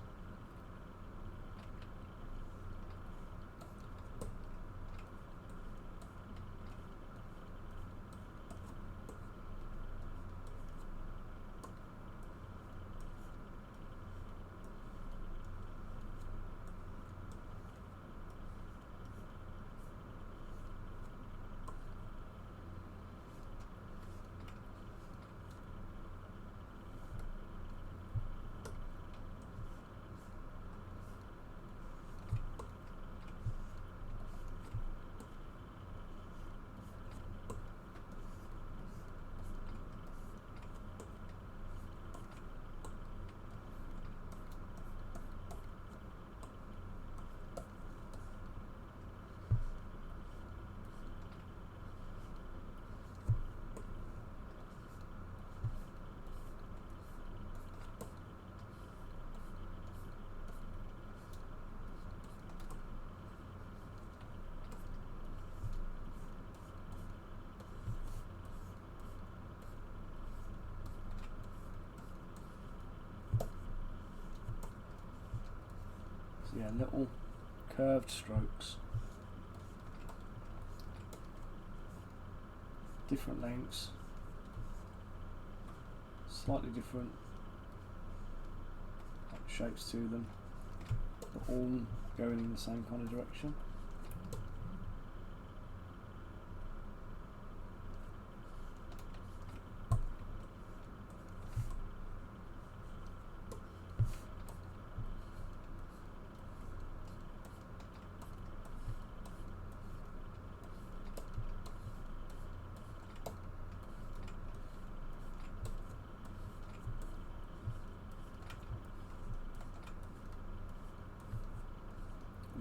Yeah, little curved strokes, different lengths, slightly different shapes to them, but all going in the same kind of direction.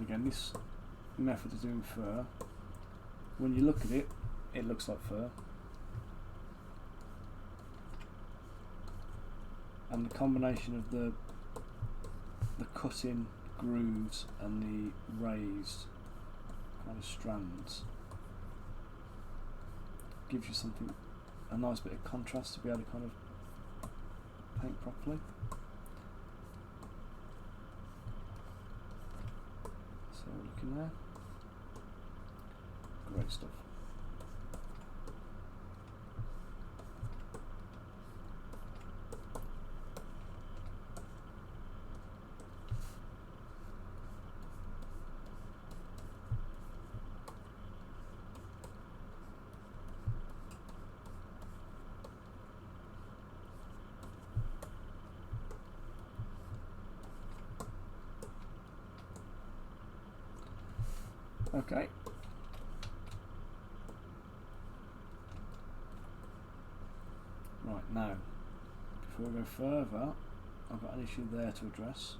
Again, this method of doing fur, when you look at it, it looks like fur, and the combination of the cut-in grooves and the raised kind of strands gives you something, a nice bit of contrast to be able to kind of paint properly. So looking there, great stuff. Okay. Right, now, before we go further, I've got an issue there to address,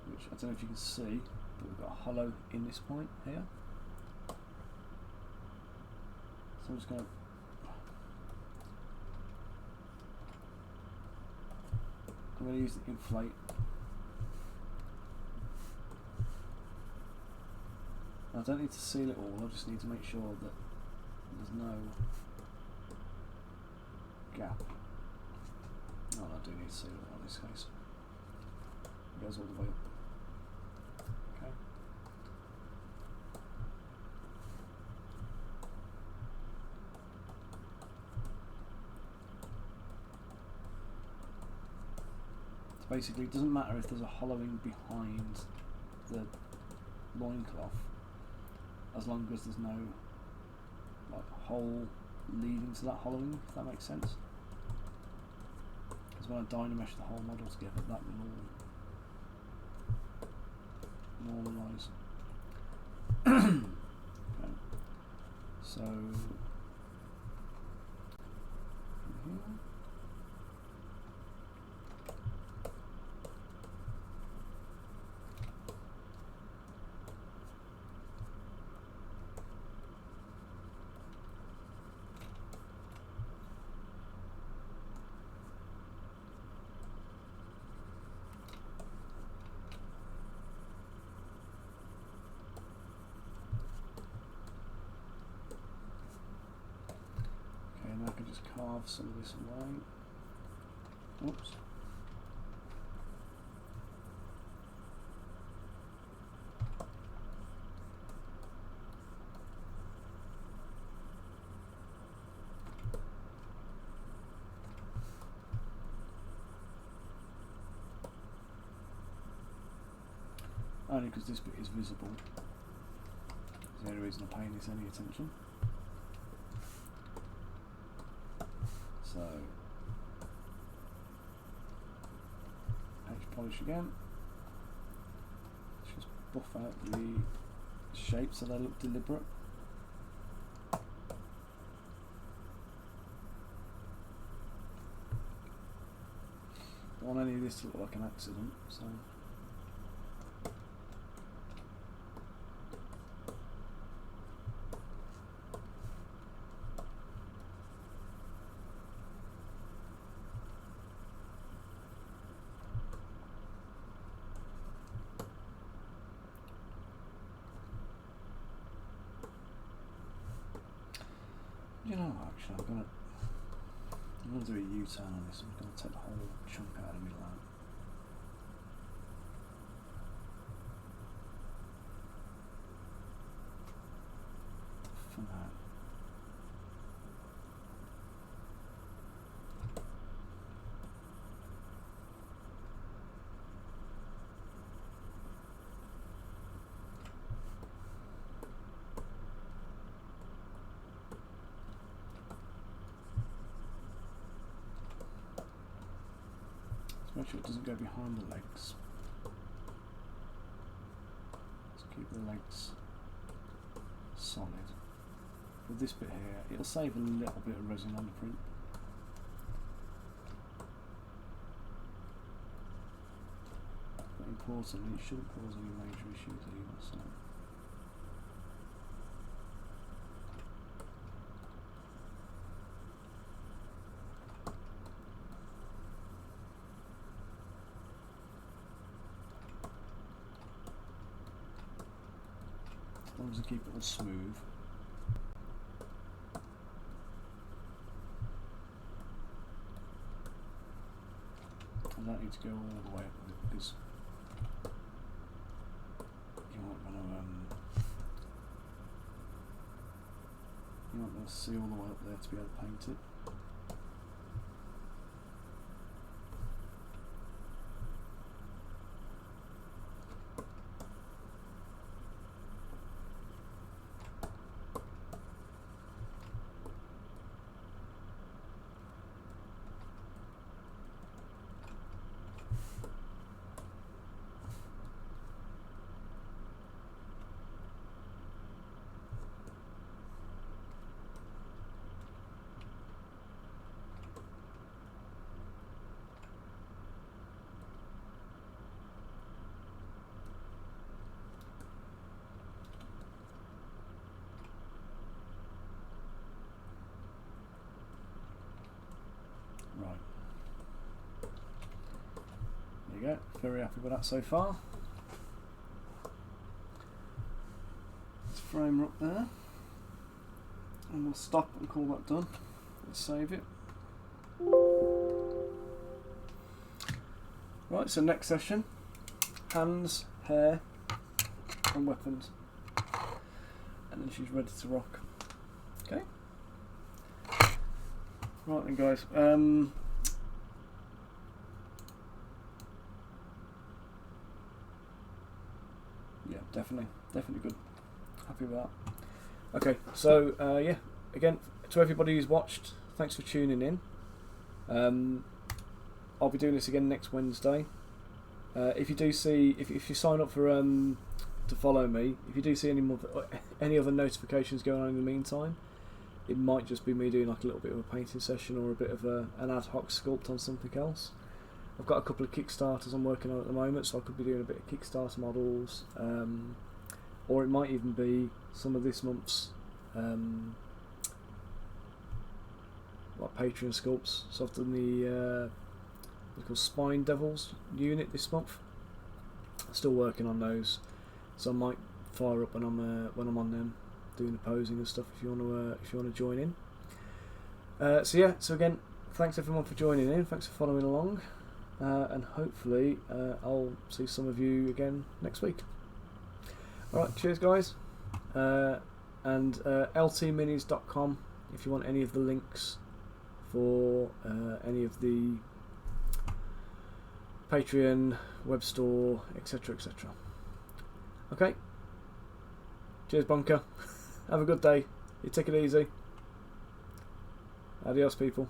which I don't know if you can see, but we've got a hollow in this point here. So I'm just going to use the inflate. I don't need to seal it all, I just need to make sure that there's no gap. Oh, I do need to seal it all in this case. It goes all the way up. Okay. So basically, it doesn't matter if there's a hollowing behind the loincloth, as long as there's no like hole leading to that hollowing, if that makes sense. Because when I dynamesh the whole model together, that will all normalise. Okay. So from here. I can just carve some of this away. Oops. Only because this bit is visible. That's the only reason I'm paying this any attention. So, edge polish again. Just buff out the shapes so they look deliberate. I don't want any of this to look like an accident, so. You know, actually, I'm gonna do a U-turn on this. I'm gonna take the whole chunk out of the middle out. For now. make sure it doesn't go behind the legs. Let's keep the legs solid. With this bit here, it'll save a little bit of resin on the print. But importantly, it shouldn't cause any major issues either. So. As long as I keep it all smooth. I don't need to go all the way up with it because you aren't going to see all the way up there to be able to paint it. Right. There you go. Very happy with that so far. Let's frame her up there. And we'll stop and call that done. Let's save it. Right, so next session. Hands, hair and weapons. And then she's ready to rock. Okay. Right then guys, yeah, definitely good. Happy with that. Okay, so yeah, again, to everybody who's watched, thanks for tuning in. I'll be doing this again next Wednesday. If you do see, if you sign up for to follow me, if you do see any other notifications going on in the meantime, it might just be me doing like a little bit of a painting session or a bit of an ad hoc sculpt on something else. I've got a couple of Kickstarters I'm working on at the moment, so I could be doing a bit of Kickstarter models, or it might even be some of this month's like Patreon sculpts. So I've done the what's called Spine Devils unit this month. I'm still working on those, so I might fire up when I'm on them, doing the posing and stuff. If you want to join in. So yeah. So again, thanks everyone for joining in. Thanks for following along, and hopefully I'll see some of you again next week. All right. Cheers, guys. And ltminis.com if you want any of the links for any of the Patreon, web store, etc., etc. Okay. Cheers, Bunker. Have a good day. You take it easy. Adios, people.